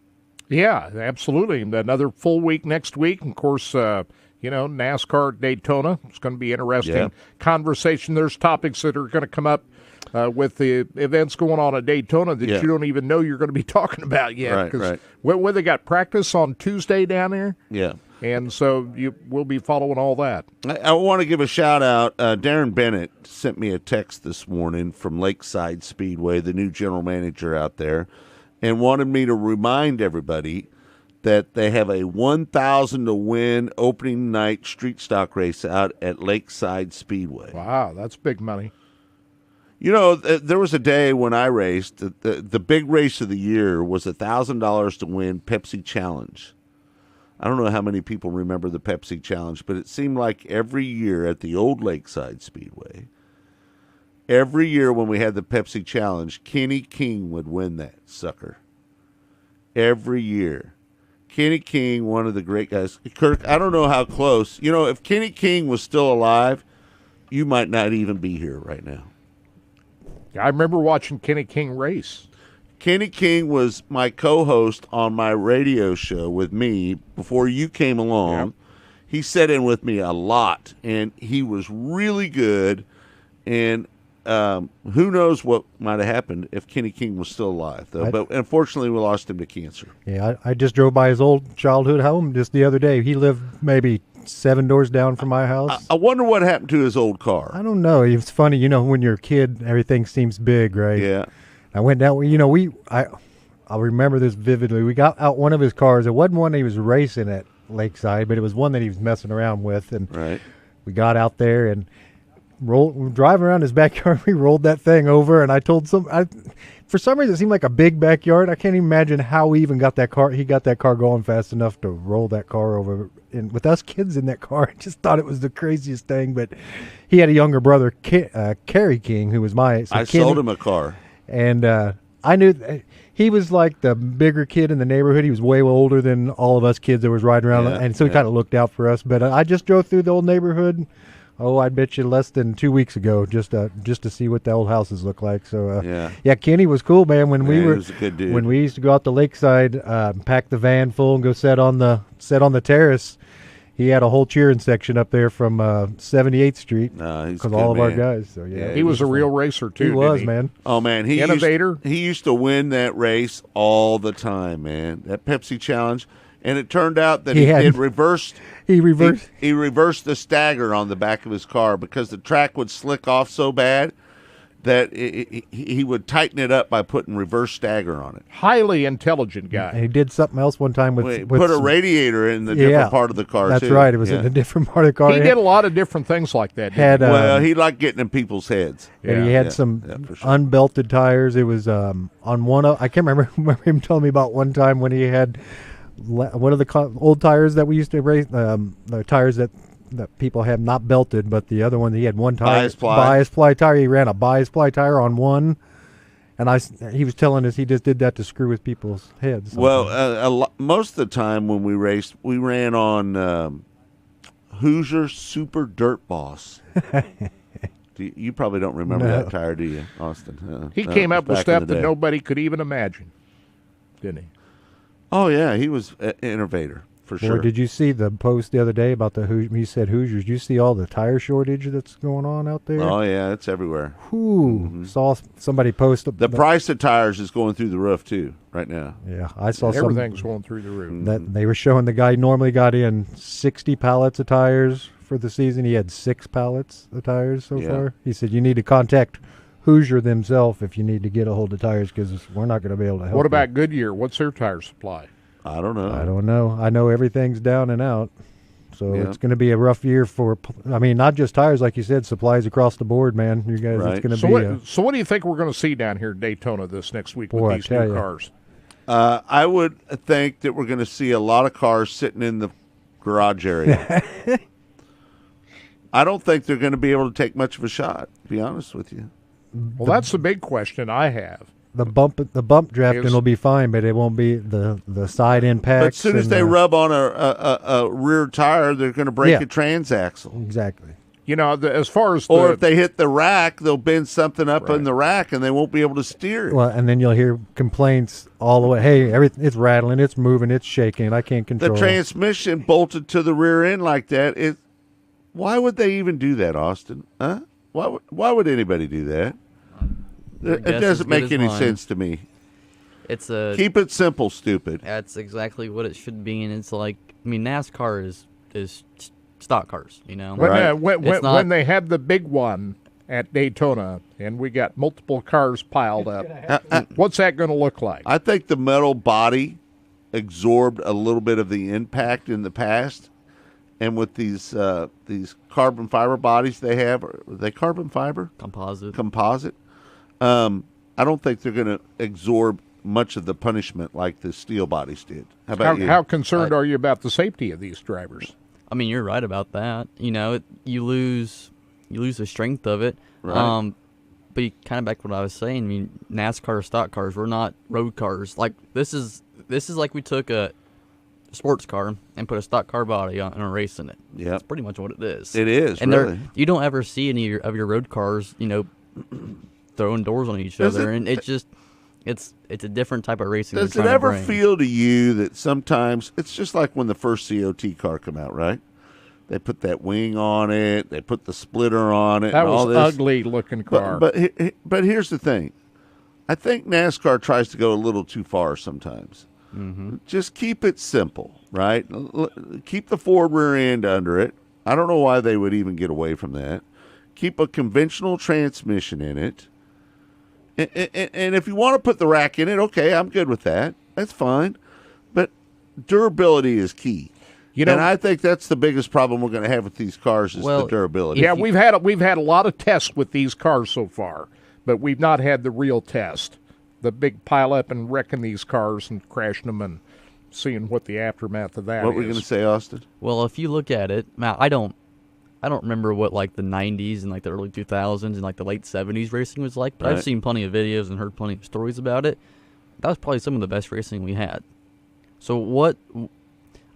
Yeah, absolutely. Another full week next week. Of course, NASCAR at Daytona. It's going to be interesting conversation. There's topics that are going to come up with the events going on at Daytona that you don't even know you're going to be talking about yet. Right. Where they got practice on Tuesday down there. Yeah. And so we'll be following all that. I want to give a shout-out. Darren Bennett sent me a text this morning from Lakeside Speedway, the new general manager out there, and wanted me to remind everybody that they have a $1,000 to win opening night street stock race out at Lakeside Speedway. Wow, that's big money. There was a day when I raced, the big race of the year was $1,000 to win Pepsi Challenge. I don't know how many people remember the Pepsi Challenge, but it seemed like every year at the old Lakeside Speedway, every year when we had the Pepsi Challenge, Kenny King would win that sucker. Every year. Kenny King, one of the great guys. Kirk, I don't know how close. If Kenny King was still alive, you might not even be here right now. I remember watching Kenny King race. Kenny King was my co-host on my radio show with me before you came along. Yep. He sat in with me a lot, and he was really good. And who knows what might have happened if Kenny King was still alive, though. But unfortunately, we lost him to cancer. Yeah, I just drove by his old childhood home just the other day. He lived maybe 7 doors down from my house. I wonder what happened to his old car. I don't know. It's funny, when you're a kid, everything seems big, right? Yeah. I went down, I remember this vividly. We got out one of his cars. It wasn't one that he was racing at Lakeside, but it was one that he was messing around with. And we got out there and driving around his backyard. We rolled that thing over, and I told for some reason it seemed like a big backyard. I can't even imagine how he even got that car. He got that car going fast enough to roll that car over. And with us kids in that car, I just thought it was the craziest thing. But he had a younger brother, Kerry King, who was my age. I sold him a car. And I knew he was like the bigger kid in the neighborhood. He was way older than all of us kids that was riding around, and so he kind of looked out for us. But I just drove through the old neighborhood. I bet you less than 2 weeks ago, just to see what the old houses look like. So Kenny was cool, man. When he was a good dude. When we used to go out to Lakeside, pack the van full and go sit on the terrace. He had a whole cheering section up there from 78th Street because all of our guys. So he was a real racer too. He was, man. Oh man, he innovator. He used to win that race all the time, man. That Pepsi Challenge, and it turned out that he reversed. He reversed the stagger on the back of his car because the track would slick off so bad that he would tighten it up by putting reverse stagger on it. Highly intelligent guy. And he did something else one time with put a radiator in the different part of the car. That's too. right. It was in a different part of the car. He did a lot of different things like that. Well, he liked getting in people's heads. And he had some unbelted tires. It was on one of, I can't remember him telling me about one time when he had one of the old tires that we used to race, the tires that people have not belted, but the other one, he had one tire, bias ply tire. He ran a bias ply tire on one, and he was telling us he just did that to screw with people's heads. Well, most of the time when we raced, we ran on Hoosier Super Dirt Boss. You probably don't remember that tire, do you, Austin? He came up with stuff that nobody could even imagine, didn't he? Oh, yeah, he was an innovator. For sure. Did you see the post the other day about he said Hoosiers? Did you see all the tire shortage that's going on out there? Oh, yeah, it's everywhere. Saw somebody post the price of tires is going through the roof, too, right now. Yeah, I saw everything's going through the roof. That they were showing the guy normally got in 60 pallets of tires for the season. He had 6 pallets of tires so far. He said you need to contact Hoosier themselves if you need to get a hold of tires because we're not going to be able to help. What about Goodyear? What's their tire supply? I don't know. I know everything's down and out. So it's going to be a rough year for, not just tires, like you said, supplies across the board, man. You guys, it's going to be. So what do you think we're going to see down here in Daytona this next week with these new cars? I would think that we're going to see a lot of cars sitting in the garage area. I don't think they're going to be able to take much of a shot, to be honest with you. Well, that's the big question I have. The bump drafting will be fine, but it won't be the side impacts. But as soon as they rub on a rear tire, they're going to break a transaxle. Exactly. You know, as far as or if they hit the rack, they'll bend something up in the rack, and they won't be able to steer it. Well, and then you'll hear complaints all the way. Hey, it's rattling, it's moving, it's shaking. I can't control the transmission bolted to the rear end like that. Why would they even do that, Austin? Huh? Why would anybody do that? It doesn't make any sense to me. It's keep it simple, stupid. That's exactly what it should be, and it's like NASCAR is stock cars, you know. When they had the big one at Daytona, and we got multiple cars piled up, what's that going to look like? I think the metal body absorbed a little bit of the impact in the past, and with these carbon fiber bodies they have, are they carbon fiber? Composite. I don't think they're going to absorb much of the punishment like the steel bodies did. How about you? How concerned are you about the safety of these drivers? I mean, you're right about that. You know, you lose the strength of it. Right. But kind of back to what I was saying. I mean, NASCAR stock cars. We're not road cars. Like this is like we took a sports car and put a stock car body on and a race in it. Yeah, that's pretty much what it is. It is, and really. You don't ever see any of your road cars, you know, throwing doors on each other, and it's a different type of racing. Does it ever feel to you that sometimes it's just like when the first COT car come out, right? They put that wing on it, they put the splitter on it. That and was all this ugly looking car. But here's the thing, I think NASCAR tries to go a little too far sometimes. Mm-hmm. Just keep it simple, right? Keep the forward rear end under it. I don't know why they would even get away from that. Keep a conventional transmission in it. And if you want to put the rack in it, okay, I'm good with that. That's fine. But durability is key. You know, and I think that's the biggest problem we're going to have with these cars is the durability. Yeah, we've had a lot of tests with these cars so far, but we've not had the real test. The big pile up and wrecking these cars and crashing them and seeing what the aftermath of that is. What were you going to say, Austin? Well, if you look at it, now I don't remember what like the 90s and like the early 2000s and like the late 70s racing was like, but I've seen plenty of videos and heard plenty of stories about it. That was probably some of the best racing we had. So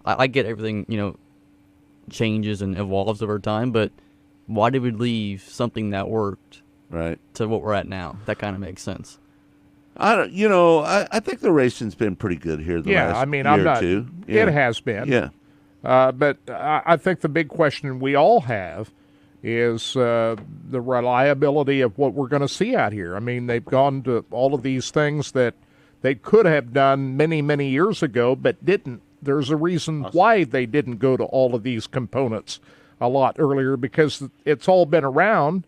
I get everything, you know, changes and evolves over time, but why did we leave something that worked to what we're at now? That kind of makes sense. I think the racing's been pretty good here the last year or two. Yeah. It has been. Yeah. But I think the big question we all have is the reliability of what we're going to see out here. I mean, they've gone to all of these things that they could have done many, many years ago, but didn't. There's a reason why they didn't go to all of these components a lot earlier, because it's all been around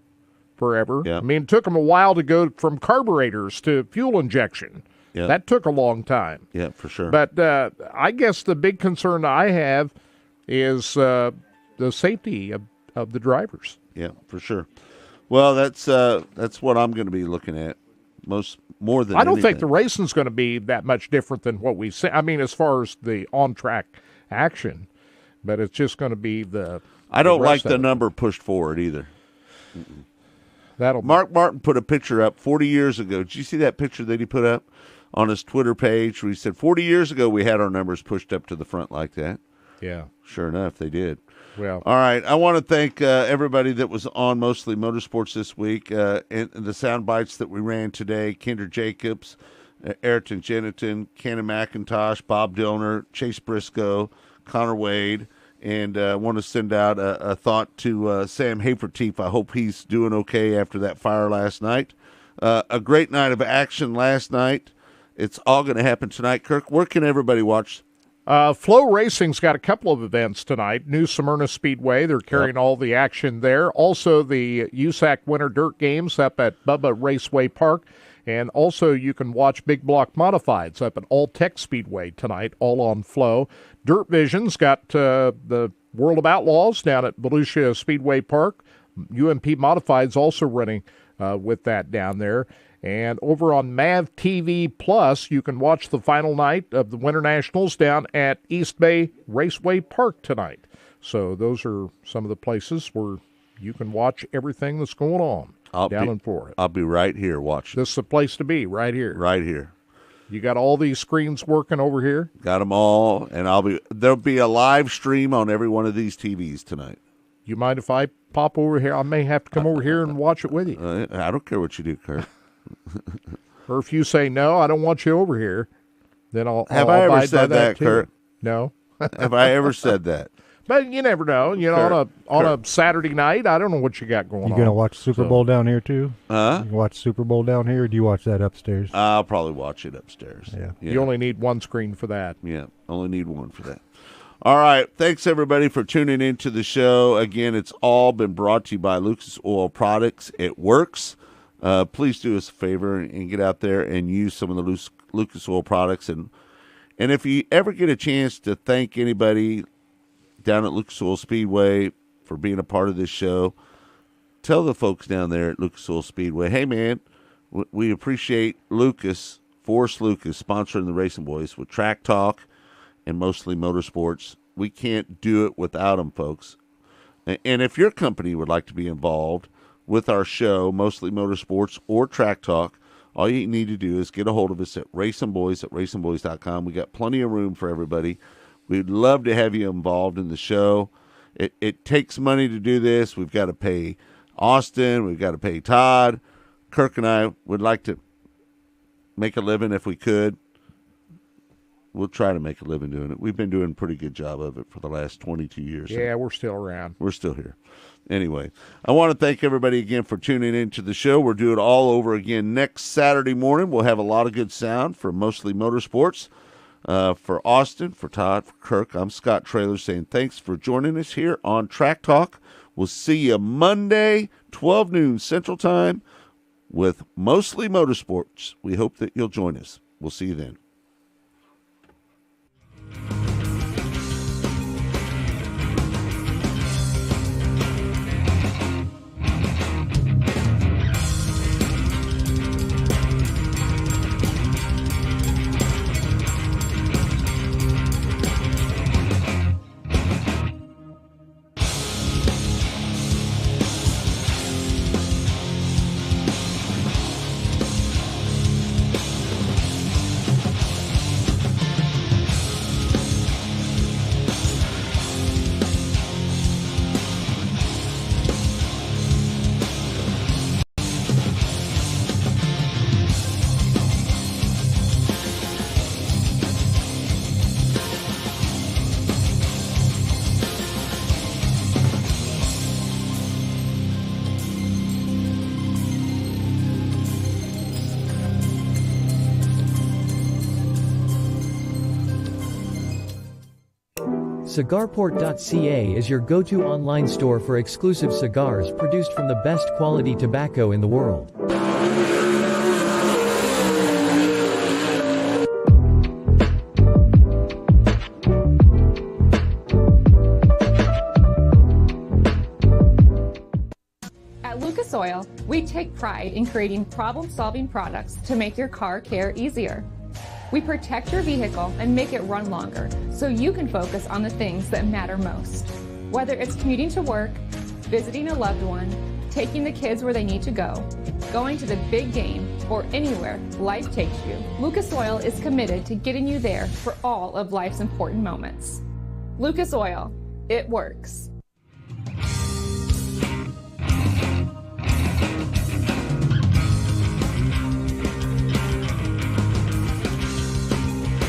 forever. I mean, it took them a while to go from carburetors to fuel injection. Yeah. That took a long time. Yeah, for sure. But I guess the big concern I have is the safety of the drivers. Yeah, for sure. Well, that's what I'm going to be looking at more than I don't anything. think the racing's going to be that much different than what we see. I mean, as far as the on-track action, but it's just going to be the. I don't like the the number pushed forward either. That'll. Mark Martin put a picture up 40 years ago. Did you see that picture that he put up on his Twitter page where he said 40 years ago we had our numbers pushed up to the front like that? Yeah. Sure enough, they did. Well, all right. I want to thank everybody that was on Mostly Motorsports this week. And the sound bites that we ran today: Kendra Jacobs, Ayrton Jennington, Cannon McIntosh, Bob Dillner, Chase Briscoe, Connor Wade. And I want to send out a thought to Sam Haferteef. I hope he's doing okay after that fire last night. A great night of action last night. It's all going to happen tonight. Kirk, where can everybody watch? Flow Racing's got a couple of events tonight. New Smyrna Speedway, they're carrying all the action there. Also, the USAC Winter Dirt Games up at Bubba Raceway Park. And also, you can watch Big Block Modifieds up at All Tech Speedway tonight, all on Flow. Dirt Vision's got the World of Outlaws down at Volusia Speedway Park. UMP Modifieds also running with that down there. And over on MAV TV Plus, you can watch the final night of the Winter Nationals down at East Bay Raceway Park tonight. So those are some of the places where you can watch everything that's going on down in Florida. I'll be right here watching. This is the place to be, right here. Right here. You got all these screens working over here? Got them all, and there'll be a live stream on every one of these TVs tonight. You mind if I pop over here? I may have to come over here and watch it with you. I don't care what you do, Kurt. Or if you say, no, I don't want you over here, then I'll Have I'll I ever abide said by that, too. Kurt? No. Have I ever said that? But you never know. You know, on a Saturday night, I don't know what you got going on. You gonna watch Super Bowl down here too? Huh? You watch Super Bowl down here, or do you watch that upstairs? I'll probably watch it upstairs. Yeah. You only need one screen for that. Yeah, only need one for that. All right. Thanks, everybody, for tuning into the show. Again, it's all been brought to you by Lucas Oil Products. It works. Please do us a favor and get out there and use some of the Lucas Oil products. And if you ever get a chance to thank anybody down at Lucas Oil Speedway for being a part of this show, tell the folks down there at Lucas Oil Speedway, hey, man, we appreciate Lucas, Forrest Lucas, sponsoring the Racing Boys with Track Talk and Mostly Motorsports. We can't do it without them, folks. And if your company would like to be involved with our show, Mostly Motorsports or Track Talk, all you need to do is get a hold of us at racingboys@racingboys.com. We got plenty of room for everybody. We'd love to have you involved in the show. It takes money to do this. We've got to pay Austin. We've got to pay Todd. Kirk and I would like to make a living if we could. We'll try to make a living doing it. We've been doing a pretty good job of it for the last 22 years. Yeah, we're still around. We're still here. Anyway, I want to thank everybody again for tuning into the show. We'll do it all over again next Saturday morning. We'll have a lot of good sound for Mostly Motorsports. For Austin, for Todd, for Kirk, I'm Scott Traylor saying thanks for joining us here on Track Talk. We'll see you Monday, 12 noon Central Time with Mostly Motorsports. We hope that you'll join us. We'll see you then. Cigarport.ca is your go-to online store for exclusive cigars produced from the best quality tobacco in the world. At Lucas Oil, we take pride in creating problem-solving products to make your car care easier. We protect your vehicle and make it run longer so you can focus on the things that matter most. Whether it's commuting to work, visiting a loved one, taking the kids where they need to go, going to the big game, or anywhere life takes you, Lucas Oil is committed to getting you there for all of life's important moments. Lucas Oil, it works.